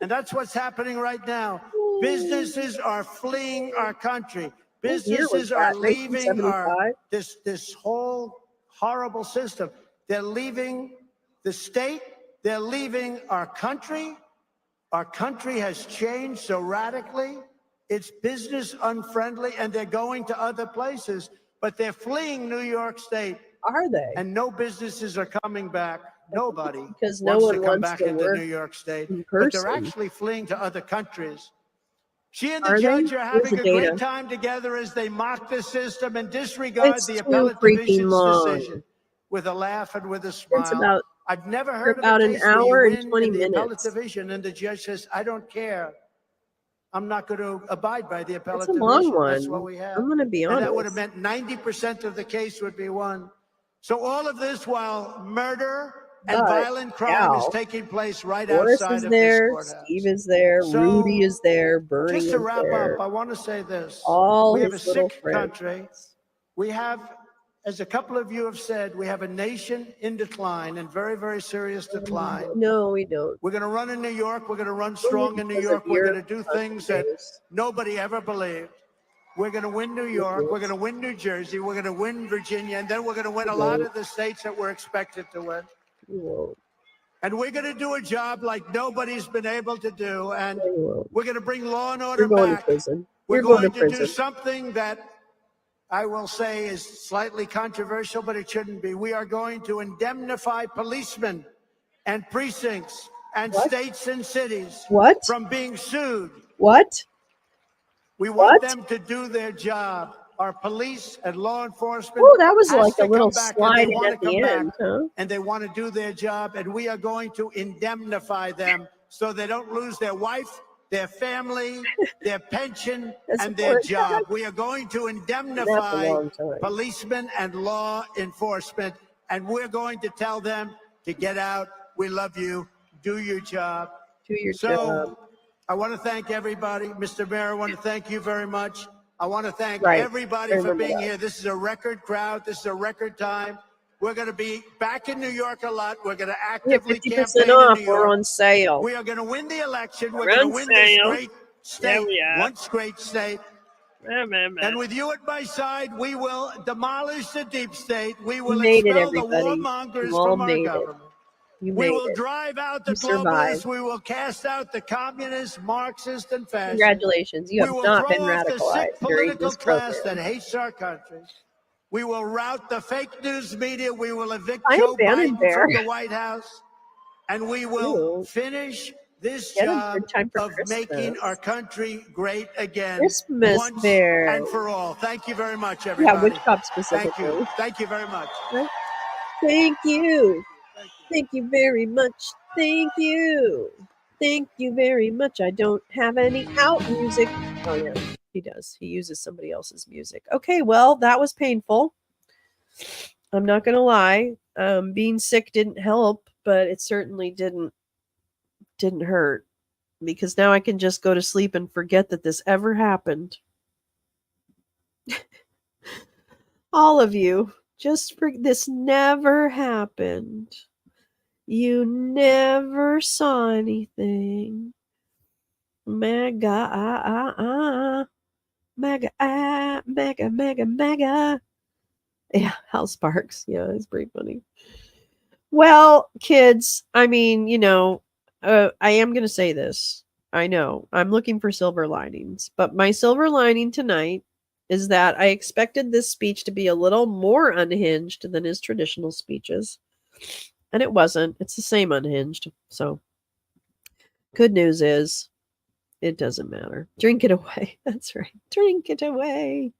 Speaker 18: And that's what's happening right now. Businesses are fleeing our country.
Speaker 1: What year was
Speaker 18: Businesses are
Speaker 1: that?
Speaker 18: leaving our
Speaker 1: 1975?
Speaker 18: this whole horrible system. They're leaving the state. They're leaving our country. Our country has changed so radically. It's business unfriendly, and they're going to other places, but they're fleeing New York State.
Speaker 1: Are they?
Speaker 18: And no businesses are coming back. Nobody
Speaker 1: Because no
Speaker 18: wants
Speaker 1: one
Speaker 18: to come
Speaker 1: wants
Speaker 18: back
Speaker 1: to
Speaker 18: into
Speaker 1: work
Speaker 18: New York State,
Speaker 1: in
Speaker 18: but they're
Speaker 1: person.
Speaker 18: actually fleeing to other countries. She and the
Speaker 1: Are they?
Speaker 18: judge are
Speaker 1: Here's
Speaker 18: having
Speaker 1: the
Speaker 18: a
Speaker 1: data.
Speaker 18: great time together as they mock the system and disregard
Speaker 1: It's
Speaker 18: the
Speaker 1: too
Speaker 18: appellate
Speaker 1: freaking
Speaker 18: division's
Speaker 1: long.
Speaker 18: decision with a laugh and with a
Speaker 1: It's
Speaker 18: smile.
Speaker 1: about
Speaker 18: I've never heard of
Speaker 1: about
Speaker 18: a
Speaker 1: an
Speaker 18: case where you
Speaker 1: hour and
Speaker 18: win
Speaker 1: 20
Speaker 18: in the appellate
Speaker 1: minutes.
Speaker 18: division and the judge says, I don't care. I'm not going to abide by the appellate
Speaker 1: It's a
Speaker 18: division.
Speaker 1: long
Speaker 18: That's
Speaker 1: one.
Speaker 18: what we have.
Speaker 1: I'm going to be
Speaker 18: And that would have
Speaker 1: honest.
Speaker 18: meant 90% of the case would be won. So all of this while murder and
Speaker 1: But,
Speaker 18: violent crime is
Speaker 1: Gal,
Speaker 18: taking place right
Speaker 1: Boris
Speaker 18: outside
Speaker 1: is
Speaker 18: of this
Speaker 1: there.
Speaker 18: courthouse.
Speaker 1: Steve is there.
Speaker 18: So,
Speaker 1: Rudy is there. Bernie
Speaker 18: just
Speaker 1: is
Speaker 18: to wrap
Speaker 1: there.
Speaker 18: up, I want to say this.
Speaker 1: All
Speaker 18: We have a
Speaker 1: his little
Speaker 18: sick
Speaker 1: friends.
Speaker 18: country. We have, as a couple of you have said, we have a nation in decline, in very, very serious decline.
Speaker 1: No, we don't.
Speaker 18: We're going to run in New York. We're going to run strong in New York. We're going to do things that nobody ever believed. We're going to win New York. We're going to win New Jersey. We're going to win Virginia. And then we're going to win a lot of the states that we're expected to win. And we're going to do a job like nobody's been able to do. And we're going to bring law and order
Speaker 1: You're going
Speaker 18: back.
Speaker 1: to prison.
Speaker 18: We're
Speaker 1: You're going
Speaker 18: going
Speaker 1: to
Speaker 18: to do
Speaker 1: prison.
Speaker 18: something that I will say is slightly controversial, but it shouldn't be. We are going to indemnify policemen and precincts and states and cities from being sued.
Speaker 1: What?
Speaker 18: We want them to do their job. Our police and law enforcement
Speaker 1: Oh, that was
Speaker 18: has
Speaker 1: like
Speaker 18: to
Speaker 1: a little
Speaker 18: come back,
Speaker 1: slide
Speaker 18: and they want
Speaker 1: at
Speaker 18: to
Speaker 1: the
Speaker 18: come back,
Speaker 1: end, huh?
Speaker 18: and they want to do their job, and we are going to indemnify them so they don't lose their wife, their family, their pension, and their job. We are going to indemnify policemen and law enforcement, and we're going to tell them to get out. We love you. Do your job.
Speaker 1: Do your job.
Speaker 18: I want to thank everybody. Mr. Mayor, I want to thank you very much. I want to thank everybody for being here. This is a record crowd. This is a record time. We're going to be back in New York a lot. We're going to actively campaign
Speaker 1: off.
Speaker 18: in New York.
Speaker 1: We're on sale.
Speaker 18: We are going to win the election. We're going to win this great state, once great state. And with you at my side, we will demolish the deep state. We will expel the warmongers from our government. We will drive out the globalists. We will cast out the communists, Marxists, and fascists.
Speaker 1: Congratulations. You have not been radicalized during this program.
Speaker 18: That hates our country. We will rout the fake news media. We will evict Joe Biden from the White House. And we will finish this job of making our country great again.
Speaker 1: Christmas bear.
Speaker 18: And for all. Thank you very much, everybody.
Speaker 1: Yeah, Witch Cop specifically.
Speaker 18: Thank you. Thank you very much.
Speaker 1: Thank you. Thank you very much. Thank you. Thank you very much. I don't have any out music. Oh, yeah, he does. He uses somebody else's music. Okay, well, that was painful. I'm not going to lie. Being sick didn't help, but it certainly didn't hurt, because now I can just go to sleep and forget that this ever happened. All of you, this never happened. You never saw anything. Mega. Yeah, Hal Sparks. Yeah, it's pretty funny. Well, kids, I mean, I am going to say this. I know I'm looking for silver linings, but my silver lining tonight is that I expected this speech to be a little more unhinged than his traditional speeches. And it wasn't. It's the same unhinged. So good news is it doesn't matter. Drink it away. That's right. Drink it away.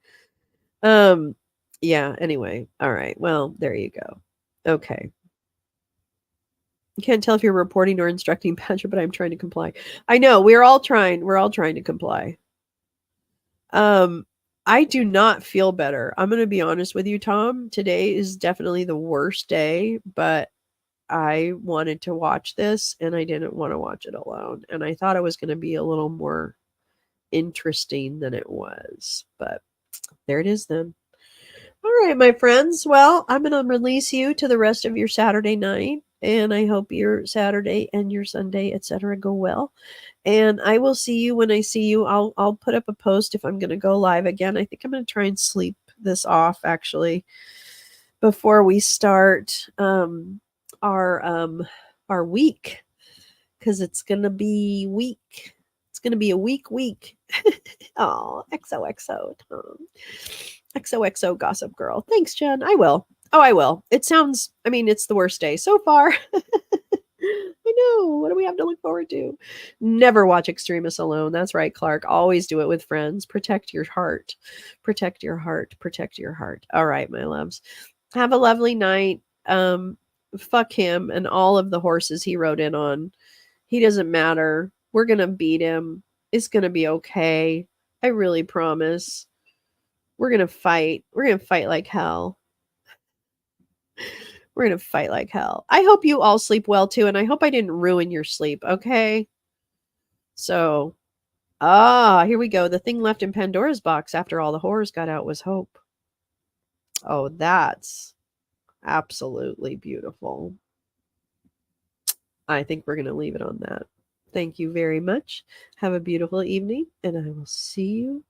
Speaker 1: Yeah, anyway. All right. Well, there you go. Okay. You can't tell if you're reporting or instructing Patrick, but I'm trying to comply. I know. We're all trying to comply. I do not feel better. I'm going to be honest with you, Tom. Today is definitely the worst day, but I wanted to watch this and I didn't want to watch it alone. And I thought it was going to be a little more interesting than it was. But there it is then. All right, my friends. Well, I'm going to release you to the rest of your Saturday night. And I hope your Saturday and your Sunday, etc., go well. And I will see you when I see you. I'll put up a post if I'm going to go live again. I think I'm going to try and sleep this off, actually, before we start our week, because it's gonna be week. It's gonna be a week. Oh, XOXO, Tom. XOXO Gossip Girl. Thanks, Jen. I will. Oh, I will. It's the worst day so far. I know. What do we have to look forward to? Never watch Extremis alone. That's right, Clark. Always do it with friends. Protect your heart. Protect your heart. Protect your heart. All right, my loves. Have a lovely night. Fuck him and all of the horses he rode in on. He doesn't matter. We're going to beat him. It's going to be okay. I really promise. We're going to fight. We're going to fight like hell. We're going to fight like hell. I hope you all sleep well too. And I hope I didn't ruin your sleep. Okay. So, here we go. The thing left in Pandora's box after all the horrors got out was hope. Oh, that's absolutely beautiful. I think we're going to leave it on that. Thank you very much. Have a beautiful evening, and I will see you